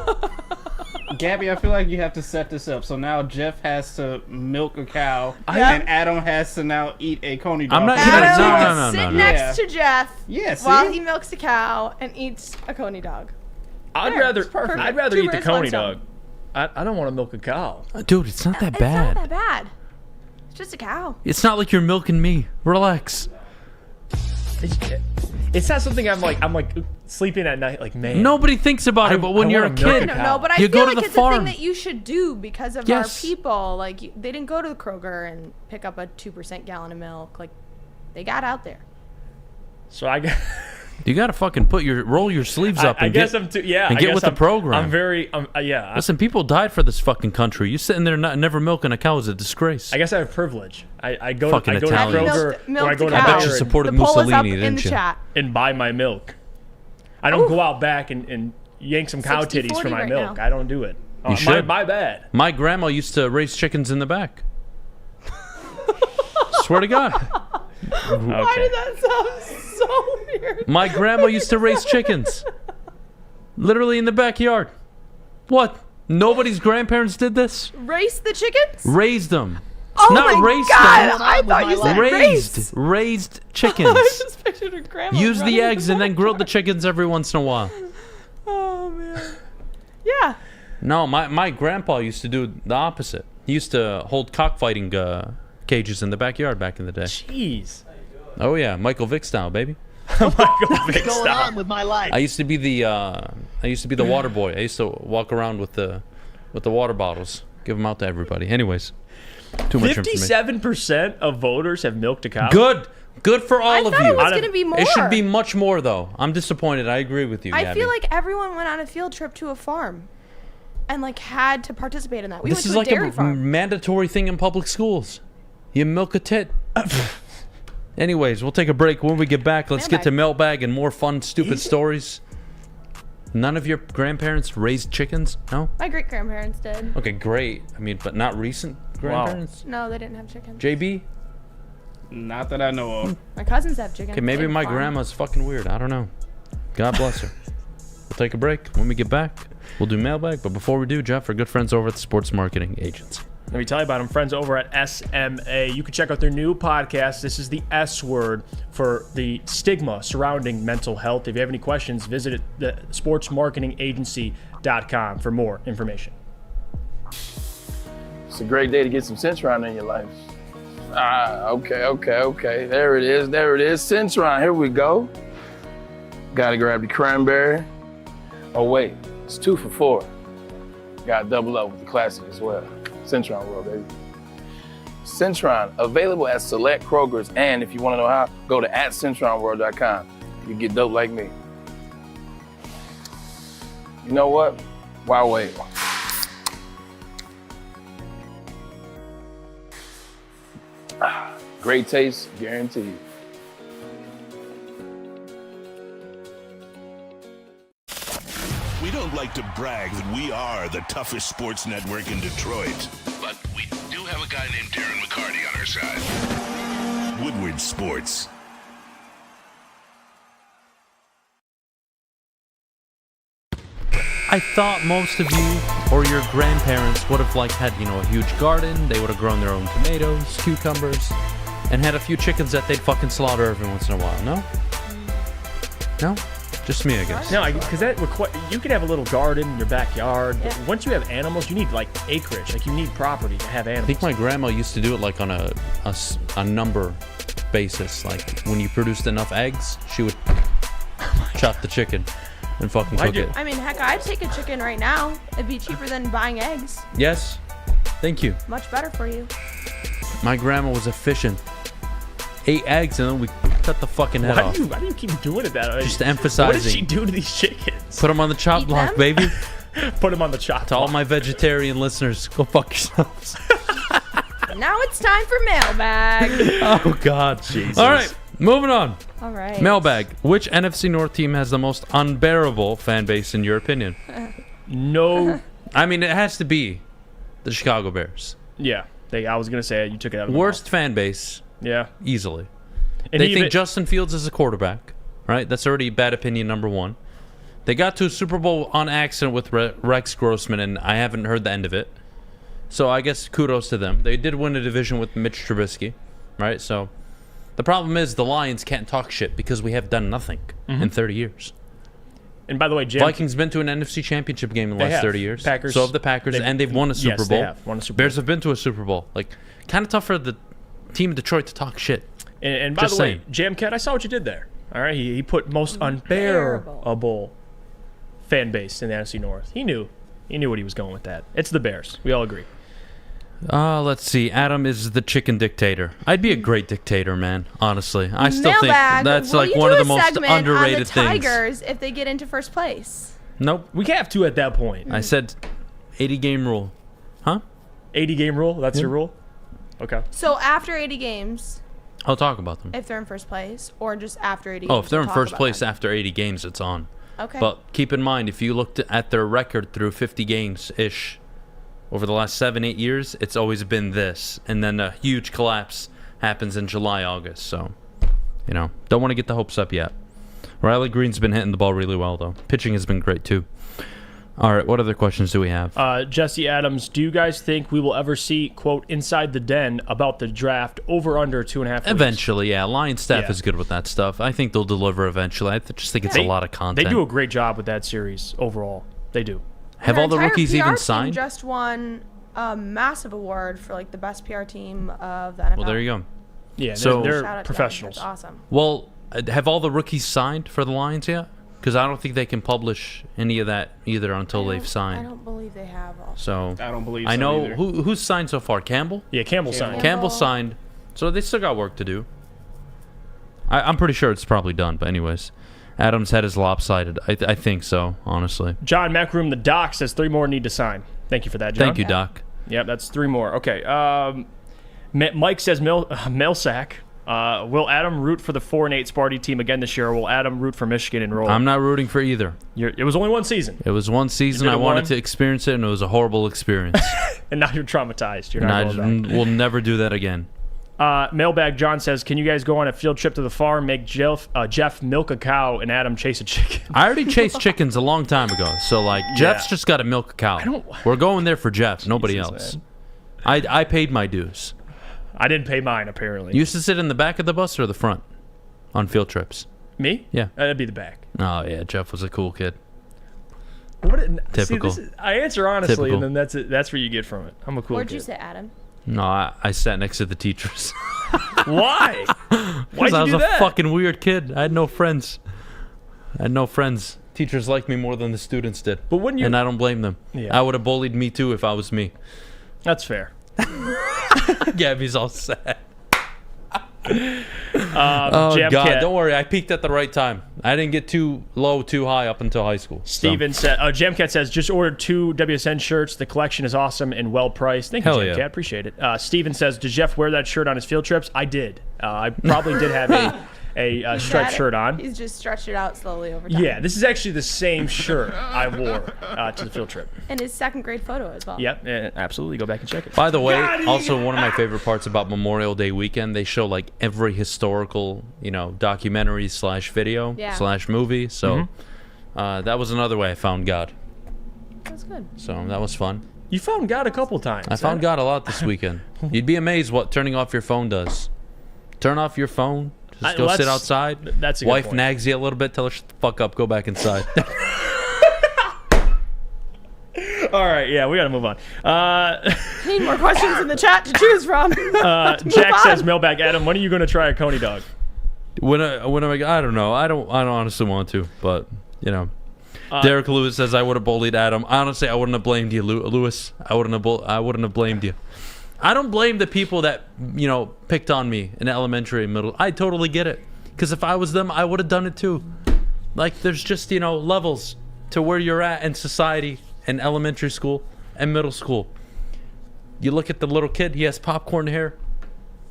Gabby, I feel like you have to set this up. So now Jeff has to milk a cow, Yeah. and Adam has to now eat a coney dog. I'm not Adam no. sit next to Jeff Yes. while he milks a cow and eats a coney dog. I'd There, rather it's perfect. I'd rather Two eat the birds, one coney stone. dog. I don't want to milk a cow. Dude, it's not that It's bad. not that bad. It's just a cow. It's not like you're milking me. Relax. It's not something I'm like sleeping at night like, man. Nobody thinks about it, but when you're a wanna milk kid, I don't know, but I you feel go like to the it's a thing farm. that you should do because of Yes. our people. Like, they didn't go to the Kroger and pick up a 2% gallon of milk. Like, they got out there. So I guess You gotta fucking roll your sleeves up. I And guess get, I'm too. Yeah, and I get guess with the program. I'm very. Yeah. Listen, people died for this fucking country. You sitting there never milking a cow is a disgrace. I guess I have privilege. I go Fucking to Italians. Kroger or I go to I bet you Meijer supported The poll is up Mussolini, in didn't the you? chat. and buy my milk. I don't go out back and yank some cow titties for 60-40 my right milk. now. I don't do it. You should. My bad. My grandma used to raise chickens in the back. Swear to God. Why did that sound so weird? My grandma used to raise chickens. Literally in the backyard. What? Nobody's grandparents did this? Race the chickens? Raised them. Oh Not my raced God, them. I thought you said race. Raised chickens. I just pictured her grandma Use the running eggs and then grilled the chickens every once in a while. Oh, man. Yeah. No, my grandpa used to do the opposite. He used to hold cockfighting cages in the backyard back in the day. Jeez. Oh yeah, Michael Vick style, baby. What's going on with my life? I used to be the water boy. I used to walk around with the water bottles, give them out to everybody. Anyways, too much information. 57% of voters have milked a cow. Good for all of I thought you. it was going to be more. It should be much more though. I'm disappointed. I agree with you. I Gabby. feel like everyone went on a field trip to a farm and like had to participate in that. We this is went to like a dairy a farm. mandatory thing in public schools. You milk a tit. Anyways, we'll take a break. When we get back, let's get to mailbag and more fun, stupid stories. None of your grandparents raised chickens? No? My great grandparents did. Okay, great. I mean, but not recent grandparents? No, they didn't have chickens. JB? Not that I know of. My cousins have chickens. Okay, maybe They have a my farm. grandma's fucking weird. I don't know. God bless her. We'll take a break. When we get back, we'll do mailbag. But before we do, Jeff, our good friends over at the Sports Marketing Agency. Let me tell you about them. Friends over at SMA. You can check out their new podcast. This is the S word for the stigma surrounding mental health. If you have any questions, visit the sportsmarketingagency.com for more information. It's a great day to get some Centron in your life. Okay. There it is. Centron, here we go. Gotta grab the cranberry. Oh wait, it's 2 for $4. Gotta double up with the classic as well. Centron World, baby. Centron, available at select Krogers, and if you want to know how, go to @CentronWorld.com. You get dope like me. You know what? Why wait? Great taste, guaranteed. We don't like to brag that we are the toughest sports network in Detroit, but we do have a guy named Darren McCarty on our side. Woodward Sports. I thought most of you or your grandparents would have had, a huge garden. They would have grown their own tomatoes, cucumbers, and had a few chickens that they'd fucking slaughter every once in a while. No? No? Just me, I guess. No, because you can have a little garden in your backyard. But once you have animals, you need acreage. You need property to have animals. I think my grandma used to do it on a number basis. Like when you produced enough eggs, she would chop the chicken and fucking cook it. I mean, heck, I'd take a chicken right now. It'd be cheaper than buying eggs. Yes. Thank you. Much better for you. My grandma was efficient. 8 eggs and then we cut the fucking head off. Why do you keep doing it that way? Just emphasizing. What did she do to these chickens? Put them on the chop block, baby. Put them on the chop To all my vegetarian listeners, go fuck yourselves. Now it's time for mailbag. Oh, God. Jesus. All right, moving on. All right. Mailbag. Which NFC North team has the most unbearable fan base in your opinion? No. I mean, it has to be the Chicago Bears. Yeah. I was going to say it. You took it out of my Worst fan base. Yeah. Easily. And They think Justin Fields is a quarterback, right? That's already bad opinion number one. They got to a Super Bowl on accident with Rex Grossman, and I haven't heard the end of it. So I guess kudos to them. They did win a division with Mitch Trubisky, right? So the problem is the Lions can't talk shit because we have done nothing in 30 years. And by the way, Vikings been to an NFC Championship game in the last 30 years. Packers, so have the Packers, and they've won a Super Bowl. They have won a Super Bowl. Bears have been to a Super Bowl. Like, kind of tough for the team in Detroit to talk shit. And by the way, Jamcat, I saw what you did there. All right, he put most unbearable fan base in the NFC North. He knew what he was going with that. It's the Bears. We all agree. Let's see. Adam is the chicken dictator. I'd be a great dictator, man. Honestly, I still think Mailbag. that's Will like you one do of the a most segment underrated on the things. Tigers if they get into first place. Nope. We have to at that point. I said 80 game rule. Huh? 80 game rule? That's your rule? Okay. So after 80 games, I'll talk about them. if they're in first place, or just after 80 games? Oh, if they're in we'll first talk place about them? after 80 games, it's on. Okay. But keep in mind, if you looked at their record through 50 games-ish over the last 7-8 years, it's always been this. And then a huge collapse happens in July, August. So, don't want to get the hopes up yet. Riley Green's been hitting the ball really well, though. Pitching has been great, too. All right, what other questions do we have? Jesse Adams, do you guys think we will ever see, quote, inside the den about the draft over under 2.5 weeks? Eventually, yeah. Lions staff is good with that stuff. I think they'll deliver eventually. I just think it's a lot of content. They do a great job with that series overall. They do. Have all the rookies even signed? Just won a massive award for like the best PR team of the NFL. Well, there you go. Yeah, so they're Shout out to them. professionals. That's awesome. Well, have all the rookies signed for the Lions yet? Because I don't think they can publish any of that either until they've I signed. don't believe they have. So I don't believe I so know either. who's signed so far. Campbell. Yeah, Campbell signed. Campbell signed. So they still got work to do. I'm pretty sure it's probably done. But anyways, Adam's head is lopsided. I think so, honestly. John Mackroom, the doc, says 3 more need to sign. Thank you for that, John. Thank you, Doc. Yep, that's 3 more. Okay. Mike says Millsack. Will Adam root for the 4-8 Sparty team again this year, or will Adam root for Michigan and roll? I'm not rooting for either. It was only one season. It was one season. I wanted to experience it, and it was a horrible experience. And now you're traumatized. You're and not going back. we'll never do that again. Mailbag John says, can you guys go on a field trip to the farm, make Jeff milk a cow, and Adam chase a chicken? I already chased chickens a long time ago, so Jeff's just got to milk a cow. We're going there for Jeff, nobody else. I paid my dues. I didn't pay mine, apparently. You used to sit in the back of the bus or the front on field trips? Me? Yeah. That'd be the back. Oh, yeah. Jeff was a cool kid. Typical. See, I answer honestly, Typical. and then that's what you get from it. I'm a cool Where'd kid. you sit, Adam? No, I sat next to the teachers. Why? Why'd I you was do a that? fucking weird kid. I had no friends. Teachers liked me more than the students did. But wouldn't you? And I don't blame them. Yeah. I would have bullied me too if I was me. That's fair. Gabby's all sad. Jam God, Cat. don't worry. I peaked at the right time. I didn't get too low, too high up until high school. Steven said, Jamcat says, just ordered 2 WSN shirts. The collection is awesome and well priced. Thank you, Hell Jamcat. yeah. Appreciate it. Steven says, did Jeff wear that shirt on his field trips? I did. I probably did have a striped shirt on. He's just stretched it out slowly over time. Yeah, this is actually the same shirt I wore to the field trip. And his second grade photo as well. Yep, absolutely. Go back and check it. By the way, also one of my favorite parts about Memorial Day weekend, they show every historical, documentary / video / movie. So that was another way I found God. That's good. So that was fun. You found God a couple times. I found God a lot this weekend. You'd be amazed what turning off your phone does. Turn off your phone. Just go sit outside. That's a good Wife point. nags you a little bit. Tell her, shut the fuck up. Go back inside. All right, yeah, we got to move on. Need more questions in the chat to choose from. Jack says, mailbag Adam, when are you going to try a Coney dog? When I don't know. I don't honestly want to, but Derek Lewis says I would have bullied Adam. Honestly, I wouldn't have blamed you, Lewis. I wouldn't have blamed you. I don't blame the people that picked on me in elementary and middle. I totally get it, because if I was them, I would have done it too. There's just levels to where you're at in society, in elementary school and middle school. You look at the little kid; he has popcorn hair.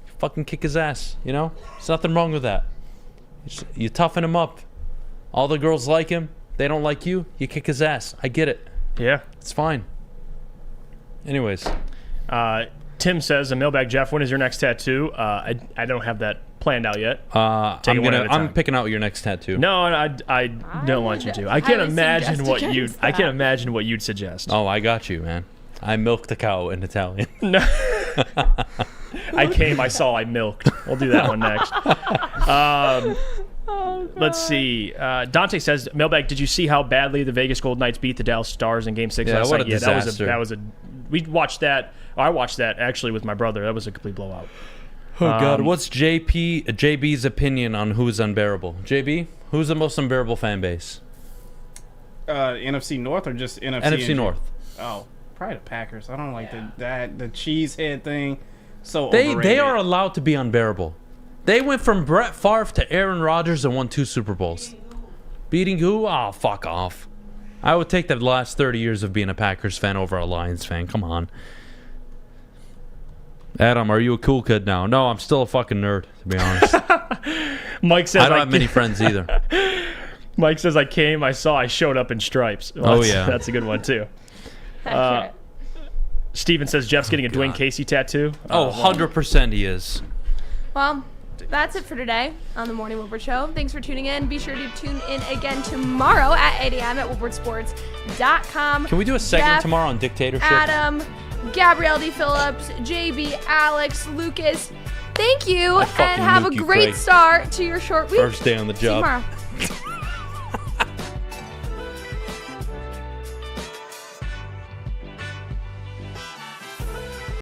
You fucking kick his ass. There's nothing wrong with that. You toughen him up. All the girls like him. They don't like you. You kick his ass. I get it. Yeah, it's fine. Anyways. Tim says, Mailbag Jeff, when is your next tattoo? I don't have that planned out yet. I'm picking out your next tattoo. No, I don't want you to. I can't imagine what you'd suggest. Oh, I got you, man. I milked a cow in Italian. No. I saw, I milked. We'll do that one next. Let's see. Dante says, Mailbag, did you see how badly the Vegas Golden Knights beat the Dallas Stars in Game 6 last what night? a disaster. We watched that. I watched that actually with my brother. That was a complete blowout. Oh, God. What's JB's opinion on who's unbearable? JB, who's the most unbearable fan base? NFC North or just NFC? NFC North. Oh, probably the Packers. I don't like the cheese head thing. So They overrated. are allowed to be unbearable. They went from Brett Favre to Aaron Rodgers and won 2 Super Bowls. Beating who? Oh, fuck off. I would take the last 30 years of being a Packers fan over a Lions fan. Come on. Adam, are you a cool kid now? No, I'm still a fucking nerd, to be honest. Mike says I don't have many friends either. Mike says, I showed up in stripes. Well, that's a good one, too. Steven says, Jeff's getting a Dwayne Casey tattoo. 100% he is. Well, that's it for today on the Morning Woodward Show. Thanks for tuning in. Be sure to tune in again tomorrow at 8 a.m. at woodwardsports.com. Can we do a segment Jeff, tomorrow on dictatorship? Adam, Gabrielle D. Phillips, JB, Alex, Lucas, thank you, and have a great start to your short week. First day on the job. See you tomorrow.